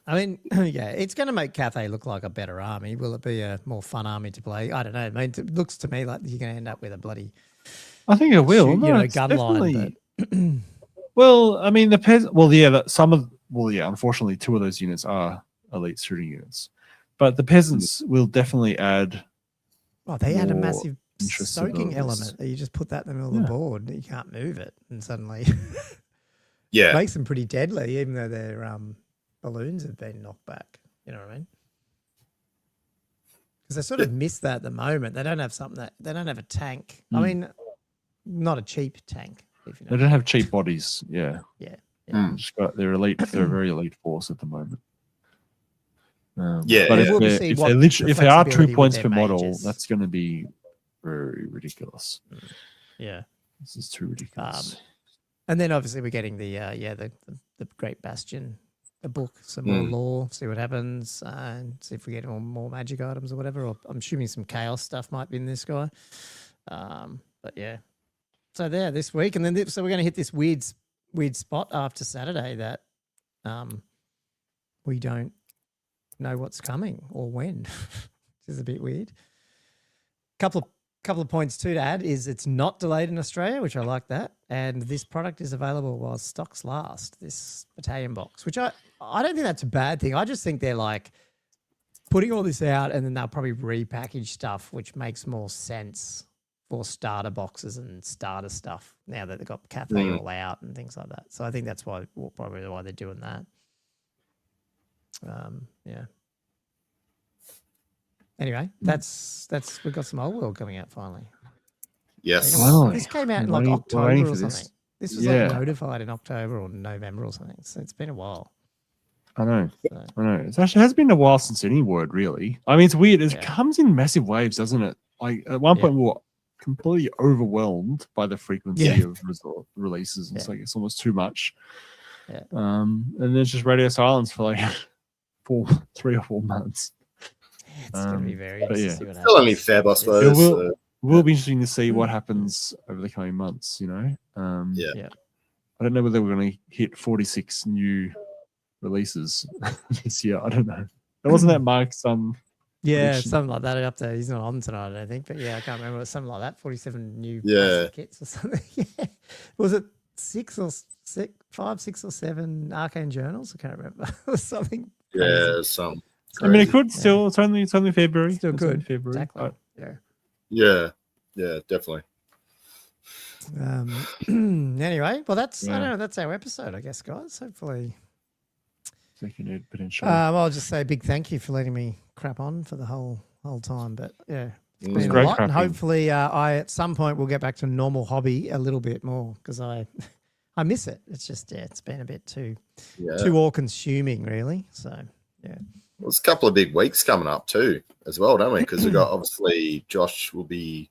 It's going to make Cathay look like a better army. Will it be a more fun army to play? I don't know. I mean, it looks to me like you're going to end up with a bloody. I think it will. Gun line. Well, I mean, unfortunately, 2 of those units are elite shooting units, but the peasants will definitely add. Oh, they add a massive soaking element. You just put that in the middle of the board, you can't move it, and suddenly, it makes them pretty deadly, even though their balloons have been knocked back. You know what I mean? Because they sort of miss that at the moment. They don't have they don't have a tank. I mean, not a cheap tank. They don't have cheap bodies. Yeah. Just got they're elite. They're a very elite force at the moment. But if they are 2 points per model, that's going to be very ridiculous. Yeah, this is too ridiculous. And then obviously we're getting the Great Bastion, a book, some more lore, see what happens, and see if we get more magic items or whatever. Or I'm assuming some chaos stuff might be in this guy. But yeah. So there this week, and then so we're going to hit this weird spot after Saturday that we don't know what's coming or when, which is a bit weird. Couple of points too to add is it's not delayed in Australia, which I like that, and this product is available while stocks last. This battalion box, which I don't think that's a bad thing. I just think they're like putting all this out, and then they'll probably repackage stuff, which makes more sense for starter boxes and starter stuff now that they've got Cathay all out and things like that. So I think that's probably why they're doing that. Yeah. Anyway, that's we've got some Old World coming out finally. Yes. Finally. This came out in I'm like waiting October for or this. something. This was Yeah. like notified in October or November or something. So it's been a while. I know. So, I know. It actually has been a while since any word, really. I mean, it's weird. It Yeah. comes in massive waves, doesn't it? Like at one Yeah. point, we were completely overwhelmed by the frequency Yeah. of releases. It's Yeah. like it's almost too much. Yeah. And then it's just radio silence for like 3 or 4 months. it's going to be very but interesting yeah. to see what Still only happens. Feb, I It suppose. will, will be interesting to see what happens over the coming months. You know. Yeah. Yeah. I don't know whether we're going to hit 46 new releases this year. I don't know. Wasn't that Mark's Yeah, prediction? something like that. Up there, he's not on tonight, I don't think. But yeah, I can't remember. It was something like that. 47 new plastic kits or something. Yeah, was it 5, 6, or 7 arcane journals? I can't remember. It was something. Yeah, crazy. some. I mean, it crazy. could still. It's only February. Still It's only good. February. Exactly. Yeah. Yeah, definitely. Anyway, well, that's I Yeah. don't know. That's our episode, I guess, guys. Hopefully, Second potential. I'll just say a big thank you for letting me crap on for the whole time. But yeah, it's It been a great lot, and crapping. hopefully, I at some point will get back to normal hobby a little bit more because I miss it. It's just it's been a bit too all consuming, really. So yeah. There's a couple of big weeks coming up too, as well, don't we? Because we got obviously Josh will be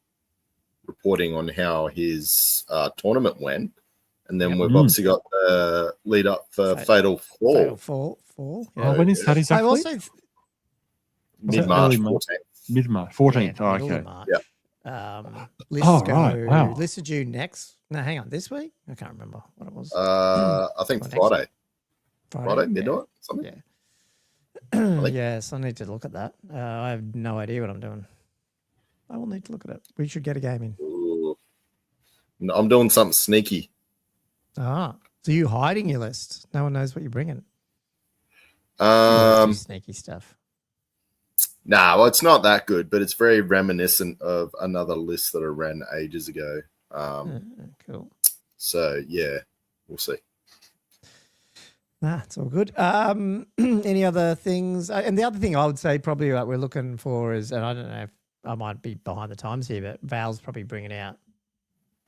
reporting on how his tournament went, and then we've obviously got the lead up for Fatal Fall, Fall. Oh, when is that I exactly? also mid-March early March? 14th. Mid-March, 14th. Yeah, Oh, middle of okay. March. Yeah. Lists Oh, go, right, wow. Lists are due next. No, hang on. This week? I can't remember what it was. I think Next Friday. week? Friday Yeah. midnight, something. Yeah. think- Yes, I need to look at that. I have no idea what I'm doing. I will need to look at it. We should get a game in. Ooh. No, I'm doing something sneaky. Ah, so you hiding your list? No one knows what you're bringing. You always do sneaky stuff. Nah, well, it's not that good, but it's very reminiscent of another list that I ran ages ago. Cool. So yeah, we'll see. Nah, it's all good. Any other things? And the other thing I would say probably what we're looking for is, and I don't know if I might be behind the times here, but Val's probably bringing out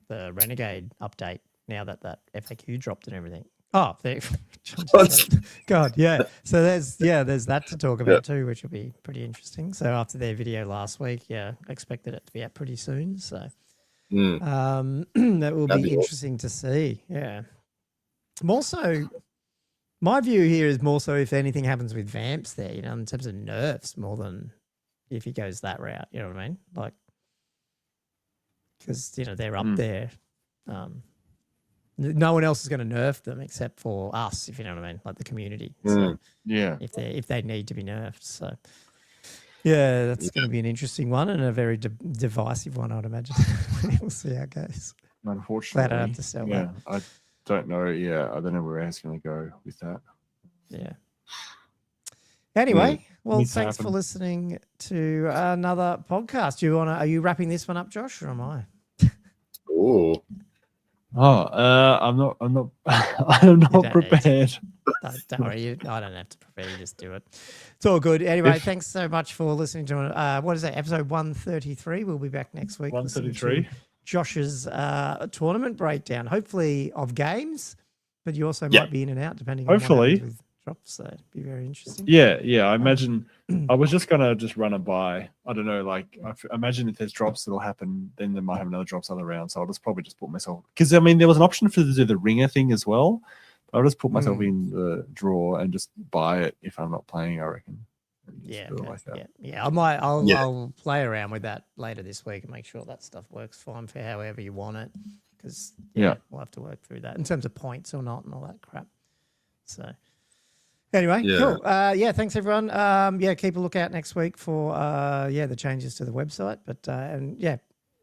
the Renegade update now that FAQ dropped and everything. Oh, there. God, yeah. So there's that to talk about too, which will be pretty interesting. So after their video last week, I expected it to be out pretty soon. So that will That'd be be interesting to see. Yeah. More so, my view here is more so if anything happens with Vamps there, in terms of nerfs, more than if he goes that route. You know what I mean? Like, because they're up there. No one else is going to nerf them except for us, if you know what I mean, like the community. So Yeah. if they need to be nerfed, so yeah, that's going to be an interesting one and a very divisive one, I'd imagine. We'll see how it goes. Unfortunately. Glad I have to sell yeah, that. I don't know. Yeah, I don't know where it's going to go with that. Yeah. Anyway, well, Needs to thanks for happen. listening to another podcast. Are you wrapping this one up, Josh, or am I? Oh, I'm not. I'm don't not need to. prepared. Don't worry, I don't have to prepare. You just do it. It's all good. Anyway, thanks so much for listening to what is that? Episode 133. We'll be back next week. listening to 133. Josh's tournament breakdown, hopefully of games, but you also might be in and out depending on what Hopefully. happens with drops. So it'd be very interesting. Yeah. I imagine I was just gonna run it by. I don't know. Like I imagine if there's drops that'll happen, then there might have another drops other round. So I'll just probably just put myself because I mean there was an option for to do the ringer thing as well. I'll just put myself in the draw and just buy it if I'm not playing. I reckon. And just Yeah, do it okay. like that. yeah. I'll play around with that later this week and make sure that stuff works fine for however you want it. Because we'll have to work through that in terms of points or not and all that crap. So anyway, cool. Thanks everyone. Keep a lookout next week for the changes to the website. But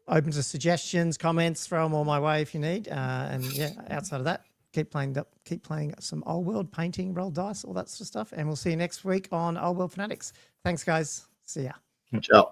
open to suggestions, comments, throw them all my way if you need. Outside of that, keep playing some Old World, painting, roll dice, all that sort of stuff. And we'll see you next week on Old World Fanatics. Thanks, guys. See ya. Ciao.